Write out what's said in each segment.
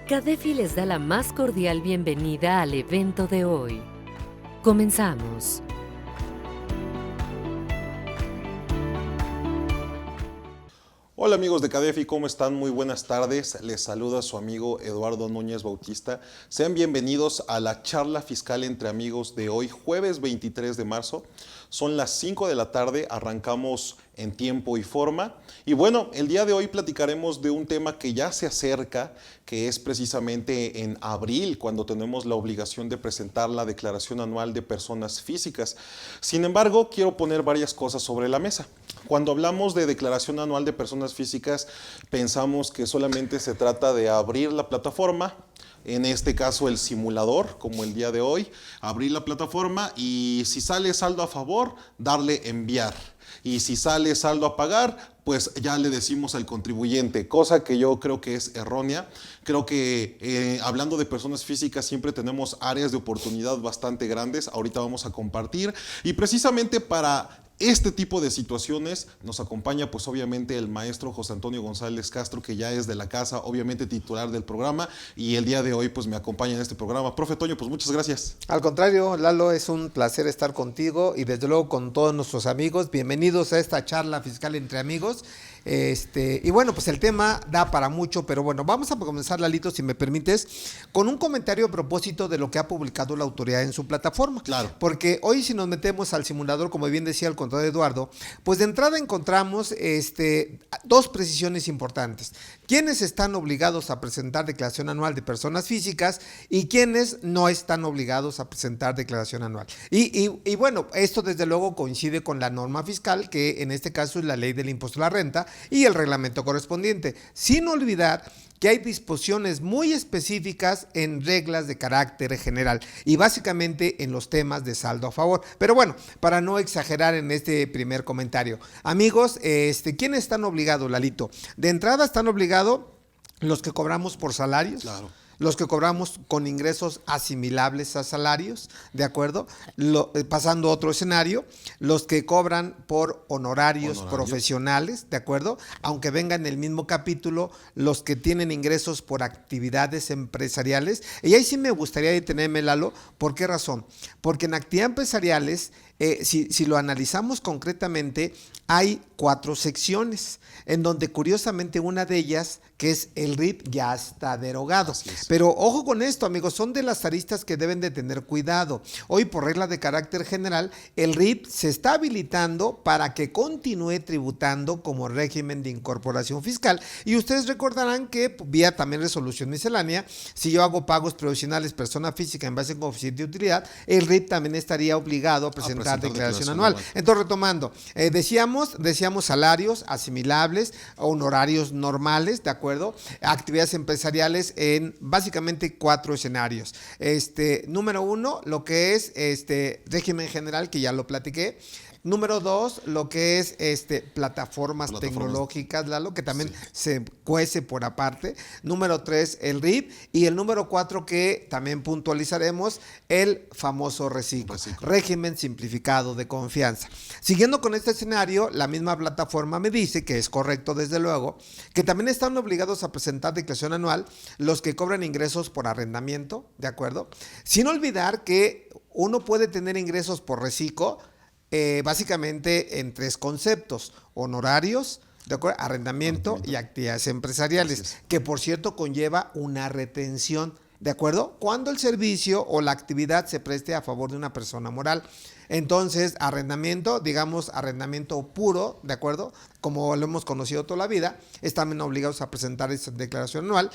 CADEFI les da la más cordial bienvenida al evento de hoy. Comenzamos. Hola amigos de CADEFI, ¿cómo están? Muy buenas tardes. Les saluda su amigo Eduardo Núñez Bautista. Sean bienvenidos a la charla fiscal entre amigos de hoy, jueves 23 de marzo. Son las 5 de la tarde, arrancamos en tiempo y forma. Y bueno, el día de hoy platicaremos de un tema que ya se acerca, que es precisamente en abril, cuando tenemos la obligación de presentar la declaración anual de personas físicas. Sin embargo, quiero poner varias cosas sobre la mesa. Cuando hablamos de declaración anual de personas físicas, pensamos que solamente se trata de abrir la plataforma, en este caso el simulador, como el día de hoy, abrir la plataforma y si sale saldo a favor, darle enviar. Y si sale saldo a pagar, pues ya le decimos al contribuyente, cosa que yo creo que es errónea. Creo que hablando de personas físicas siempre tenemos áreas de oportunidad bastante grandes, ahorita vamos a compartir. Y precisamente para este tipo de situaciones nos acompaña pues obviamente el maestro José Antonio González Castro, que ya es de la casa, obviamente titular del programa, y el día de hoy pues me acompaña en este programa. Profe Toño, pues muchas gracias. Al contrario, Lalo, es un placer estar contigo y desde luego con todos nuestros amigos. Bienvenidos a esta charla fiscal entre amigos. Y bueno, pues el tema da para mucho, pero bueno, vamos a comenzar, Lalito, si me permites, con un comentario a propósito de lo que ha publicado la autoridad en su plataforma. Claro. Porque hoy si nos metemos al simulador, como bien decía el contador Eduardo, pues de entrada encontramos dos precisiones importantes. ¿Quiénes están obligados a presentar declaración anual de personas físicas y quiénes no están obligados a presentar declaración anual? Y bueno, esto desde luego coincide con la norma fiscal, que en este caso es la ley del impuesto a la renta y el reglamento correspondiente, sin olvidar que hay disposiciones muy específicas en reglas de carácter general y básicamente en los temas de saldo a favor. Pero bueno, para no exagerar en este primer comentario, amigos, ¿quiénes están obligados, Lalito? De entrada están obligados los que cobramos por salarios. Claro. Los que cobramos con ingresos asimilables a salarios, ¿de acuerdo? Pasando a otro escenario, los que cobran por honorarios profesionales, ¿de acuerdo? Aunque venga en el mismo capítulo, los que tienen ingresos por actividades empresariales. Y ahí sí me gustaría detenerme, Lalo. ¿Por qué razón? Porque en actividades empresariales, si lo analizamos concretamente, hay 4 secciones, en donde curiosamente una de ellas, que es el RIP, ya está derogado. Pero ojo con esto, amigos, son de las aristas que deben de tener cuidado. Hoy, por regla de carácter general, el RIP se está habilitando para que continúe tributando como régimen de incorporación fiscal. Y ustedes recordarán que vía también resolución miscelánea, si yo hago pagos provisionales persona física en base a coeficiente de utilidad, el RIP también estaría obligado a presentar declaración anual. Entonces, retomando, decíamos salarios asimilables, honorarios normales, ¿de acuerdo? Actividades empresariales en básicamente 4 escenarios. Número 1, lo que es régimen general, que ya lo platiqué. Número 2, lo que es plataformas tecnológicas, Lalo, que también se cuece por aparte. Número 3, el RIP. Y el número 4, que también puntualizaremos, el famoso reciclo. Régimen simplificado de confianza. Siguiendo con este escenario, la misma plataforma me dice, que es correcto desde luego, que también están obligados a presentar declaración anual los que cobran ingresos por arrendamiento, ¿de acuerdo? Sin olvidar que uno puede tener ingresos por reciclo, básicamente en 3 conceptos: honorarios, ¿de acuerdo?, arrendamiento y actividades empresariales, que por cierto conlleva una retención, ¿de acuerdo?, cuando el servicio o la actividad se preste a favor de una persona moral. Entonces, arrendamiento, digamos arrendamiento puro, ¿de acuerdo?, como lo hemos conocido toda la vida, están obligados a presentar esa declaración anual.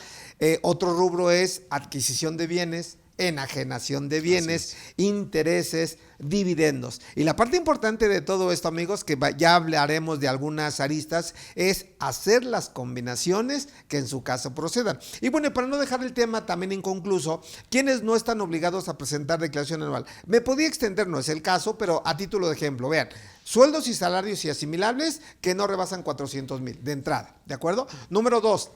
Otro rubro es adquisición de bienes, enajenación de bienes, intereses, dividendos. Y la parte importante de todo esto, amigos, que ya hablaremos de algunas aristas, es hacer las combinaciones que en su caso procedan. Y bueno, para no dejar el tema también inconcluso, ¿quiénes no están obligados a presentar declaración anual? Me podía extender, no es el caso, pero a título de ejemplo, vean, sueldos y salarios y asimilables que no rebasan 400,000 de entrada, ¿de acuerdo? Número 2,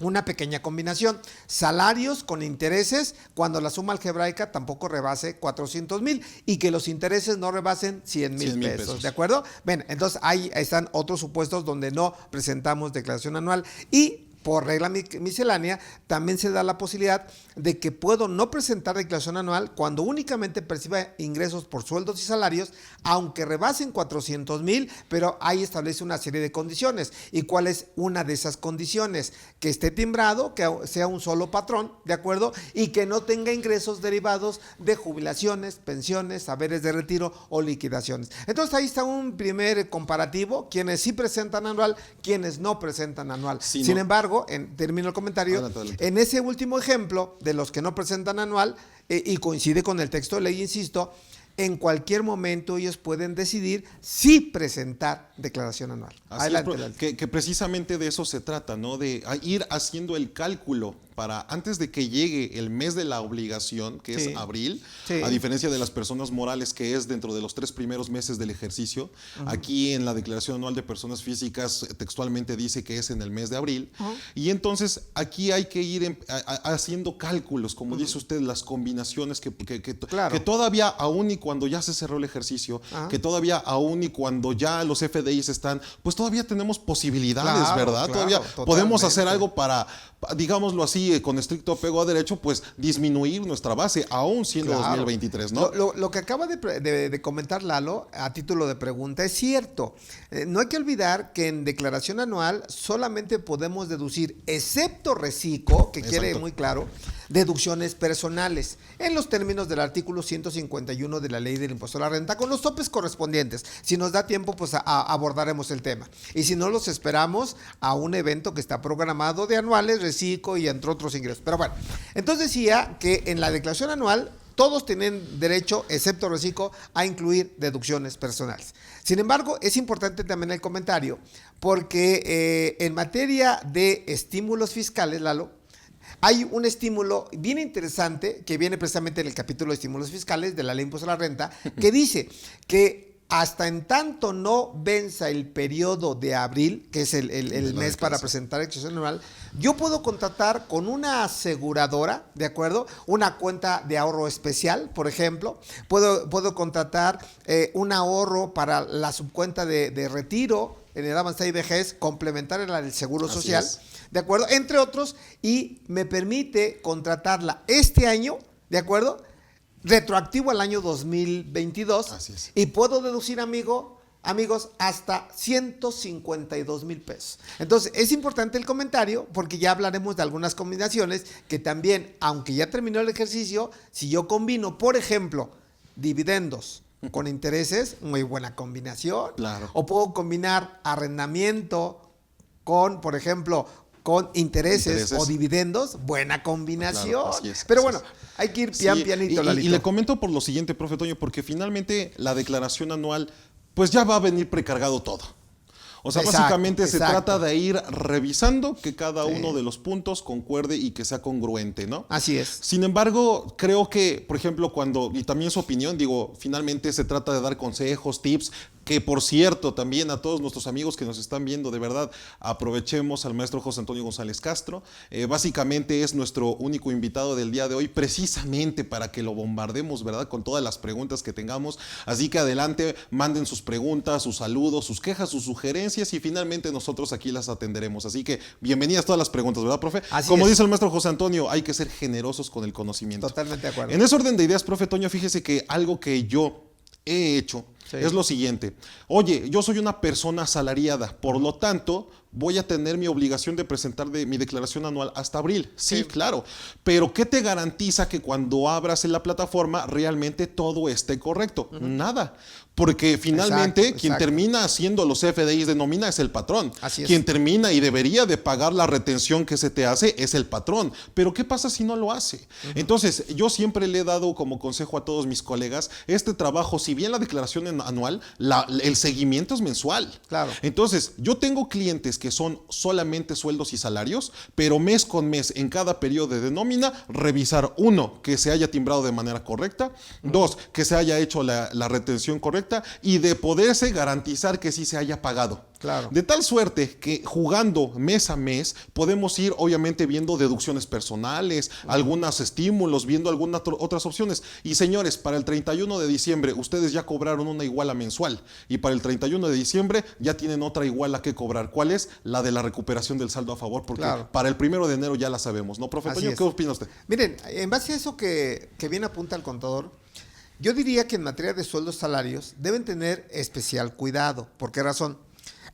una pequeña combinación, salarios con intereses cuando la suma algebraica tampoco rebase 400,000 y que los intereses no rebasen 100,000 pesos, ¿de acuerdo? Bien, entonces ahí están otros supuestos donde no presentamos declaración anual. Y por regla miscelánea, también se da la posibilidad de que puedo no presentar declaración anual cuando únicamente perciba ingresos por sueldos y salarios, aunque rebasen 400,000, pero ahí establece una serie de condiciones. ¿Y cuál es una de esas condiciones? Que esté timbrado, que sea un solo patrón, ¿de acuerdo? Y que no tenga ingresos derivados de jubilaciones, pensiones, saberes de retiro o liquidaciones. Entonces ahí está un primer comparativo, quienes sí presentan anual, quienes no presentan anual. Sí, Sin no. embargo, termino el comentario, Adelante. en ese último ejemplo de los que no presentan anual, y coincide con el texto de ley, insisto, en cualquier momento ellos pueden decidir si presentar declaración anual. Así Adelante. que precisamente de eso se trata, ¿no? De ir haciendo el cálculo para antes de que llegue el mes de la obligación, que Sí. es abril, Sí. a diferencia de las personas morales, que es dentro de los 3 primeros meses del ejercicio. Aquí en la declaración anual de personas físicas textualmente dice que es en el mes de abril. Y entonces aquí hay que ir haciendo cálculos, como dice usted, las combinaciones Claro. que todavía, aún y cuando ya se cerró el ejercicio, que todavía aún y cuando ya los FDIs están, pues todavía tenemos posibilidades, Claro, ¿verdad? claro, Todavía totalmente. podemos hacer algo para, digámoslo así, con estricto apego a derecho, pues disminuir nuestra base, aún siendo Claro. 2023, ¿no? Lo que acaba de comentar Lalo, a título de pregunta, es cierto. No hay que olvidar que en declaración anual solamente podemos deducir, excepto reciclo, que quiere Exacto. muy claro, deducciones personales, en los términos del artículo 151 de la Ley del Impuesto a la Renta, con los topes correspondientes. Si nos da tiempo, pues abordaremos el tema. Y si no, los esperamos a un evento que está programado de anuales, reciclo y entre otros ingresos. Pero bueno, entonces decía que en la declaración anual todos tienen derecho, excepto reciclo, a incluir deducciones personales. Sin embargo, es importante también el comentario, porque en materia de estímulos fiscales, Lalo, hay un estímulo bien interesante que viene precisamente en el capítulo de estímulos fiscales de la Ley de Impuesto a la Renta, que dice que hasta en tanto no venza el periodo de abril, que es el mes para presentar declaración anual, yo puedo contratar con una aseguradora, ¿de acuerdo? Una cuenta de ahorro especial, por ejemplo. Puedo contratar un ahorro para la subcuenta de retiro en edad avanzada y vejez, complementar a la del Seguro Así Social. es. ¿De acuerdo? Entre otros, y me permite contratarla este año, ¿de acuerdo? Retroactivo al año 2022. Así es. Y puedo deducir, amigos, hasta 152,000 pesos. Entonces, es importante el comentario porque ya hablaremos de algunas combinaciones que también, aunque ya terminó el ejercicio, si yo combino, por ejemplo, dividendos con intereses, muy buena combinación. Claro. O puedo combinar arrendamiento con, por ejemplo, con intereses o dividendos, buena combinación. Claro, así es, Pero así bueno, es. hay que ir Sí, pianito, y Lalito. le comento por lo siguiente, profe Toño, porque finalmente la declaración anual, pues ya va a venir precargado todo. O sea, Exacto, básicamente se exacto. trata de ir revisando que cada uno de los puntos concuerde y que sea congruente, ¿no? Así es. Sin embargo, creo que, por ejemplo, y también su opinión, digo, finalmente se trata de dar consejos, tips, que por cierto, también a todos nuestros amigos que nos están viendo, de verdad, aprovechemos al maestro José Antonio González Castro. Básicamente es nuestro único invitado del día de hoy, precisamente para que lo bombardemos, ¿verdad? Con todas las preguntas que tengamos. Así que adelante, manden sus preguntas, sus saludos, sus quejas, sus sugerencias y finalmente nosotros aquí las atenderemos. Así que bienvenidas todas las preguntas, ¿verdad, profe? Así Como es. dice el maestro José Antonio, hay que ser generosos con el conocimiento. Totalmente de acuerdo. En ese orden de ideas, profe Toño, fíjese que algo que yo he hecho es lo siguiente. Oye, yo soy una persona asalariada, por lo tanto, voy a tener mi obligación de presentar mi declaración anual hasta abril. Sí, claro. Pero ¿qué te garantiza que cuando abras en la plataforma realmente todo esté correcto? Nada. Porque finalmente quien termina haciendo los FDIs de nómina es el patrón. Así es. Quien termina y debería de pagar la retención que se te hace es el patrón. Pero ¿qué pasa si no lo hace? Entonces, yo siempre le he dado como consejo a todos mis colegas, este trabajo, si bien la declaración anual, el seguimiento es mensual. Claro. Entonces, yo tengo clientes que son solamente sueldos y salarios, pero mes con mes, en cada periodo de nómina, revisar, 1, que se haya timbrado de manera correcta, 2, que se haya hecho la retención correcta y de poderse garantizar que sí se haya pagado. Claro. De tal suerte que jugando mes a mes podemos ir obviamente viendo deducciones personales, algunos estímulos, viendo algunas otras opciones. Y señores, para el 31 de diciembre ustedes ya cobraron una iguala mensual y para el 31 de diciembre ya tienen otra iguala que cobrar. ¿Cuál es? La de la recuperación del saldo a favor, porque para el 1 de enero ya la sabemos, ¿no, profe Toño? ¿Qué opina usted? Miren, en base a eso que bien apunta el contador, yo diría que en materia de sueldos salarios deben tener especial cuidado. ¿Por qué razón?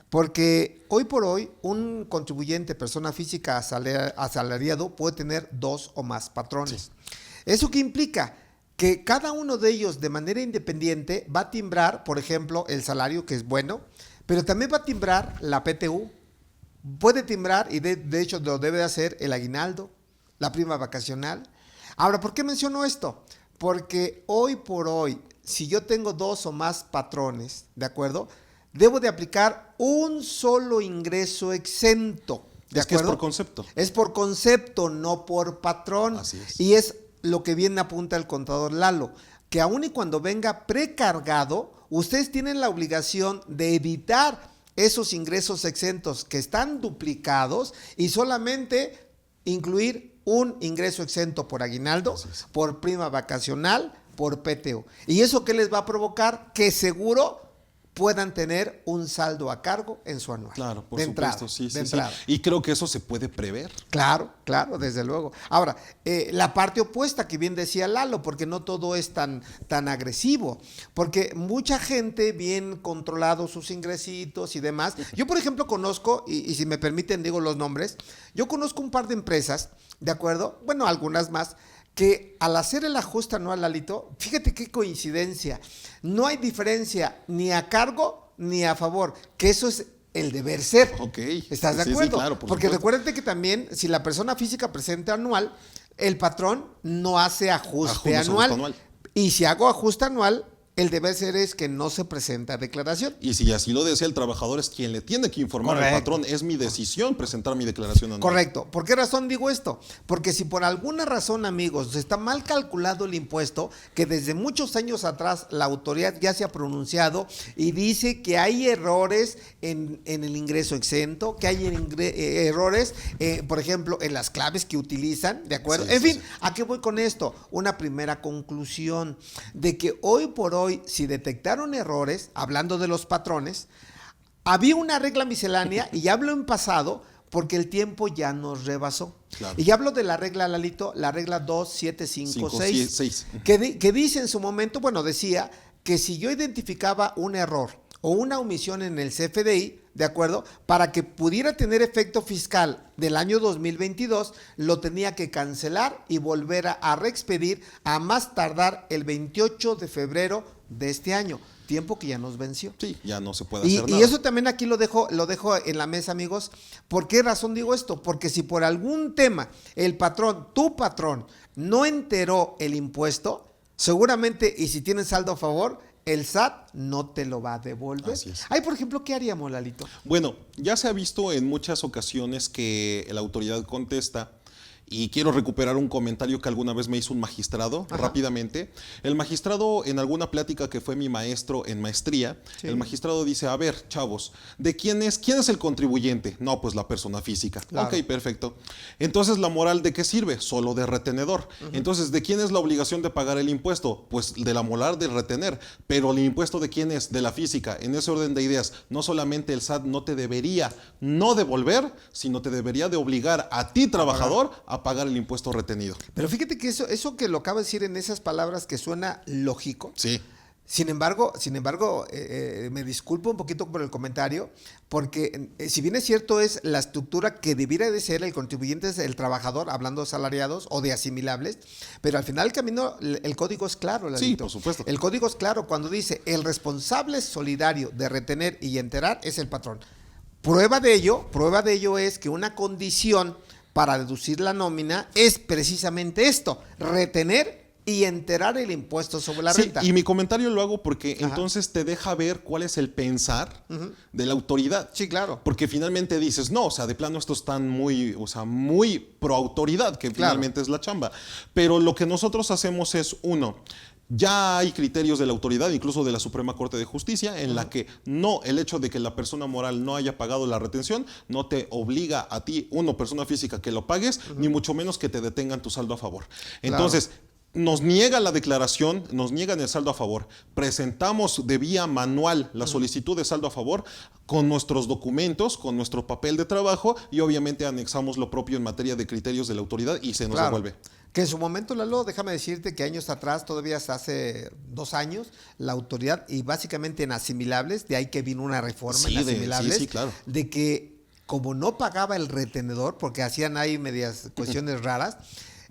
Porque hoy por hoy un contribuyente, persona física asalariado, puede tener 2 o más patrones. Sí. ¿Eso qué implica? Que cada uno de ellos de manera independiente va a timbrar, por ejemplo, el salario, que es bueno, pero también va a timbrar la PTU. Puede timbrar, y de hecho lo debe de hacer, el aguinaldo, la prima vacacional. Ahora, ¿por qué menciono esto? Porque hoy por hoy, si yo tengo 2 o más patrones, ¿de acuerdo?, debo de aplicar un solo ingreso exento. ¿De acuerdo? Que es por concepto. Es por concepto, no por patrón. Así es. Y es lo que bien apunta el contador Lalo, que aun y cuando venga precargado, ustedes tienen la obligación de evitar esos ingresos exentos que están duplicados y solamente incluir un ingreso exento por aguinaldo, por prima vacacional, por PTU. ¿Y eso qué les va a provocar? Que seguro puedan tener un saldo a cargo en su anual. Claro, por supuesto, sí. Y creo que eso se puede prever. Claro, desde luego. Ahora, la parte opuesta que bien decía Lalo, porque no todo es tan agresivo, porque mucha gente bien controlado sus ingresitos y demás. Yo, por ejemplo, conozco, y si me permiten digo los nombres, yo conozco un par de empresas, ¿de acuerdo? Bueno, algunas más, que al hacer el ajuste anual, Lalito, fíjate qué coincidencia, no hay diferencia ni a cargo ni a favor, que eso es el deber ser. Ok. ¿Estás de acuerdo? Sí, claro, porque recuérdate que también, si la persona física presenta anual, el patrón no hace ajuste anual. Y si hago ajuste anual, el deber ser es que no se presenta declaración. Y si así lo desea el trabajador, es quien le tiene que informar al patrón. Es mi decisión presentar mi declaración anual. Correcto. ¿Por qué razón digo esto? Porque si por alguna razón, amigos, está mal calculado el impuesto, que desde muchos años atrás la autoridad ya se ha pronunciado y dice que hay errores en el ingreso exento, que hay errores, por ejemplo, en las claves que utilizan, ¿de acuerdo? En fin, ¿a qué voy con esto? Una primera conclusión de que hoy por hoy, si detectaron errores, hablando de los patrones, había una regla miscelánea, y hablo en pasado porque el tiempo ya nos rebasó. Claro. Y hablo de la regla, Lalito, la regla 2756, que dice en su momento, bueno, decía que si yo identificaba un error o una omisión en el CFDI, ¿de acuerdo?, para que pudiera tener efecto fiscal del año 2022, lo tenía que cancelar y volver a reexpedir a más tardar el 28 de febrero de este año, tiempo que ya nos venció. Sí, ya no se puede hacer nada. Y eso también aquí lo dejo en la mesa, amigos. ¿Por qué razón digo esto? Porque si por algún tema el patrón, tu patrón, no enteró el impuesto, seguramente, y si tienes saldo a favor, el SAT no te lo va a devolver. Así es. Ahí, por ejemplo, ¿qué haríamos, Lalito? Bueno, ya se ha visto en muchas ocasiones que la autoridad contesta, y quiero recuperar un comentario que alguna vez me hizo un magistrado. Ajá. Rápidamente. El magistrado, en alguna plática que fue mi maestro en maestría, sí, el magistrado dice, a ver, chavos, ¿quién es el contribuyente? No, pues la persona física. Claro. Ok, perfecto. Entonces, ¿la moral de qué sirve? Solo de retenedor. Entonces, ¿de quién es la obligación de pagar el impuesto? Pues de la moral de retener. Pero el impuesto, ¿de quién es? De la física. En ese orden de ideas, no solamente el SAT no te debería no devolver, sino te debería de obligar a ti, trabajador, a pagar el impuesto retenido. Pero fíjate que eso que lo acaba de decir en esas palabras, que suena lógico. Sí. Sin embargo, me disculpo un poquito por el comentario, porque si bien es cierto, es la estructura que debiera de ser, el contribuyente es el trabajador, hablando de salariados o de asimilables, pero al final del camino el código es claro. Lalito. Sí, por supuesto. El código es claro cuando dice el responsable solidario de retener y enterar es el patrón. Prueba de ello es que una condición para deducir la nómina es precisamente esto, retener y enterar el impuesto sobre la renta. Y mi comentario lo hago porque entonces te deja ver cuál es el pensar de la autoridad. Sí, claro. Porque finalmente dices, no, o sea, de plano estos están muy pro autoridad, que finalmente es la chamba. Pero lo que nosotros hacemos es, uno, Ya hay criterios de la autoridad, incluso de la Suprema Corte de Justicia, en la que no, el hecho de que la persona moral no haya pagado la retención no te obliga a ti, persona física, que lo pagues, ni mucho menos que te detengan tu saldo a favor. Entonces, nos niega la declaración, nos niegan el saldo a favor. Presentamos de vía manual la solicitud de saldo a favor con nuestros documentos, con nuestro papel de trabajo, y obviamente anexamos lo propio en materia de criterios de la autoridad y se nos devuelve. Que en su momento, Lalo, déjame decirte que años atrás, todavía hasta hace 2 años, la autoridad, y básicamente en asimilables, de ahí que vino una reforma en asimilables, claro, de que como no pagaba el retenedor, porque hacían ahí medias cuestiones raras,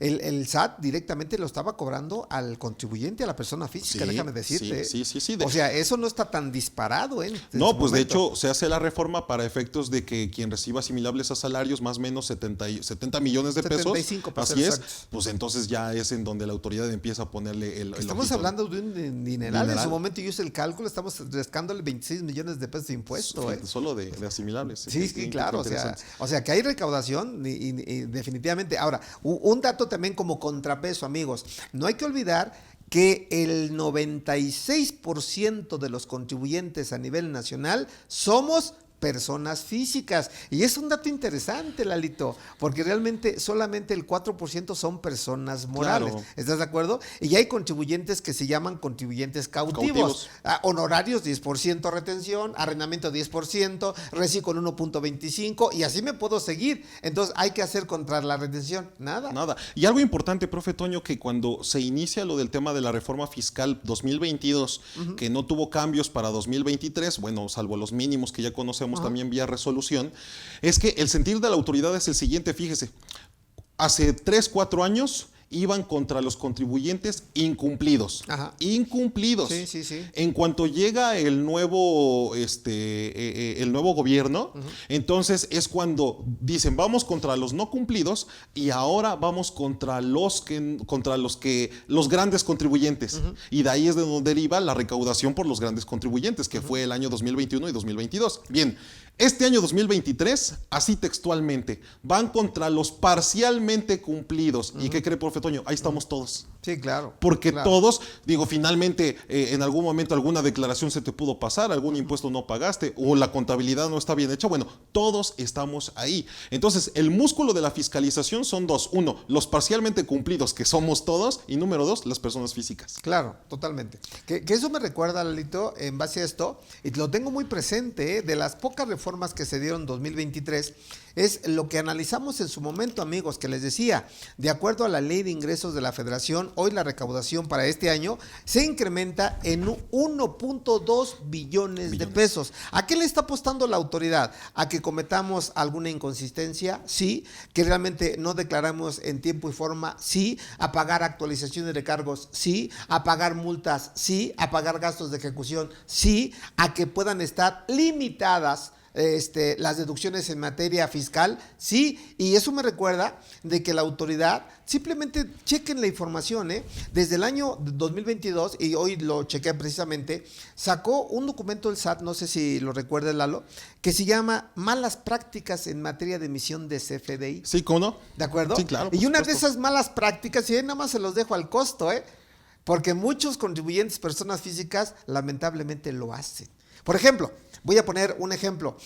el SAT directamente lo estaba cobrando al contribuyente, a la persona física, déjame decirte. Sí. O sea, eso no está tan disparado, No, pues de hecho se hace la reforma para efectos de que quien reciba asimilables a salarios más o menos 70 millones de pesos. 75 así es, pues entonces ya es en donde la autoridad empieza a ponerle el Estamos ojito, hablando de un dineral. En su momento yo hice el cálculo, estamos rascándole 26 millones de pesos de impuesto. Solo de asimilables. Sí, claro. O sea, que hay recaudación y definitivamente. Ahora, un dato también como contrapeso, amigos. No hay que olvidar que el 96% de los contribuyentes a nivel nacional somos personas físicas. Y es un dato interesante, Lalito, porque realmente solamente el 4% son personas morales. Claro. ¿Estás de acuerdo? Y hay contribuyentes que se llaman contribuyentes cautivos. Honorarios 10% retención, arrendamiento 10%, reci con 1.25 y así me puedo seguir. Entonces hay que hacer contra la retención. Nada. Y algo importante, profe Toño, que cuando se inicia lo del tema de la reforma fiscal 2022, que no tuvo cambios para 2023, bueno, salvo los mínimos que ya conocemos también vía resolución, es que el sentir de la autoridad es el siguiente, fíjese, hace 3-4 años iban contra los contribuyentes incumplidos. Incumplidos. Sí. En cuanto llega el nuevo gobierno, entonces es cuando dicen vamos contra los no cumplidos y ahora vamos contra los grandes contribuyentes. Y de ahí es de donde deriva la recaudación por los grandes contribuyentes, que fue el año 2021 y 2022. Bien, este año 2023, así textualmente, van contra los parcialmente cumplidos. ¿Y qué cree, profe Toño? Ahí estamos todos. Sí, claro. Porque todos, finalmente en algún momento alguna declaración se te pudo pasar, algún impuesto no pagaste o la contabilidad no está bien hecha. Bueno, todos estamos ahí. Entonces, el músculo de la fiscalización son dos. Uno, los parcialmente cumplidos, que somos todos, y número dos, las personas físicas. Claro, totalmente. Que eso me recuerda, Lalito, en base a esto, y lo tengo muy presente, de las pocas reformas que se dieron en 2023, es lo que analizamos en su momento, amigos, que les decía, de acuerdo a la Ley de Ingresos de la Federación, hoy la recaudación para este año se incrementa en 1.2 billones de pesos. ¿A qué le está apostando la autoridad? ¿A que cometamos alguna inconsistencia? Sí. ¿Que realmente no declaramos en tiempo y forma? Sí. ¿A pagar actualizaciones de cargos? Sí. ¿A pagar multas? Sí. ¿A pagar gastos de ejecución? Sí. ¿A que puedan estar limitadas las deducciones en materia fiscal? Sí, y eso me recuerda de que la autoridad, simplemente chequen la información, desde el año 2022, y hoy lo chequeé precisamente, sacó un documento del SAT, no sé si lo recuerdas, Lalo, que se llama Malas Prácticas en materia de emisión de CFDI. Sí, ¿cómo no? ¿De acuerdo? Sí, claro. Y una de esas malas prácticas, y nada más se los dejo al costo, porque muchos contribuyentes, personas físicas, lamentablemente lo hacen. Por ejemplo, voy a poner un ejemplo,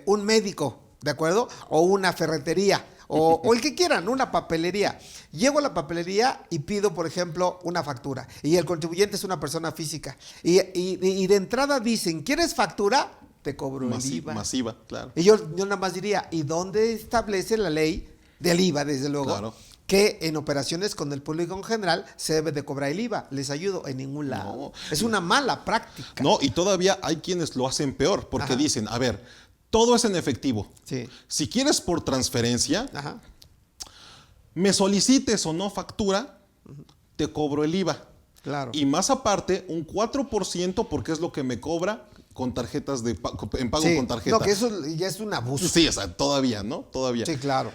un médico, ¿de acuerdo? O una ferretería, o el que quieran, una papelería. Llego a la papelería y pido, por ejemplo, una factura, y el contribuyente es una persona física, y de entrada dicen, ¿quieres factura? Te cobro el IVA. Masiva, claro. Y yo nada más diría, ¿y dónde establece la ley del IVA, desde luego? Claro. Que en operaciones con el público en general se debe de cobrar el IVA. Les ayudo en ningún lado. No. Es una mala práctica. No, y todavía hay quienes lo hacen peor, porque dicen, a ver, todo es en efectivo. Sí. Si quieres por transferencia, me solicites o no factura, te cobro el IVA. Claro. Y más aparte, un 4% porque es lo que me cobra con tarjetas en pago Sí, con tarjeta. no, que eso ya es un abuso. Sí, o sea, todavía, ¿no? Todavía. Sí, claro.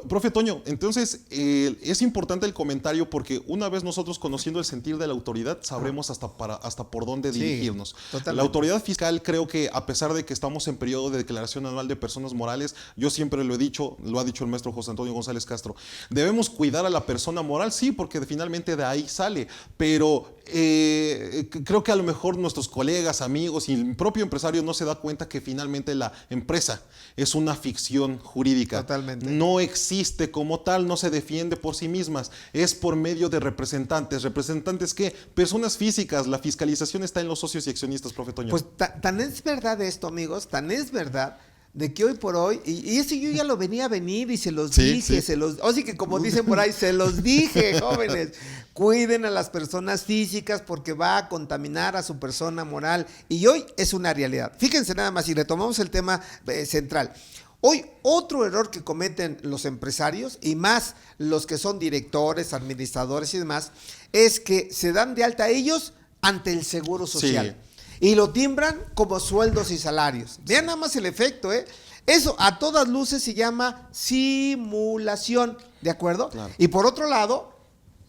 Profe Toño, entonces es importante el comentario porque una vez nosotros conociendo el sentir de la autoridad, sabremos hasta por dónde dirigirnos. Totalmente. La autoridad fiscal, creo que a pesar de que estamos en periodo de declaración anual de personas morales, yo siempre lo he dicho, lo ha dicho el maestro José Antonio González Castro, debemos cuidar a la persona moral, sí, porque finalmente de ahí sale, pero creo que a lo mejor nuestros colegas, amigos y el propio empresario no se da cuenta que finalmente la empresa es una ficción jurídica. Totalmente. No existe como tal, no se defiende por sí mismas, es por medio de representantes. ¿Representantes qué? Personas físicas, la fiscalización está en los socios y accionistas, profe Toño. Pues tan es verdad esto, amigos, tan es verdad de que hoy por hoy, y eso yo ya lo venía a venir y se los dije, así que como dicen por ahí, se los dije, jóvenes, cuiden a las personas físicas porque va a contaminar a su persona moral y hoy es una realidad. Fíjense nada más, y retomamos el tema central. Hoy otro error que cometen los empresarios y más los que son directores, administradores y demás, es que se dan de alta ellos ante el Seguro Social. Sí. Y lo timbran como sueldos y salarios. Vean nada más el efecto, ¿eh? Eso a todas luces se llama simulación, ¿de acuerdo? Claro. Y por otro lado,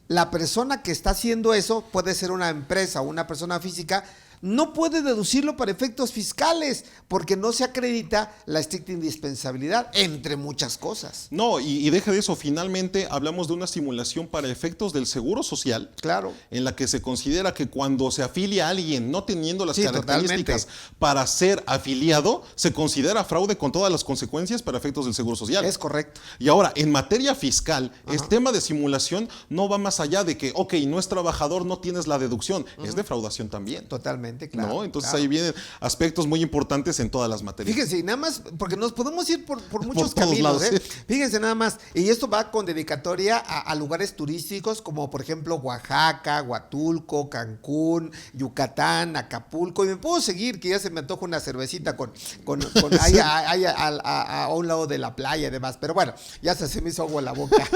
la persona que está haciendo eso, puede ser una empresa o una persona física, no puede deducirlo para efectos fiscales porque no se acredita la estricta indispensabilidad, entre muchas cosas. No, y deja de eso, finalmente hablamos de una simulación para efectos del Seguro Social. Claro. En la que se considera que cuando se afilia a alguien no teniendo las características para ser afiliado, se considera fraude con todas las consecuencias para efectos del Seguro Social. Es correcto. Y ahora, en materia fiscal, el tema de simulación no va más allá de que, ok, no es trabajador, no tienes la deducción, es defraudación también. Totalmente. Claro, ¿no? Entonces claro. Ahí vienen aspectos muy importantes en todas las materias. Fíjense, nada más, porque nos podemos ir por muchos caminos, ¿eh? Fíjense nada más, y esto va con dedicatoria a lugares turísticos como por ejemplo Oaxaca, Huatulco, Cancún, Yucatán, Acapulco, y me puedo seguir, que ya se me antoja una cervecita con ahí a un lado de la playa y demás, pero bueno, ya se me hizo agua en la boca.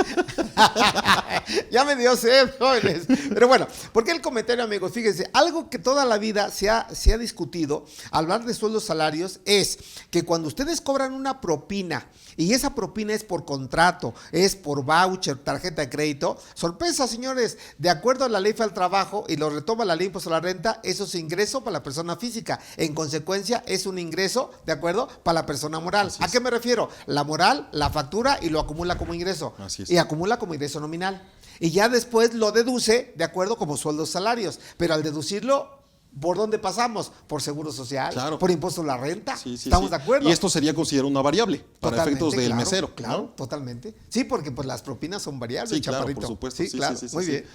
Ya me dio sed, jóvenes. Pero bueno, ¿por qué el comentario, amigos? Fíjense, algo que toda la vida se ha discutido al hablar de sueldos salarios es que cuando ustedes cobran una propina y esa propina es por contrato, es por voucher, tarjeta de crédito, sorpresa, señores, de acuerdo a la ley del trabajo y lo retoma la ley de impuesto a la renta, eso es ingreso para la persona física, en consecuencia es un ingreso, ¿de acuerdo?, para la persona moral. ¿A qué me refiero? La moral la factura y lo acumula como ingreso y acumula como ingreso nominal y ya después lo deduce, de acuerdo, como sueldos salarios, pero al deducirlo, ¿por dónde pasamos? Por Seguro Social, claro. Por impuesto a la renta. ¿Estamos de acuerdo? Y esto sería considerado una variable para efectos del mesero. Claro, ¿no? Totalmente. Sí, porque pues las propinas son variables, claro, chaparrito. por supuesto. Sí, claro. Muy bien.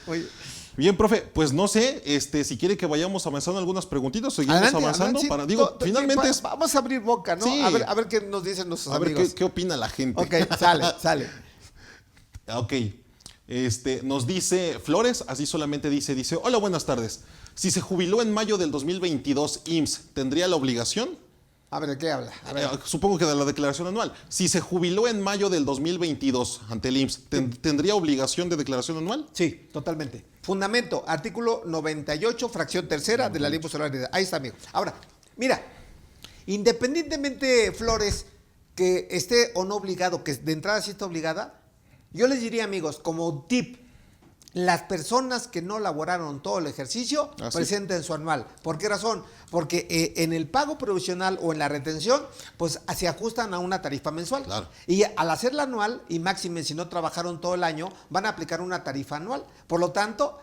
Bien, profe, pues no sé, si quiere que vayamos avanzando algunas preguntitas, seguimos avanzando. Adelante, Finalmente vamos a abrir boca, ¿no? Sí. A ver qué nos dicen nuestros amigos. A ver qué opina la gente. Ok, sale. Ok. Nos dice Flores, así solamente dice, hola, buenas tardes. Si se jubiló en mayo del 2022 IMSS, ¿tendría la obligación? A ver, ¿de qué habla? Supongo que de la declaración anual. Si se jubiló en mayo del 2022 ante el IMSS, ¿tendría obligación de declaración anual? Sí, totalmente. Fundamento, artículo 98, fracción tercera de la Ley de Impuesto a la Renta. Ahí está, amigo. Ahora, mira, independientemente, Flores, que esté o no obligado, que de entrada sí está obligada, yo les diría, amigos, como tip, las personas que no laboraron todo el ejercicio presenten su anual. ¿Por qué razón? Porque en el pago provisional o en la retención, pues se ajustan a una tarifa mensual. Claro. Y al hacerla anual, y máxime si no trabajaron todo el año, van a aplicar una tarifa anual. Por lo tanto,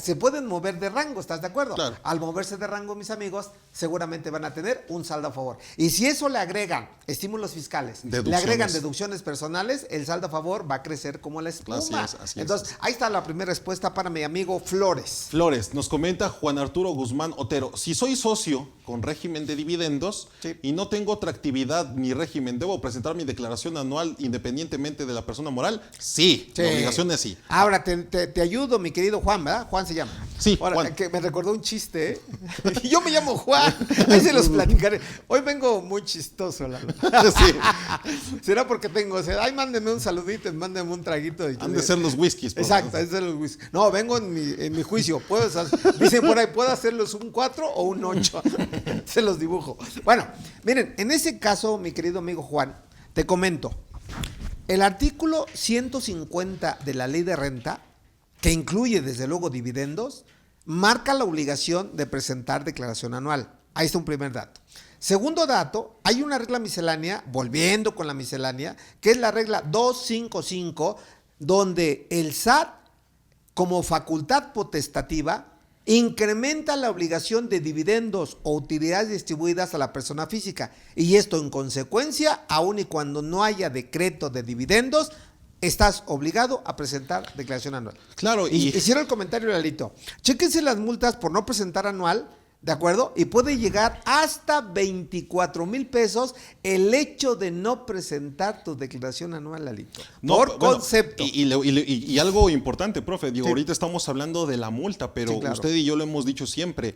se pueden mover de rango, ¿estás de acuerdo? Claro. Al moverse de rango, mis amigos, seguramente van a tener un saldo a favor. Y si eso le agregan estímulos fiscales, le agregan deducciones personales, el saldo a favor va a crecer como la espuma. Así es. Ahí está la primera respuesta para mi amigo Flores. Flores, nos comenta Juan Arturo Guzmán Otero. Si soy socio con régimen de dividendos y no tengo otra actividad ni régimen, ¿debo presentar mi declaración anual independientemente de la persona moral? Sí. La obligación es sí. Ahora, te ayudo, mi querido Juan, ¿verdad? Juan se llama. Sí, ahora, Juan. Que me recordó un chiste, ¿eh? Yo me llamo Juan. Ahí se los platicaré. Hoy vengo muy chistoso, Lalo. Sí. Será porque tengo sed. Ay, mándeme un saludito, mándeme un traguito. Han de ser los whiskies. Exacto, han de ser los whiskies. No, vengo en mi juicio. Dicen por ahí, ¿puedo hacerlos un 4 o un 8? Se los dibujo. Bueno, miren, en ese caso, mi querido amigo Juan, te comento. El artículo 150 de la Ley de Renta, que incluye desde luego dividendos, marca la obligación de presentar declaración anual. Ahí está un primer dato. Segundo dato, hay una regla miscelánea, volviendo con la miscelánea, que es la regla 255, donde el SAT, como facultad potestativa, incrementa la obligación de dividendos o utilidades distribuidas a la persona física. Y esto en consecuencia, aun y cuando no haya decreto de dividendos, estás obligado a presentar declaración anual. Claro, y hicieron el comentario, Lalito. Chéquense las multas por no presentar anual, ¿de acuerdo? Y puede llegar hasta 24,000 pesos el hecho de no presentar tu declaración anual, Lalito. No, por concepto. Y algo importante, profe, digo, Sí. ahorita estamos hablando de la multa, pero Sí, claro. usted y yo lo hemos dicho siempre,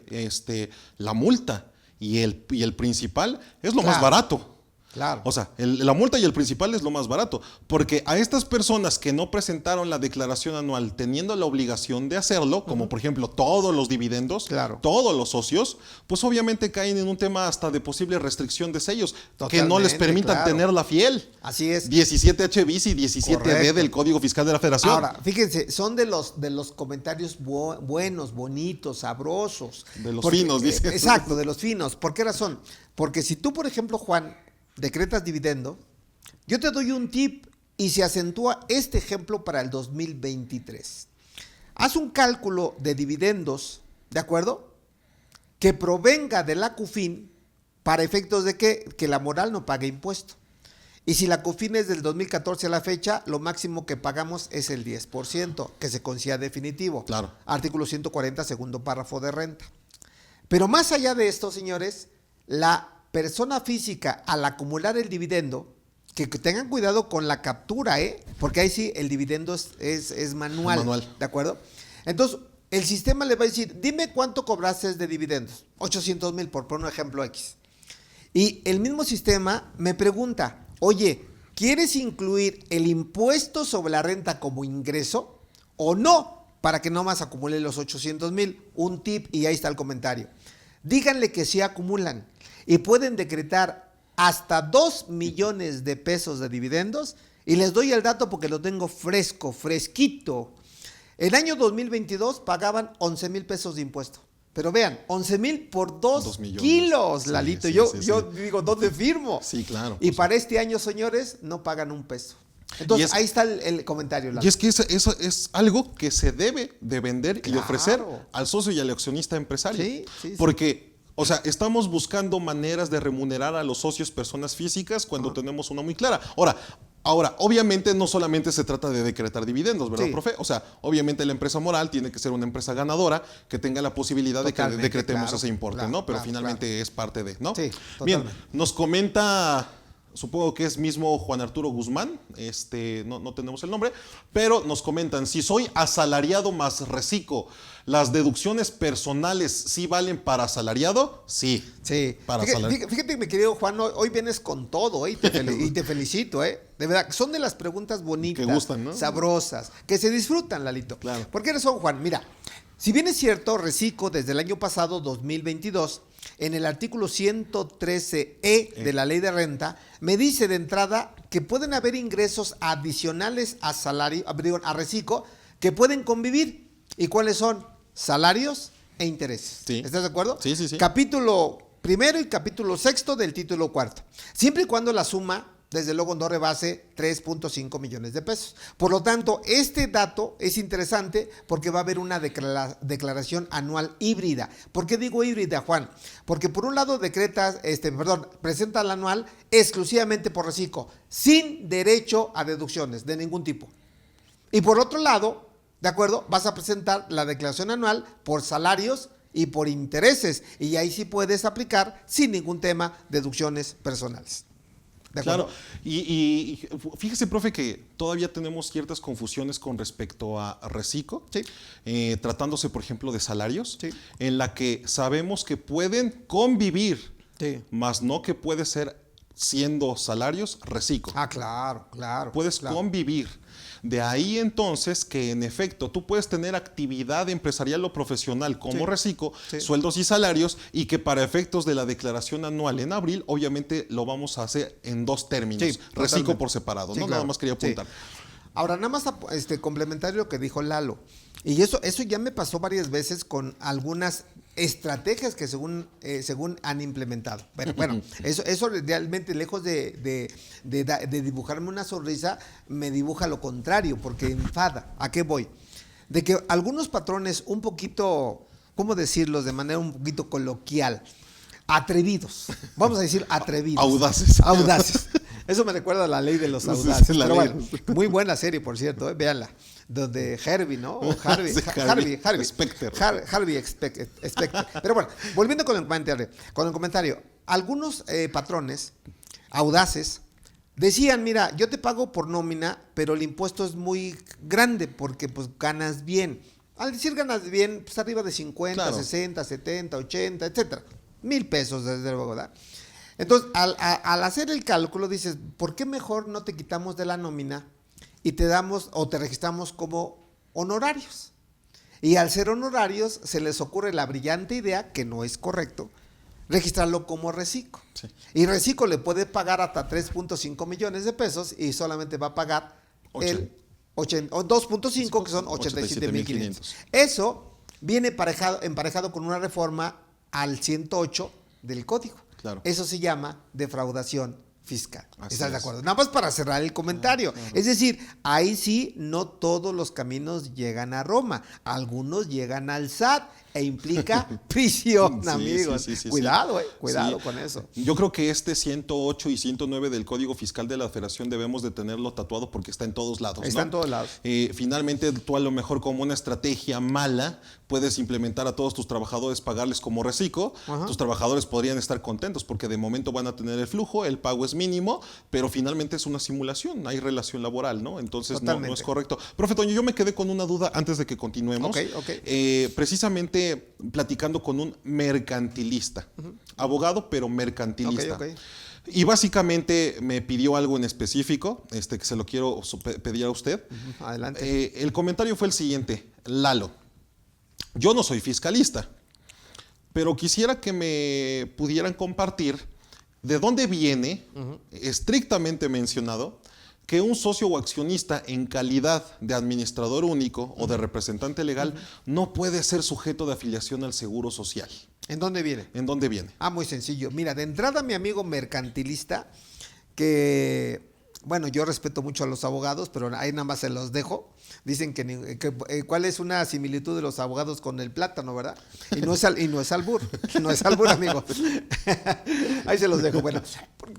la multa y el principal es lo más Claro. barato. Claro. O sea, la multa y el principal es lo más barato, porque a estas personas que no presentaron la declaración anual teniendo la obligación de hacerlo, como por ejemplo todos los dividendos, Claro. todos los socios, pues obviamente caen en un tema hasta de posible restricción de sellos, que no les Totalmente, permitan claro. tenerla fiel. Así es. 17H bis y 17D Correcto. del Código Fiscal de la Federación. Ahora, fíjense, son de los comentarios buenos, bonitos, sabrosos. De los finos, dice. Exacto, de los finos. ¿Por qué razón? Porque si tú, por ejemplo, Juan, decretas dividendo, yo te doy un tip y se acentúa este ejemplo para el 2023. Haz un cálculo de dividendos, ¿de acuerdo? Que provenga de la CUFIN para efectos de que la moral no pague impuesto. Y si la CUFIN es del 2014 a la fecha, lo máximo que pagamos es el 10%, que se considera definitivo. Claro. Artículo 140, segundo párrafo de renta. Pero más allá de esto, señores, la persona física al acumular el dividendo, que tengan cuidado con la captura, porque ahí sí el dividendo es manual, Manual. ¿de acuerdo? Entonces, el sistema le va a decir, dime cuánto cobraste de dividendos, 800,000 por poner un ejemplo X. Y el mismo sistema me pregunta, oye, ¿quieres incluir el impuesto sobre la renta como ingreso o no? Para que no más acumule los 800,000. Un tip y ahí está el comentario. Díganle que sí acumulan y pueden decretar hasta 2 millones de pesos de dividendos, y les doy el dato porque lo tengo fresco, fresquito. El año 2022 pagaban 11,000 pesos de impuesto. Pero vean, 11,000 por 2 millones. kilos, Sí, Lalito. sí, yo sí. digo, ¿dónde firmo? Sí, claro. Y para este año, señores, no pagan un peso. Entonces, ahí está el comentario, Lalo. Y es que eso es algo que se debe de vender y Claro. ofrecer al socio y al accionista empresario. Sí, sí, sí. Porque, o sea, estamos buscando maneras de remunerar a los socios personas físicas cuando tenemos una muy clara. Ahora, obviamente no solamente se trata de decretar dividendos, ¿verdad, Sí. profe? O sea, obviamente la empresa moral tiene que ser una empresa ganadora que tenga la posibilidad de que Totalmente, decretemos claro, ese importe, claro, ¿no? Pero claro, finalmente es parte de, ¿no? Sí, Bien, totalmente. nos comenta, supongo que es mismo Juan Arturo Guzmán, no tenemos el nombre, pero nos comentan, si soy asalariado más reciclo, ¿las deducciones personales sí valen para asalariado? Sí. Sí. Para Fíjate, mi querido Juan, hoy vienes con todo, y te felicito, De verdad, son de las preguntas bonitas, Que gustan, ¿no? sabrosas, que se disfrutan, Lalito. Claro. ¿Por qué razón, Juan? Mira, si bien es cierto, Reciclo desde el año pasado, 2022, en el artículo 113E de la Ley de Renta, me dice de entrada que pueden haber ingresos adicionales a salario, a Reciclo, que pueden convivir. ¿Y cuáles son? Salarios e intereses. Sí. ¿Estás de acuerdo? Sí, sí, sí. Capítulo primero y capítulo sexto del título cuarto. Siempre y cuando la suma, desde luego, no rebase 3.5 millones de pesos. Por lo tanto, este dato es interesante porque va a haber una declaración anual híbrida. ¿Por qué digo híbrida, Juan? Porque por un lado presenta el anual exclusivamente por reciclo, sin derecho a deducciones de ningún tipo. Y por otro lado, ¿de acuerdo? Vas a presentar la declaración anual por salarios y por intereses. Y ahí sí puedes aplicar sin ningún tema deducciones personales. ¿De acuerdo? Claro, y fíjese, profe, que todavía tenemos ciertas confusiones con respecto a reciclo, Sí. Tratándose, por ejemplo, de salarios, Sí. en la que sabemos que pueden convivir, Sí. más no que puede ser siendo salarios, reciclo. Ah, claro. Puedes claro. convivir. De ahí entonces que en efecto tú puedes tener actividad empresarial o profesional como reciclo, sueldos y salarios, y que para efectos de la declaración anual en abril, obviamente lo vamos a hacer en dos términos, reciclo por separado, ¿no? Claro. Nada más quería apuntar. Ahora, nada más complementario lo que dijo Lalo. Y eso ya me pasó varias veces con algunas estrategias que según han implementado. Bueno, eso realmente, lejos de dibujarme una sonrisa, me dibuja lo contrario, porque enfada. ¿A qué voy? De que algunos patrones un poquito, ¿cómo decirlos de manera un poquito coloquial? Atrevidos. Vamos a decir atrevidos. Audaces. Eso me recuerda a La Ley de los Audaces. Pero bueno, muy buena serie, por cierto, véanla. Donde Herbie, ¿no? O Harvey Specter. Harvey Specter. Pero bueno, volviendo con el comentario. Algunos patrones audaces decían, mira, yo te pago por nómina, pero el impuesto es muy grande porque pues ganas bien. Al decir ganas bien, pues arriba de 50, 60, 70, 80, etcétera. 1,000 pesos, desde luego, ¿verdad? Entonces, al hacer el cálculo, dices, ¿por qué mejor no te quitamos de la nómina y te damos o te registramos como honorarios? Y al ser honorarios, se les ocurre la brillante idea, que no es correcto, registrarlo como reciclo. Sí. Y reciclo le puede pagar hasta 3.5 millones de pesos y solamente va a pagar el 2.5, que son 87,500. Eso viene emparejado con una reforma al 108 del código. Claro. Eso se llama defraudación fiscal. ¿Estás de acuerdo? Nada más para cerrar el comentario. Es decir, ahí sí, no todos los caminos llegan a Roma. Algunos llegan al SAT e implica prisión, amigos. Cuidado, cuidado con eso. Yo creo que este 108 y 109 del Código Fiscal de la Federación debemos de tenerlo tatuado porque está en todos lados. Está en todos lados. Finalmente, tú a lo mejor como una estrategia mala puedes implementar a todos tus trabajadores, pagarles como reciclo. Tus trabajadores podrían estar contentos porque de momento van a tener el flujo, el pago es mínimo, pero finalmente es una simulación, hay relación laboral, ¿no? Entonces no es correcto. Profe Toño, yo me quedé con una duda antes de que continuemos. Precisamente platicando con un mercantilista, abogado pero mercantilista. Y básicamente me pidió algo en específico, que se lo quiero pedir a usted. Adelante. El comentario fue el siguiente: Lalo, yo no soy fiscalista, pero quisiera que me pudieran compartir de dónde viene, estrictamente mencionado, que un socio o accionista en calidad de administrador único o de representante legal no puede ser sujeto de afiliación al Seguro Social. ¿En dónde viene? ¿En dónde viene? Muy sencillo. Mira, de entrada, mi amigo mercantilista, que, bueno, yo respeto mucho a los abogados, pero ahí nada más se los dejo. Dicen ¿cuál es una similitud de los abogados con el plátano, verdad? Y no es albur, no es albur, amigo. Ahí se los dejo. Bueno,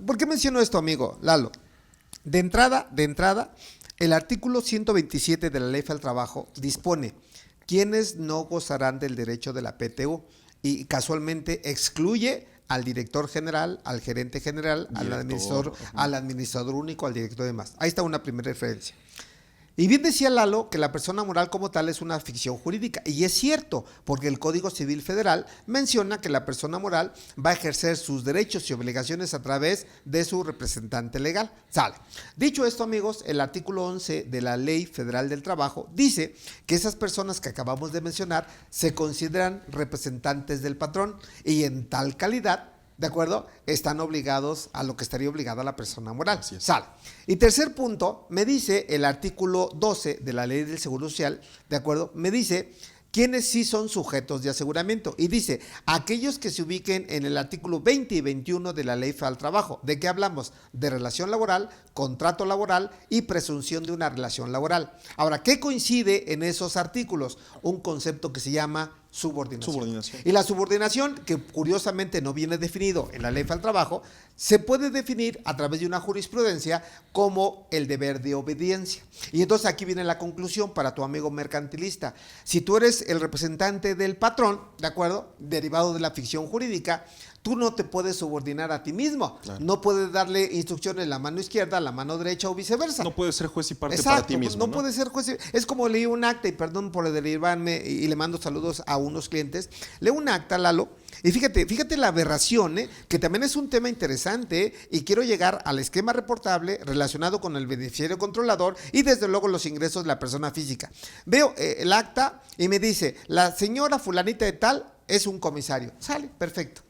¿por qué menciono esto, amigo Lalo? De entrada, el artículo 127 de la Ley Federal del Trabajo dispone quiénes no gozarán del derecho de la PTU y casualmente excluye al director general, al gerente general, al administrador único, al director de más. Ahí está una primera referencia. Y bien decía Lalo que la persona moral como tal es una ficción jurídica, y es cierto, porque el Código Civil Federal menciona que la persona moral va a ejercer sus derechos y obligaciones a través de su representante legal. Sale. Dicho esto, amigos, el artículo 11 de la Ley Federal del Trabajo dice que esas personas que acabamos de mencionar se consideran representantes del patrón y en tal calidad, ¿de acuerdo?, están obligados a lo que estaría obligada la persona moral. Sale. Y tercer punto, me dice el artículo 12 de la Ley del Seguro Social, ¿de acuerdo?, me dice quiénes sí son sujetos de aseguramiento. Y dice, aquellos que se ubiquen en el artículo 20 y 21 de la Ley Federal del Trabajo. ¿De qué hablamos? De relación laboral, contrato laboral y presunción de una relación laboral. Ahora, ¿qué coincide en esos artículos? Un concepto que se llama subordinación. Y la subordinación, que curiosamente no viene definido en la Ley Federal del Trabajo, se puede definir a través de una jurisprudencia como el deber de obediencia. Y entonces aquí viene la conclusión para tu amigo mercantilista. Si tú eres el representante del patrón, ¿de acuerdo?, derivado de la ficción jurídica, tú no te puedes subordinar a ti mismo. Claro. No puedes darle instrucciones la mano izquierda, la mano derecha o viceversa. No puedes ser juez y parte para ti mismo. No puedes ser juez. Es como leí un acta, y perdón por derivarme, y le mando saludos a unos clientes, leo un acta, Lalo, y fíjate la aberración, que también es un tema interesante, y quiero llegar al esquema reportable relacionado con el beneficiario controlador y desde luego los ingresos de la persona física. Veo el acta y me dice, la señora fulanita de tal es un comisario. Sale, perfecto.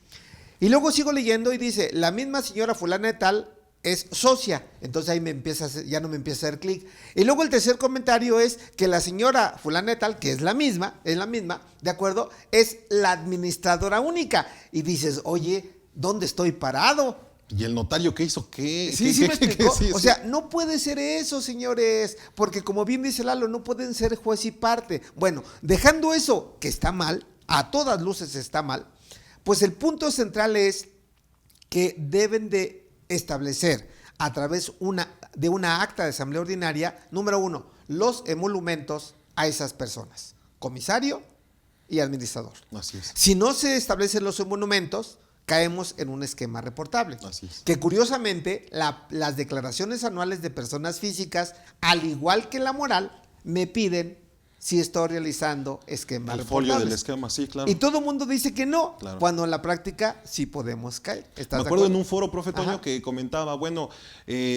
Y luego sigo leyendo y dice, la misma señora fulana de tal es socia. Entonces ahí ya no me empieza a hacer clic. Y luego el tercer comentario es que la señora fulana de tal, que es la misma, ¿de acuerdo? Es la administradora única. Y dices, oye, ¿dónde estoy parado? ¿Y el notario qué hizo? ¿Qué? Sí, me explicó. Sí, o sea, no puede ser eso, señores, porque como bien dice Lalo, no pueden ser juez y parte. Bueno, dejando eso, que está mal, a todas luces está mal, pues el punto central es que deben de establecer a través de una acta de asamblea ordinaria, número 1, los emolumentos a esas personas, comisario y administrador. Así es. Si no se establecen los emolumentos, caemos en un esquema reportable. Así es. Que curiosamente las declaraciones anuales de personas físicas, al igual que la moral, me piden si estoy realizando esquemas reportables. El folio del esquema, sí, claro. Y todo el mundo dice que no, claro. Cuando en la práctica sí podemos caer. Me acuerdo en un foro, profe Toño, que comentaba, bueno,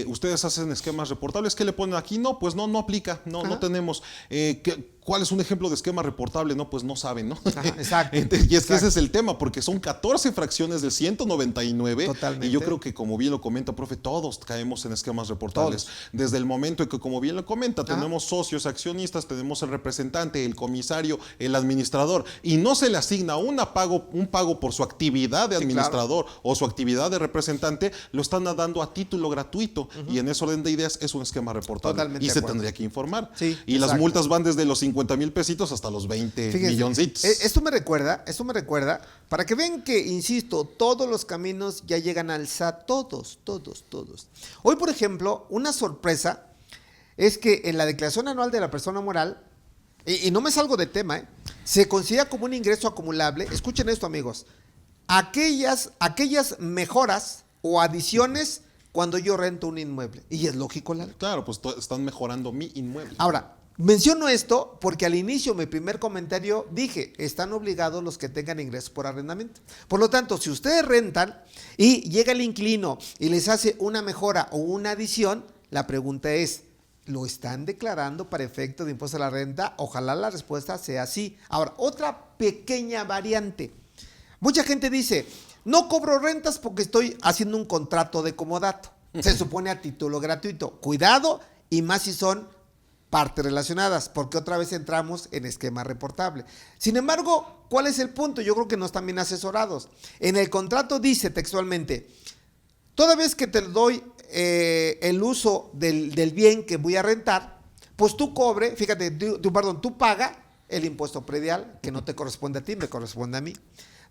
ustedes hacen esquemas reportables, ¿qué le ponen aquí? No, pues no aplica, no tenemos. ¿Cuál es un ejemplo de esquema reportable? No, pues no saben, ¿no? Ajá, exacto. Y es que ese es el tema, porque son 14 fracciones del 199. Totalmente. Y yo creo que, como bien lo comenta, profe, todos caemos en esquemas reportables. Todos. Desde el momento en que, como bien lo comenta, tenemos socios, accionistas, tenemos el representante, el comisario, el administrador, y no se le asigna un pago por su actividad de administrador, claro, o su actividad de representante, lo están dando a título gratuito. Y en ese orden de ideas es un esquema reportable. Totalmente y se tendría que informar. Sí, y exacto, las multas van desde los 50,000 pesitos hasta los 20 milloncitos. Esto me recuerda, para que vean que, insisto, todos los caminos ya llegan al SAT, todos. Hoy, por ejemplo, una sorpresa es que en la declaración anual de la persona moral, y no me salgo de tema, se considera como un ingreso acumulable, escuchen esto, amigos, aquellas mejoras o adiciones cuando yo rento un inmueble. Y es lógico, Lalo. Claro, pues están mejorando mi inmueble. Ahora, menciono esto porque al inicio, mi primer comentario, dije, están obligados los que tengan ingresos por arrendamiento. Por lo tanto, si ustedes rentan y llega el inquilino y les hace una mejora o una adición, la pregunta es, ¿lo están declarando para efecto de impuesto a la renta? Ojalá la respuesta sea sí. Ahora, otra pequeña variante. Mucha gente dice, no cobro rentas porque estoy haciendo un contrato de comodato. Se supone a título gratuito. Cuidado, y más si son partes relacionadas, porque otra vez entramos en esquema reportable. Sin embargo, ¿cuál es el punto? Yo creo que no están bien asesorados. En el contrato dice textualmente, toda vez que te doy el uso del bien que voy a rentar, pues tú tú paga el impuesto predial, que no te corresponde a ti, me corresponde a mí.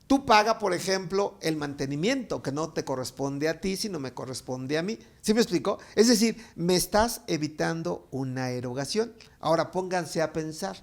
Tú pagas, por ejemplo, el mantenimiento, que no te corresponde a ti, sino me corresponde a mí. ¿Sí me explico? Es decir, me estás evitando una erogación. Ahora pónganse a pensar,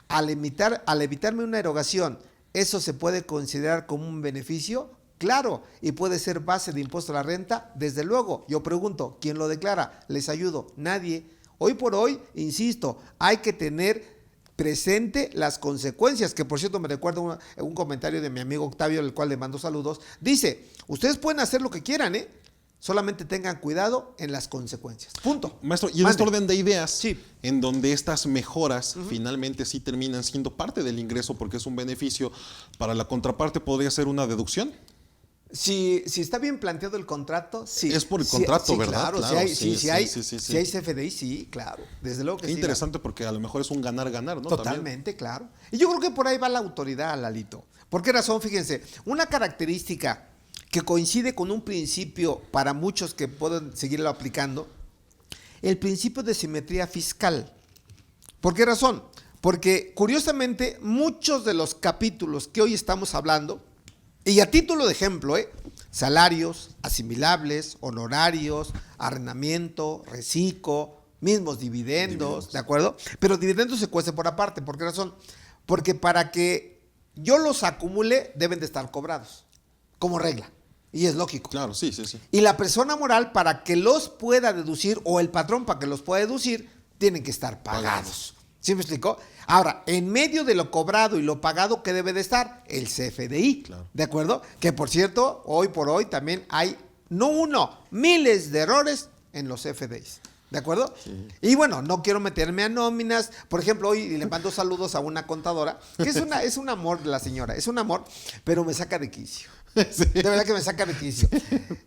al evitarme una erogación, ¿eso se puede considerar como un beneficio? Claro, y puede ser base de impuesto a la renta, desde luego. Yo pregunto, ¿quién lo declara? ¿Les ayudo? Nadie. Hoy por hoy, insisto, hay que tener presente las consecuencias, que por cierto me recuerda un comentario de mi amigo Octavio, al cual le mando saludos. Dice, ustedes pueden hacer lo que quieran, solamente tengan cuidado en las consecuencias. Punto. Maestro, y en este orden de ideas, sí, en donde estas mejoras finalmente sí terminan siendo parte del ingreso porque es un beneficio, para la contraparte podría ser una deducción. Si está bien planteado el contrato, sí. Es por el contrato, sí, ¿verdad? Claro, si hay CFDI, sí, claro. Desde luego que sí. Interesante, porque a lo mejor es un ganar-ganar, ¿no? Totalmente, también. Claro. Y yo creo que por ahí va la autoridad, Lalito. ¿Por qué razón? Fíjense, una característica que coincide con un principio para muchos que pueden seguirlo aplicando, el principio de simetría fiscal. ¿Por qué razón? Porque, curiosamente, muchos de los capítulos que hoy estamos hablando, y a título de ejemplo, salarios, asimilables, honorarios, arrendamiento, reciclo, mismos dividendos, ¿de acuerdo? Pero dividendos se cuece por aparte. ¿Por qué razón? Porque para que yo los acumule, deben de estar cobrados, como regla. Y es lógico. Claro, sí. Y la persona moral, para que los pueda deducir, o el patrón para que los pueda deducir, tienen que estar pagados. ¿Sí me explicó? Ahora, en medio de lo cobrado y lo pagado, ¿qué debe de estar? El CFDI, Claro. ¿de acuerdo? Que por cierto, hoy por hoy también hay, no uno, miles de errores en los CFDIs. ¿De acuerdo? Sí. Y bueno, no quiero meterme a nóminas. Por ejemplo, hoy le mando saludos a una contadora, que es un amor la señora, es un amor, pero me saca de quicio. Sí. De verdad que me saca de quicio.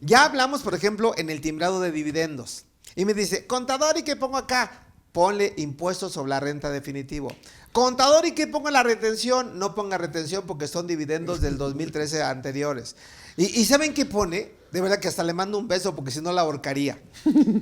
Ya hablamos, por ejemplo, en el timbrado de dividendos. Y me dice, contador, ¿y qué pongo acá? Ponle impuestos sobre la renta definitivo. Contador, ¿y qué pongo en la retención? No ponga retención porque son dividendos del 2013 anteriores. ¿Y saben qué pone? De verdad que hasta le mando un beso porque si no la ahorcaría.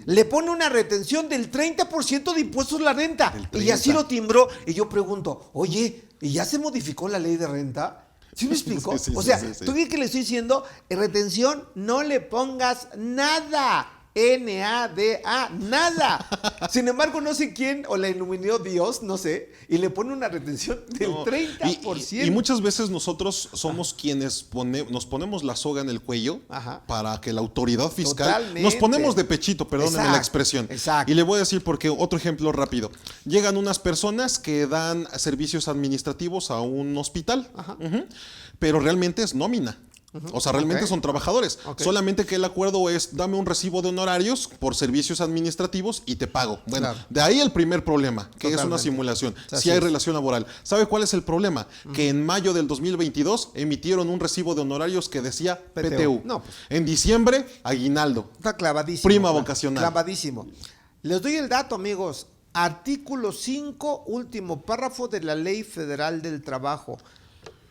Le pone una retención del 30% de impuestos a la renta. Y así lo timbró. Y yo pregunto, oye, ¿y ya se modificó la ley de renta? ¿Sí me explico? Sí, o sea, sí. ¿tú qué que le estoy diciendo? En retención no le pongas nada. NADA, nada. Sin embargo, no sé quién, o la iluminó Dios, no sé, y le pone una retención del 30%. Y muchas veces nosotros somos quienes nos ponemos la soga en el cuello para que la autoridad fiscal... Totalmente. Nos ponemos de pechito, perdónenme la expresión. Exacto. Y le voy a decir porque otro ejemplo rápido. Llegan unas personas que dan servicios administrativos a un hospital, pero realmente es nómina. O sea, realmente son trabajadores. Solamente que el acuerdo es, dame un recibo de honorarios por servicios administrativos y te pago. Bueno, de ahí el primer problema, que es una simulación. Si hay relación laboral. ¿Sabe cuál es el problema? Que en mayo del 2022 emitieron un recibo de honorarios que decía PTU. No, pues. En diciembre, aguinaldo. Está clavadísimo. Prima vocacional. Clavadísimo. Les doy el dato, amigos. Artículo 5, último párrafo de la Ley Federal del Trabajo.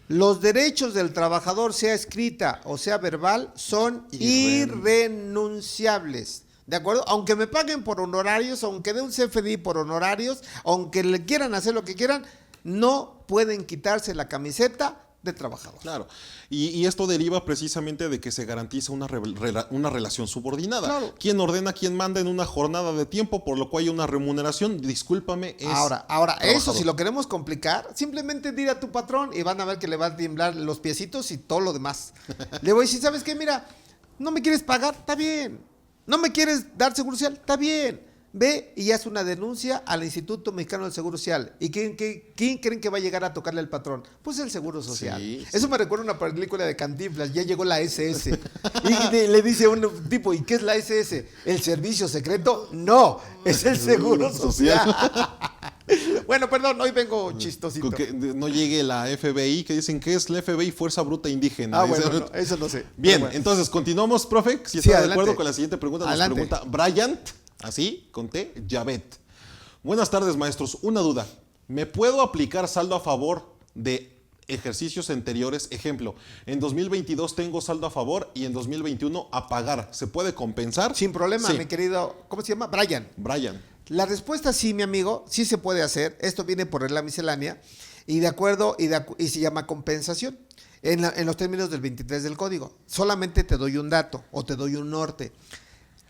Los derechos del trabajador, sea escrita o sea verbal, son irrenunciables. ¿De acuerdo? Aunque me paguen por honorarios, aunque dé un CFDI por honorarios, aunque le quieran hacer lo que quieran, no pueden quitarse la camiseta de trabajador. Claro. Y esto deriva precisamente de que se garantiza una relación subordinada. Claro. Quien ordena, quien manda en una jornada de tiempo, por lo cual hay una remuneración, discúlpame, es Ahora, eso si lo queremos complicar, simplemente dile a tu patrón y van a ver que le va a temblar los piecitos y todo lo demás. Le voy a decir, ¿sabes qué? Mira, no me quieres pagar, está bien. No me quieres dar seguro social, está bien. Ve y haz una denuncia al Instituto Mexicano del Seguro Social. ¿Y quién creen que va a llegar a tocarle al patrón? Pues el Seguro Social. Sí. Eso me recuerda a una película de Cantinflas, ya llegó la SS. Y le dice a un tipo, ¿y qué es la SS? ¿El servicio secreto? No, es el Seguro Social. Bueno, perdón, hoy vengo chistosito. Que no llegue la FBI, que dicen que es la FBI, Fuerza Bruta Indígena. Bueno, no, eso no sé. Bien, entonces continuamos, profe, si está de acuerdo con la siguiente pregunta. Nos pregunta Bryant. Así, conté, Javet. Buenas tardes, maestros. Una duda. ¿Me puedo aplicar saldo a favor de ejercicios anteriores? Ejemplo, en 2022 tengo saldo a favor y en 2021 a pagar. ¿Se puede compensar? Sin problema, mi querido, ¿cómo se llama? Brian. La respuesta sí, mi amigo, sí se puede hacer. Esto viene por regla miscelánea y de acuerdo, y se llama compensación. En los términos del 23 del código. Solamente te doy un dato o te doy un norte.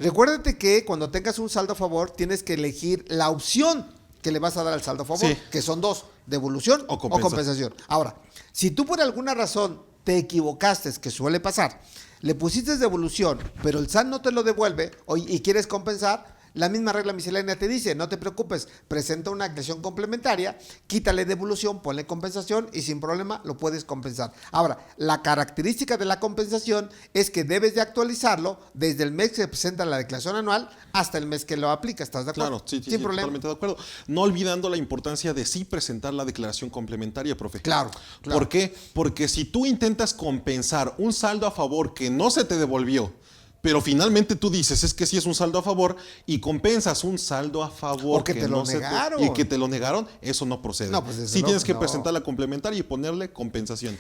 Recuérdate que cuando tengas un saldo a favor, tienes que elegir la opción que le vas a dar al saldo a favor, que son dos, devolución o compensación. Ahora, si tú por alguna razón te equivocaste, que suele pasar, le pusiste devolución, pero el SAT no te lo devuelve y quieres compensar, la misma regla miscelánea te dice, no te preocupes, presenta una aclaración complementaria, quítale devolución, ponle compensación y sin problema lo puedes compensar. Ahora, la característica de la compensación es que debes de actualizarlo desde el mes que se presenta la declaración anual hasta el mes que lo aplica. ¿Estás de acuerdo? Claro, sí, sin problema. Totalmente de acuerdo. No olvidando la importancia de sí presentar la declaración complementaria, profe. Claro. ¿Por qué? Porque si tú intentas compensar un saldo a favor que no se te devolvió, pero finalmente tú dices, es que sí es un saldo a favor y compensas un saldo a favor que te lo negaron. Y que te lo negaron, eso no procede. No, pues sí tienes que presentar la complementaria y ponerle compensación.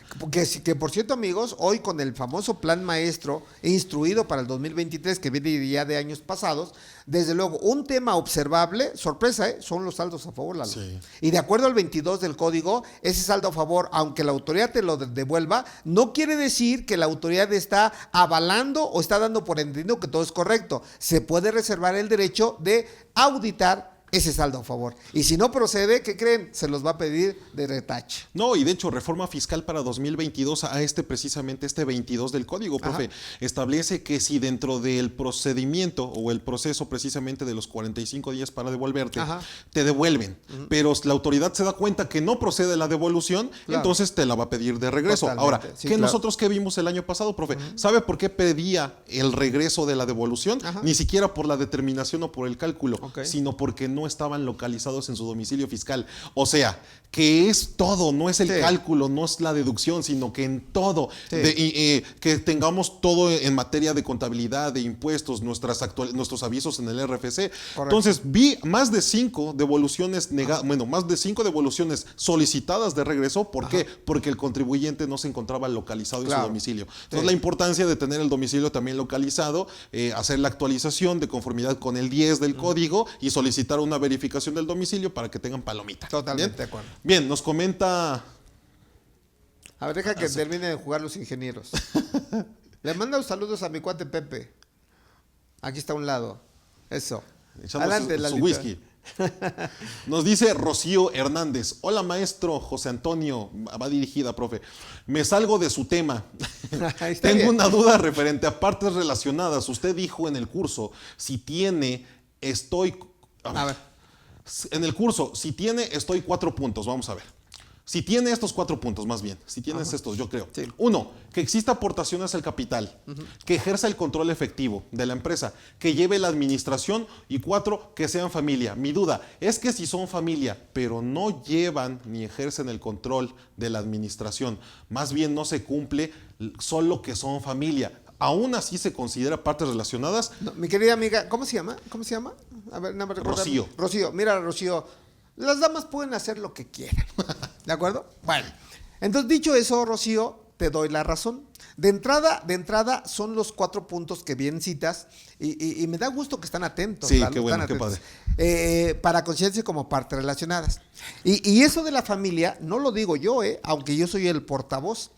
Que por cierto, amigos, hoy con el famoso plan maestro instruido para el 2023, que viene ya de años pasados, desde luego, un tema observable, sorpresa, son los saldos a favor, Lalo. Sí. Y de acuerdo al 22 del código, ese saldo a favor, aunque la autoridad te lo devuelva, no quiere decir que la autoridad está avalando o está dando por entendido que todo es correcto. Se puede reservar el derecho de auditar ese saldo a favor. Y si no procede, ¿qué creen? Se los va a pedir de retache. No, y de hecho, reforma fiscal para 2022 a precisamente este 22 del código, profe, Ajá. establece que si dentro del procedimiento o el proceso precisamente de los 45 días para devolverte, Ajá. te devuelven, pero la autoridad se da cuenta que no procede la devolución, Claro. entonces te la va a pedir de regreso. Totalmente, Ahora, sí, ¿qué claro. nosotros que vimos el año pasado, profe? ¿Sabe por qué pedía el regreso de la devolución? Ajá. Ni siquiera por la determinación o por el cálculo, Ok. sino porque no estaban localizados en su domicilio fiscal. O sea, que es todo, no es el Sí. cálculo, no es la deducción, sino que en todo, Sí. que tengamos todo en materia de contabilidad, de impuestos, nuestros avisos en el RFC. Correcto. Entonces, vi más de 5 devoluciones más de 5 devoluciones solicitadas de regreso. ¿Por qué? Porque el contribuyente no se encontraba localizado en Claro. su domicilio. Entonces, Sí. la importancia de tener el domicilio también localizado, hacer la actualización de conformidad con el 10 del código y solicitar una verificación del domicilio para que tengan palomita. Totalmente ¿Bien? de acuerdo. Bien, nos comenta. A ver, deja que terminen de jugar los ingenieros. Le mando saludos a mi cuate Pepe. Aquí está a un lado. Eso. Echando Adelante, su Lalita. whisky. Nos dice Rocío Hernández. Hola, maestro José Antonio. Va dirigida, profe. Me salgo de su tema. Ahí está Tengo bien. una duda referente a partes relacionadas. Usted dijo en el curso, si tiene, estoy. A ver. En el curso, si tiene, estoy 4 puntos. Vamos a ver. Si tiene estos 4 puntos, más bien. Si tienes estos, yo creo. Sí. 1, que exista aportaciones al capital. Que ejerza el control efectivo de la empresa. Que lleve la administración. Y 4, que sean familia. Mi duda es que si son familia, pero no llevan ni ejercen el control de la administración, más bien no se cumple solo que son familia. Aún así se considera partes relacionadas. No, mi querida amiga, ¿cómo se llama? ¿Cómo se llama? A ver, no me recuerdo. Rocío. Rocío, mira, Rocío, las damas pueden hacer lo que quieran. ¿De acuerdo? Bueno, entonces dicho eso, Rocío, te doy la razón. De entrada son los 4 puntos que bien citas y me da gusto que están atentos. Sí, Lalo, qué bueno, están qué atentos. Para conciencia como partes relacionadas. Y eso de la familia, no lo digo yo, aunque yo soy el portavoz.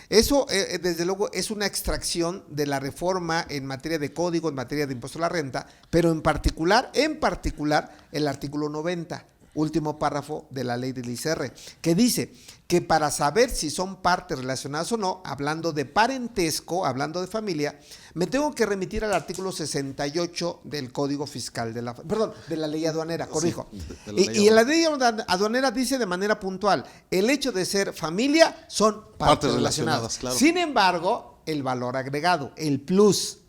Eso, desde luego, es una extracción de la reforma en materia de código, en materia de impuesto a la renta, pero en particular, el artículo 90, último párrafo de la ley del ICR, que dice que para saber si son partes relacionadas o no, hablando de parentesco, hablando de familia, me tengo que remitir al artículo 68 del Código Fiscal, de la ley aduanera, corrijo. Sí, de la ley Y la ley aduanera dice de manera puntual, el hecho de ser familia son partes relacionadas. claro. Sin embargo, el valor agregado, el plus.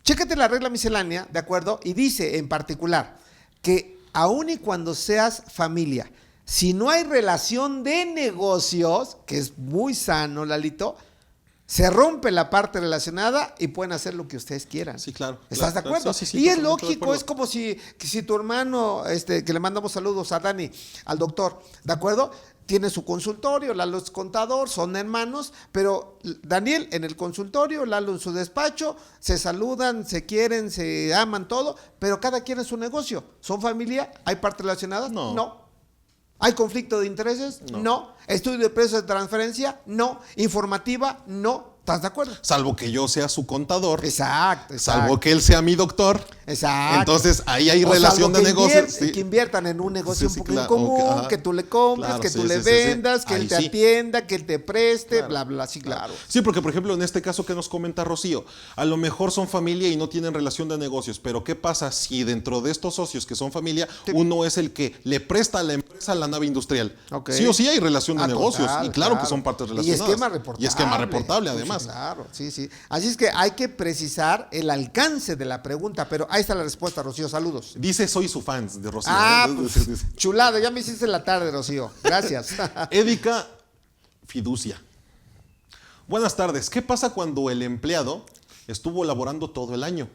Chécate la regla miscelánea, ¿de acuerdo? Y dice en particular que aun y cuando seas familia, si no hay relación de negocios, que es muy sano, Lalito, se rompe la parte relacionada y pueden hacer lo que ustedes quieran. Sí, claro. ¿Estás claro, de acuerdo? sí, sí, Y es totalmente de lógico, acuerdo. es como si tu hermano, que le mandamos saludos a Dani, al doctor, ¿de acuerdo? Tiene su consultorio, Lalo es contador, son hermanos, pero Daniel en el consultorio, Lalo en su despacho, se saludan, se quieren, se aman, todo, pero cada quien es su negocio. ¿Son familia? ¿Hay partes relacionadas? No. ¿Hay conflicto de intereses? No. ¿Estudio de precios de transferencia? No. ¿Informativa? No. ¿Estás de acuerdo? Salvo que yo sea su contador. Exacto. Salvo que él sea mi doctor. Exacto. Entonces ahí hay O relación salvo de que negocios. Sí. Que inviertan en un negocio Sí, un poco claro, en común, ok, ajá. que tú le compres, Claro, que sí, tú le sí, sí, vendas, que ahí él te sí. atienda, que él te preste, Claro. bla, bla, sí, claro. Sí, porque por ejemplo en este caso que nos comenta Rocío, a lo mejor son familia y no tienen relación de negocios, pero ¿qué pasa si dentro de estos socios que son familia, uno es el que le presta a la empresa la nave industrial? Ok. Sí o sí hay relación de negocios Total, y claro que son partes relacionadas. Y esquema reportable. Y esquema reportable Pues además. sí, claro, sí. Así es que hay que precisar el alcance de la pregunta, pero ahí está la respuesta, Rocío, saludos. Dice soy su fan de Rocío. Pues, chulado, ya me hiciste la tarde, Rocío. Gracias. Édica Fiducia. Buenas tardes. ¿Qué pasa cuando el empleado estuvo laborando todo el año?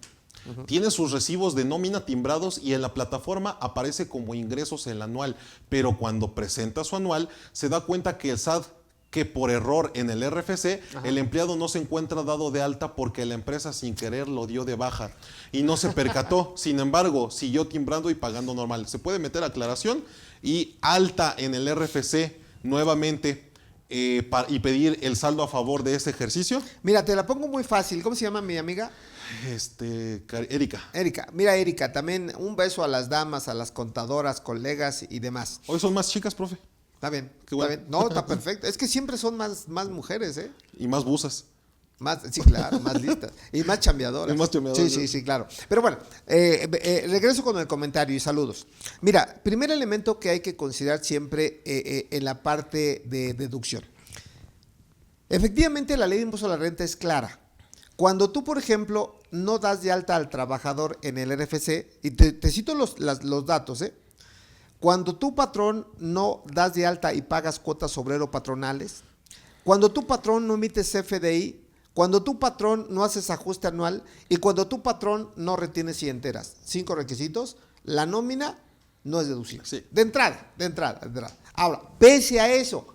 Tiene sus recibos de nómina timbrados y en la plataforma aparece como ingresos el anual, pero cuando presenta su anual se da cuenta que el SAT, que por error en el RFC, el empleado no se encuentra dado de alta porque la empresa sin querer lo dio de baja y no se percató. Sin embargo, siguió timbrando y pagando normal. Se puede meter aclaración y alta en el RFC nuevamente y pedir el saldo a favor de ese ejercicio. Mira, te la pongo muy fácil. ¿Cómo se llama mi amiga? Erika. Erika, mira Erika, también un beso a las damas, a las contadoras, colegas y demás. Hoy son más chicas, profe. Está bien, Qué bueno. está bien. No, está perfecto. Es que siempre son más mujeres, ¿eh? Y más busas. Más, sí, claro, más listas. Y más chambeadoras. Y más chambeadoras. Sí, claro. Pero bueno, regreso con el comentario y saludos. Mira, primer elemento que hay que considerar siempre en la parte de deducción. Efectivamente, la ley de impuesto a la renta es clara. Cuando tú, por ejemplo, no das de alta al trabajador en el RFC, y te cito los datos, cuando tu patrón no das de alta y pagas cuotas obrero patronales, cuando tu patrón no emites CFDI, cuando tu patrón no haces ajuste anual y cuando tu patrón no retienes y enteras. 5 requisitos, la nómina no es deducible. Sí. De entrada. Ahora, pese a eso,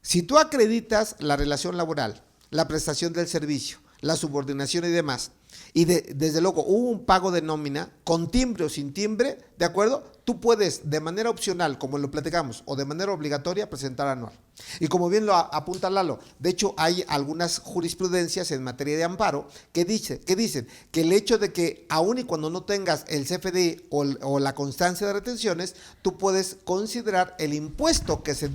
si tú acreditas la relación laboral, la prestación del servicio, la subordinación y demás, y desde luego hubo un pago de nómina, con timbre o sin timbre, ¿de acuerdo? Tú puedes de manera opcional, como lo platicamos, o de manera obligatoria presentar anual. Y como bien lo apunta Lalo, de hecho hay algunas jurisprudencias en materia de amparo que dicen que el hecho de que aun y cuando no tengas el CFDI o la constancia de retenciones, tú puedes considerar el impuesto que se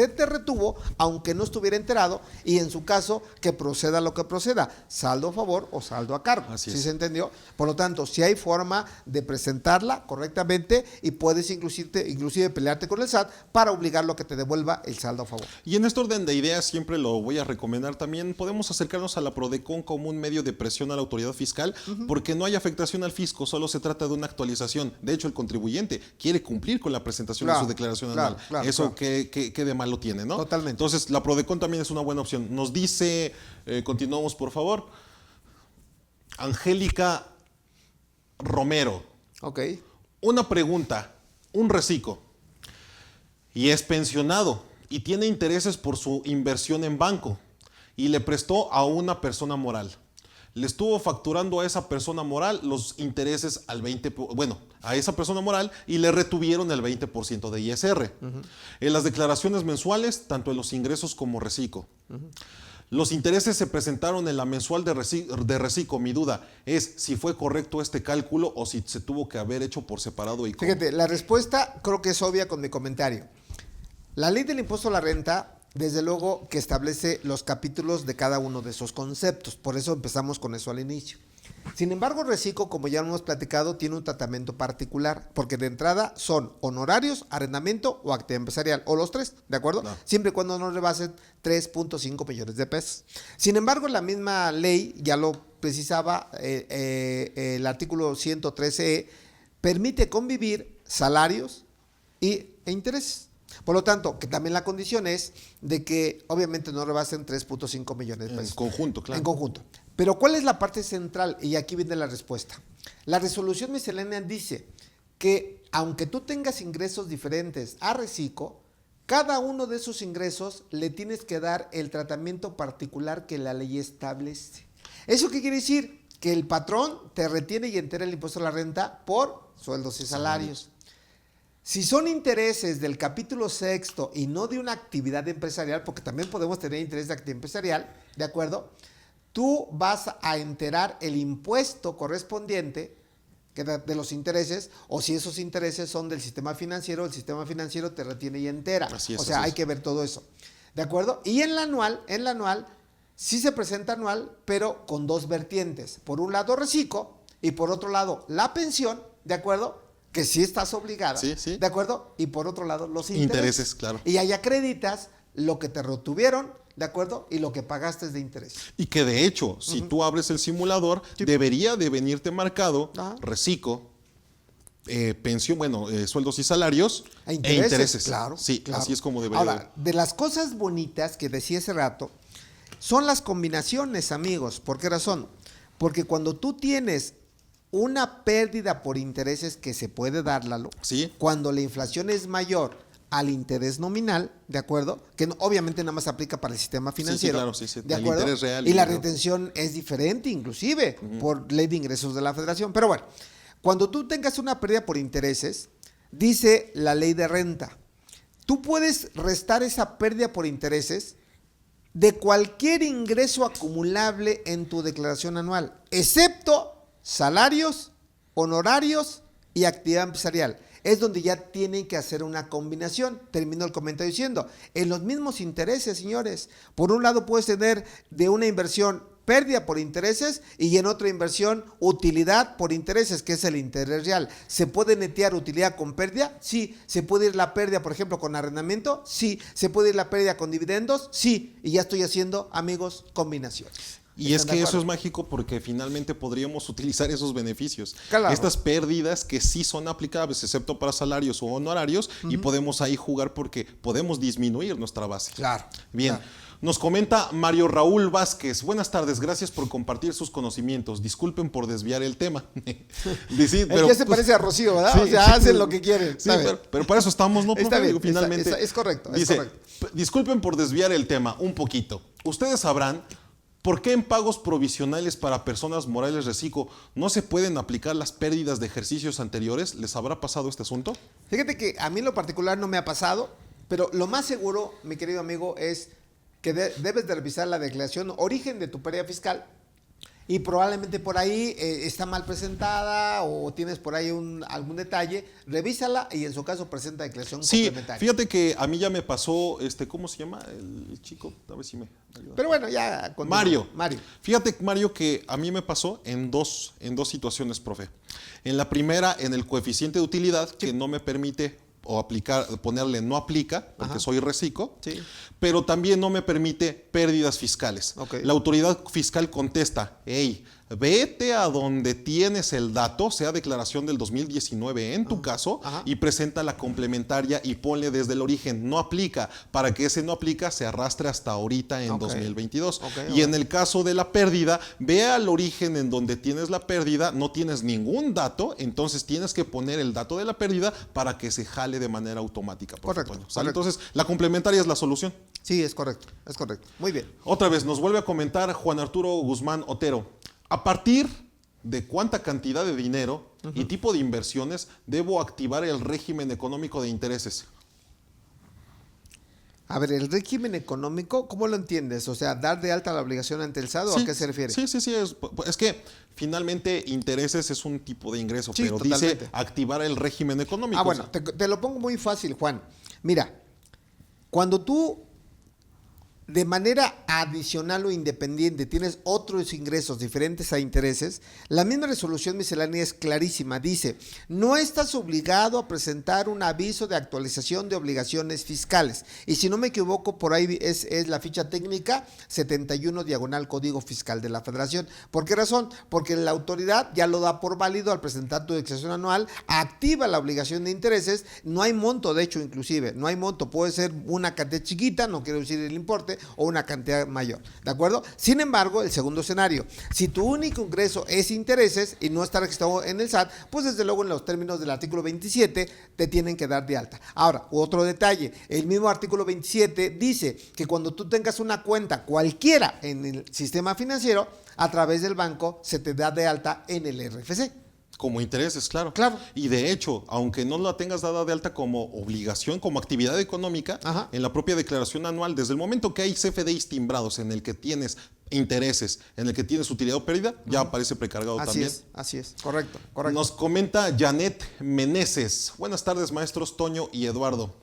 te retuvo, aunque no estuviera enterado, y en su caso que proceda lo que proceda, saldo a favor o saldo a cargo. Así ¿Sí es. se entendió? Por lo tanto, si hay forma de presentarla correctamente y puedes inclusive pelearte con el SAT para obligarlo a que te devuelva el saldo a favor. Y en este orden de ideas, siempre lo voy a recomendar también, podemos acercarnos a la PRODECON como un medio de presión a la autoridad fiscal, porque no hay afectación al fisco, solo se trata de una actualización. De hecho, el contribuyente quiere cumplir con la presentación de su declaración anual. Eso ¿qué de malo tiene, ¿no? Totalmente. Entonces, la PRODECON también es una buena opción. Nos dice, continuamos por favor, Angélica Romero. Ok. Una pregunta, un reciclo, y es pensionado y tiene intereses por su inversión en banco y le prestó a una persona moral. Le estuvo facturando a esa persona moral los intereses a esa persona moral y le retuvieron el 20% de ISR. En las declaraciones mensuales, tanto en los ingresos como reciclo. Los intereses se presentaron en la mensual de reciclo. Mi duda es si fue correcto este cálculo o si se tuvo que haber hecho por separado. Fíjate, la respuesta creo que es obvia con mi comentario. La ley del impuesto a la renta, desde luego que establece los capítulos de cada uno de esos conceptos. Por eso empezamos con eso al inicio. Sin embargo, reciclo, como ya hemos platicado, tiene un tratamiento particular, porque de entrada son honorarios, arrendamiento o actividad empresarial, o los tres, ¿de acuerdo? No. Siempre y cuando no rebasen 3.5 millones de pesos. Sin embargo, la misma ley, ya lo precisaba, el artículo 113E, permite convivir salarios e intereses. Por lo tanto, que también la condición es de que obviamente no rebasen 3.5 millones de pesos. En conjunto, claro. En conjunto. Pero ¿cuál es la parte central? Y aquí viene la respuesta. La resolución miscelánea dice que aunque tú tengas ingresos diferentes a reciclo, cada uno de esos ingresos le tienes que dar el tratamiento particular que la ley establece. ¿Eso qué quiere decir? Que el patrón te retiene y entera el impuesto a la renta por sueldos y salarios. Si son intereses del capítulo sexto y no de una actividad empresarial, porque también podemos tener interés de actividad empresarial, ¿de acuerdo? Tú vas a enterar el impuesto correspondiente de los intereses, o si esos intereses son del sistema financiero, el sistema financiero te retiene y entera. Así es, o sea, hay que ver todo eso. ¿De acuerdo? Y en la anual, sí se presenta anual, pero con dos vertientes. Por un lado, reciclo, y por otro lado, la pensión, ¿de acuerdo? Que sí estás obligada, sí. ¿de acuerdo? Y por otro lado, los intereses, claro. Y ahí acreditas lo que te retuvieron, ¿de acuerdo? Y lo que pagaste de interés. Y que de hecho, si tú abres el simulador, debería de venirte marcado reciclo, pensión, sueldos y salarios e intereses. Claro, sí, claro. Así es como debería. Ahora, de las cosas bonitas que decía hace rato, son las combinaciones, amigos. ¿Por qué razón? Porque cuando tú tienes una pérdida por intereses que se puede dar, Lalo, cuando la inflación es mayor al interés nominal, ¿de acuerdo? Que obviamente nada más aplica para el sistema financiero. Sí, claro. ¿De acuerdo? Interés real. Y la retención es diferente, inclusive, por ley de ingresos de la Federación. Pero bueno, cuando tú tengas una pérdida por intereses, dice la ley de renta, tú puedes restar esa pérdida por intereses de cualquier ingreso acumulable en tu declaración anual, excepto salarios, honorarios y actividad empresarial. Es donde ya tienen que hacer una combinación. Termino el comentario diciendo, en los mismos intereses, señores, por un lado puedes tener de una inversión pérdida por intereses y en otra inversión utilidad por intereses, que es el interés real. ¿Se puede netear utilidad con pérdida? Sí. ¿Se puede ir la pérdida, por ejemplo, con arrendamiento? Sí. ¿Se puede ir la pérdida con dividendos? Sí. Y ya estoy haciendo, amigos, combinaciones. Y es que eso es mágico porque finalmente podríamos utilizar esos beneficios. Claro. Estas pérdidas que sí son aplicables, excepto para salarios o honorarios, y podemos ahí jugar porque podemos disminuir nuestra base. Claro. Bien. Claro. Nos comenta Mario Raúl Vázquez. Buenas tardes, gracias por compartir sus conocimientos. Disculpen por desviar el tema. Sí, pero, ya se parece a Rocío, ¿verdad? Sí, o sea, hacen lo que quieren. Sí, pero para eso estamos, ¿no? Está bien, finalmente. es correcto. Dice, es correcto. Disculpen por desviar el tema un poquito. Ustedes sabrán por qué en pagos provisionales para personas morales reciclo no se pueden aplicar las pérdidas de ejercicios anteriores. ¿Les habrá pasado este asunto? Fíjate que a mí en lo particular no me ha pasado, pero lo más seguro, mi querido amigo, es que debes de revisar la declaración origen de tu pérdida fiscal y probablemente por ahí está mal presentada o tienes por ahí algún detalle, revísala y en su caso presenta declaración complementaria. Fíjate que a mí ya me pasó, ¿cómo se llama el chico? A ver si me ayuda. Pero bueno, ya continúa. Mario. Fíjate, Mario, que a mí me pasó en dos situaciones, profe. En la primera, en el coeficiente de utilidad, que no me permite ponerle no aplica, porque soy reciclo, pero también no me permite pérdidas fiscales. Okay. La autoridad fiscal contesta, hey, vete a donde tienes el dato, sea declaración del 2019 en tu caso, y presenta la complementaria y ponle desde el origen, no aplica, para que ese no aplica se arrastre hasta ahorita en 2022. Y en el caso de la pérdida, ve al origen en donde tienes la pérdida, no tienes ningún dato, entonces tienes que poner el dato de la pérdida para que se jale de manera automática. Correcto. Entonces, la complementaria es la solución. Sí, es correcto. Muy bien. Otra vez, nos vuelve a comentar Juan Arturo Guzmán Otero. ¿A partir de cuánta cantidad de dinero y tipo de inversiones debo activar el régimen económico de intereses? A ver, el régimen económico, ¿cómo lo entiendes? O sea, ¿dar de alta la obligación ante el SAT o a qué se refiere? Sí. Es que finalmente intereses es un tipo de ingreso, pero totalmente. dice activar el régimen económico. Bueno, te lo pongo muy fácil, Juan. Mira, cuando tú de manera adicional o independiente tienes otros ingresos diferentes a intereses, la misma resolución miscelánea es clarísima. Dice, no estás obligado a presentar un aviso de actualización de obligaciones fiscales. Y si no me equivoco, por ahí es la ficha técnica 71 diagonal Código Fiscal de la Federación. ¿Por qué razón? Porque la autoridad ya lo da por válido al presentar tu declaración anual, activa la obligación de intereses, no hay monto, de hecho, inclusive, no hay monto, puede ser una cantidad chiquita, no quiero decir el importe, o una cantidad mayor, ¿de acuerdo? Sin embargo, el segundo escenario, si tu único ingreso es intereses y no está registrado en el SAT, pues desde luego en los términos del artículo 27 te tienen que dar de alta. Ahora, otro detalle, el mismo artículo 27 dice que cuando tú tengas una cuenta cualquiera en el sistema financiero, a través del banco se te da de alta en el RFC. Como intereses, claro. Claro. Y de hecho, aunque no la tengas dada de alta como obligación, como actividad económica, en la propia declaración anual, desde el momento que hay CFDIs timbrados en el que tienes intereses, en el que tienes utilidad o pérdida, ya aparece precargado también. Así es, correcto. Nos comenta Janet Meneses. Buenas tardes, maestros Toño y Eduardo.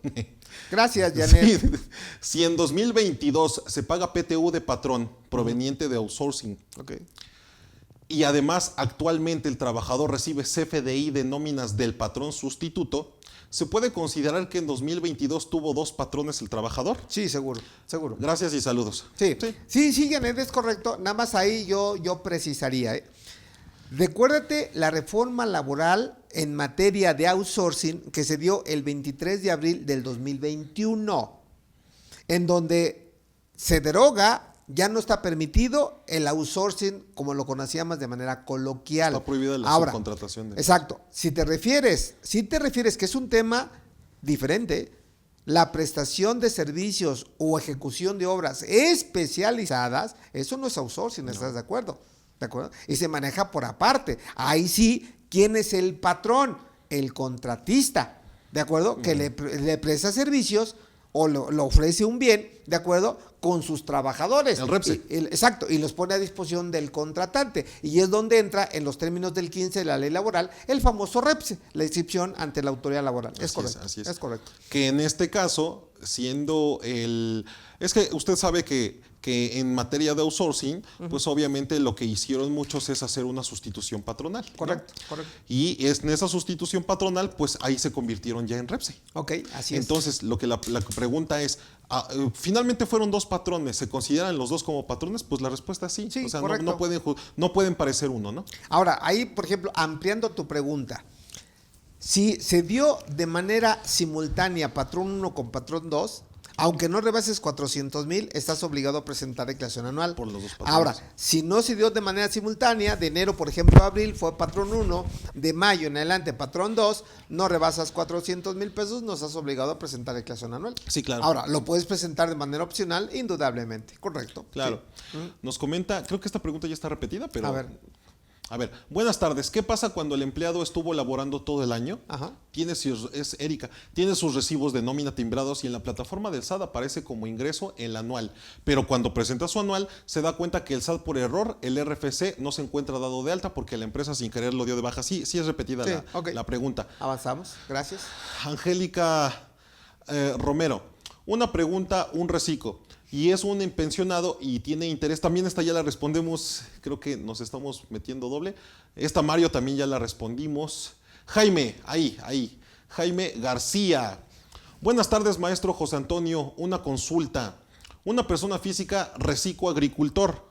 Gracias, Janet. Si en 2022 se paga PTU de patrón proveniente de outsourcing, y además actualmente el trabajador recibe CFDI de nóminas del patrón sustituto, ¿se puede considerar que en 2022 tuvo dos patrones el trabajador? Sí, seguro. Gracias y saludos. Sí, Janet, es correcto. Nada más ahí yo precisaría. Recuérdate la reforma laboral en materia de outsourcing que se dio el 23 de abril del 2021, en donde se deroga. Ya no está permitido el outsourcing como lo conocíamos de manera coloquial. Está prohibida la subcontratación. Exacto. Si te refieres que es un tema diferente, la prestación de servicios o ejecución de obras especializadas, eso no es outsourcing, ¿estás de acuerdo? ¿De acuerdo? Y se maneja por aparte. Ahí sí, ¿quién es el patrón? El contratista, ¿de acuerdo? Que le presta servicios o lo ofrece un bien, ¿de acuerdo?, con sus trabajadores. El REPSE. Exacto, y los pone a disposición del contratante. Y es donde entra, en los términos del 15 de la ley laboral, el famoso REPSE, la excepción ante la autoridad laboral. Es correcto. Así es. Es correcto. Que en este caso, siendo el... Es que usted sabe que en materia de outsourcing, pues obviamente lo que hicieron muchos es hacer una sustitución patronal, ¿no? Correcto, correcto. Y en esa sustitución patronal, pues ahí se convirtieron ya en REPSE. Ok, así es. Entonces, lo que la pregunta es, finalmente fueron dos patrones, ¿se consideran los dos como patrones? Pues la respuesta es sí. Sí, o sea, correcto. no pueden parecer uno, ¿no? Ahora, ahí, por ejemplo, ampliando tu pregunta, si se dio de manera simultánea patrón 1 con patrón 2, aunque no rebases 400,000, estás obligado a presentar declaración anual. Por los dos patrones. Ahora, si no se dio de manera simultánea, de enero, por ejemplo, a abril fue patrón 1, de mayo en adelante patrón 2, no rebasas 400,000 pesos, no estás obligado a presentar declaración anual. Sí, claro. Ahora, lo puedes presentar de manera opcional, indudablemente. Correcto. Claro. Sí. Nos comenta, creo que esta pregunta ya está repetida, pero... A ver. A ver, buenas tardes. ¿Qué pasa cuando el empleado estuvo laborando todo el año? Ajá. Es Erika. Tiene sus recibos de nómina timbrados y en la plataforma del SAT aparece como ingreso el anual. Pero cuando presenta su anual, se da cuenta que el SAT por error, el RFC, no se encuentra dado de alta porque la empresa sin querer lo dio de baja. Sí es repetida la pregunta. Avanzamos. Gracias. Angélica Romero. Una pregunta, un reciclo. Y es un pensionado y tiene interés. También esta ya la respondemos, creo que nos estamos metiendo doble. Esta Mario también ya la respondimos. Jaime, ahí. Jaime García. Buenas tardes, maestro José Antonio. Una consulta. Una persona física, reciclo agricultor,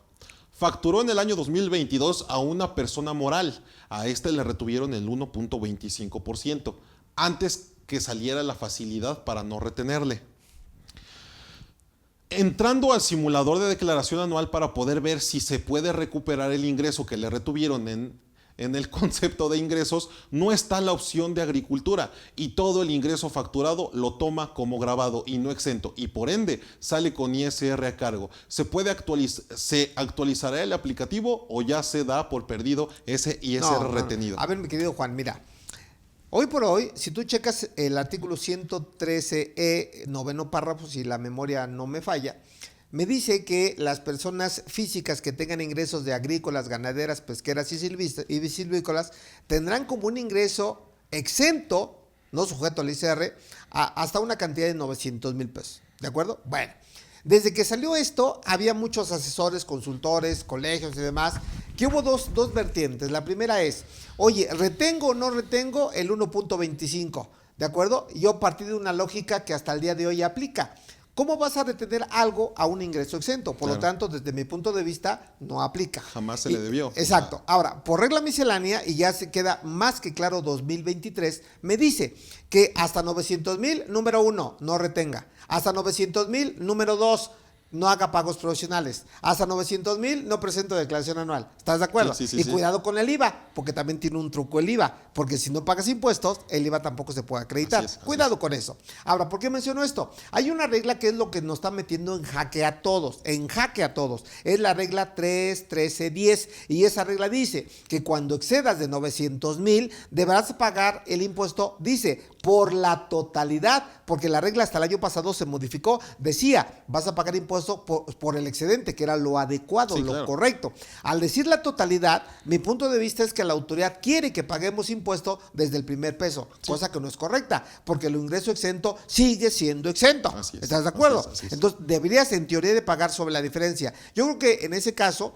facturó en el año 2022 a una persona moral. A este le retuvieron el 1.25%, antes que saliera la facilidad para no retenerle. Entrando al simulador de declaración anual para poder ver si se puede recuperar el ingreso que le retuvieron en el concepto de ingresos, no está la opción de agricultura y todo el ingreso facturado lo toma como grabado y no exento y por ende sale con ISR a cargo. ¿Se actualizará el aplicativo o ya se da por perdido ese ISR retenido? A ver, mi querido Juan, mira. Hoy por hoy, si tú checas el artículo 113E, noveno párrafo, si la memoria no me falla, me dice que las personas físicas que tengan ingresos de agrícolas, ganaderas, pesqueras y silvícolas tendrán como un ingreso exento, no sujeto al ISR, hasta una cantidad de 900,000 pesos. ¿De acuerdo? Bueno. Desde que salió esto, había muchos asesores, consultores, colegios y demás, que hubo dos vertientes. La primera es, oye, ¿retengo o no retengo el 1.25? ¿De acuerdo? Yo partí de una lógica que hasta el día de hoy aplica. ¿Cómo vas a retener algo a un ingreso exento? Por lo tanto, desde mi punto de vista, no aplica. Jamás se le debió. Exacto. Ahora, por regla miscelánea, y ya se queda más que claro 2023, me dice que hasta 900,000, número 1, no retenga. Hasta 900,000, número 2, no haga pagos profesionales. Hasta 900,000 no presento declaración anual. ¿Estás de acuerdo? Sí, y cuidado con el IVA, porque también tiene un truco el IVA, porque si no pagas impuestos, el IVA tampoco se puede acreditar. Cuidado con eso. Ahora, ¿por qué menciono esto? Hay una regla que es lo que nos está metiendo en jaque a todos, Es la regla 3.13.10 y esa regla dice que cuando excedas de 900,000 deberás pagar el impuesto, dice, por la totalidad, porque la regla hasta el año pasado se modificó, decía, vas a pagar impuestos por el excedente, que era lo adecuado, lo correcto. Al decir la totalidad, mi punto de vista es que la autoridad quiere que paguemos impuesto desde el primer peso, cosa que no es correcta, porque el ingreso exento sigue siendo exento. ¿Estás de acuerdo? Así es. Entonces, deberías en teoría de pagar sobre la diferencia. Yo creo que en ese caso,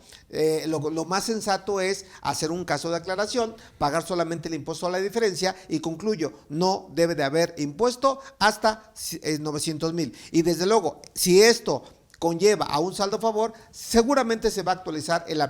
lo más sensato es hacer un caso de aclaración, pagar solamente el impuesto a la diferencia y concluyo, no debe de haber impuesto hasta 900,000. Y desde luego, si esto conlleva a un saldo a favor, seguramente se va a actualizar el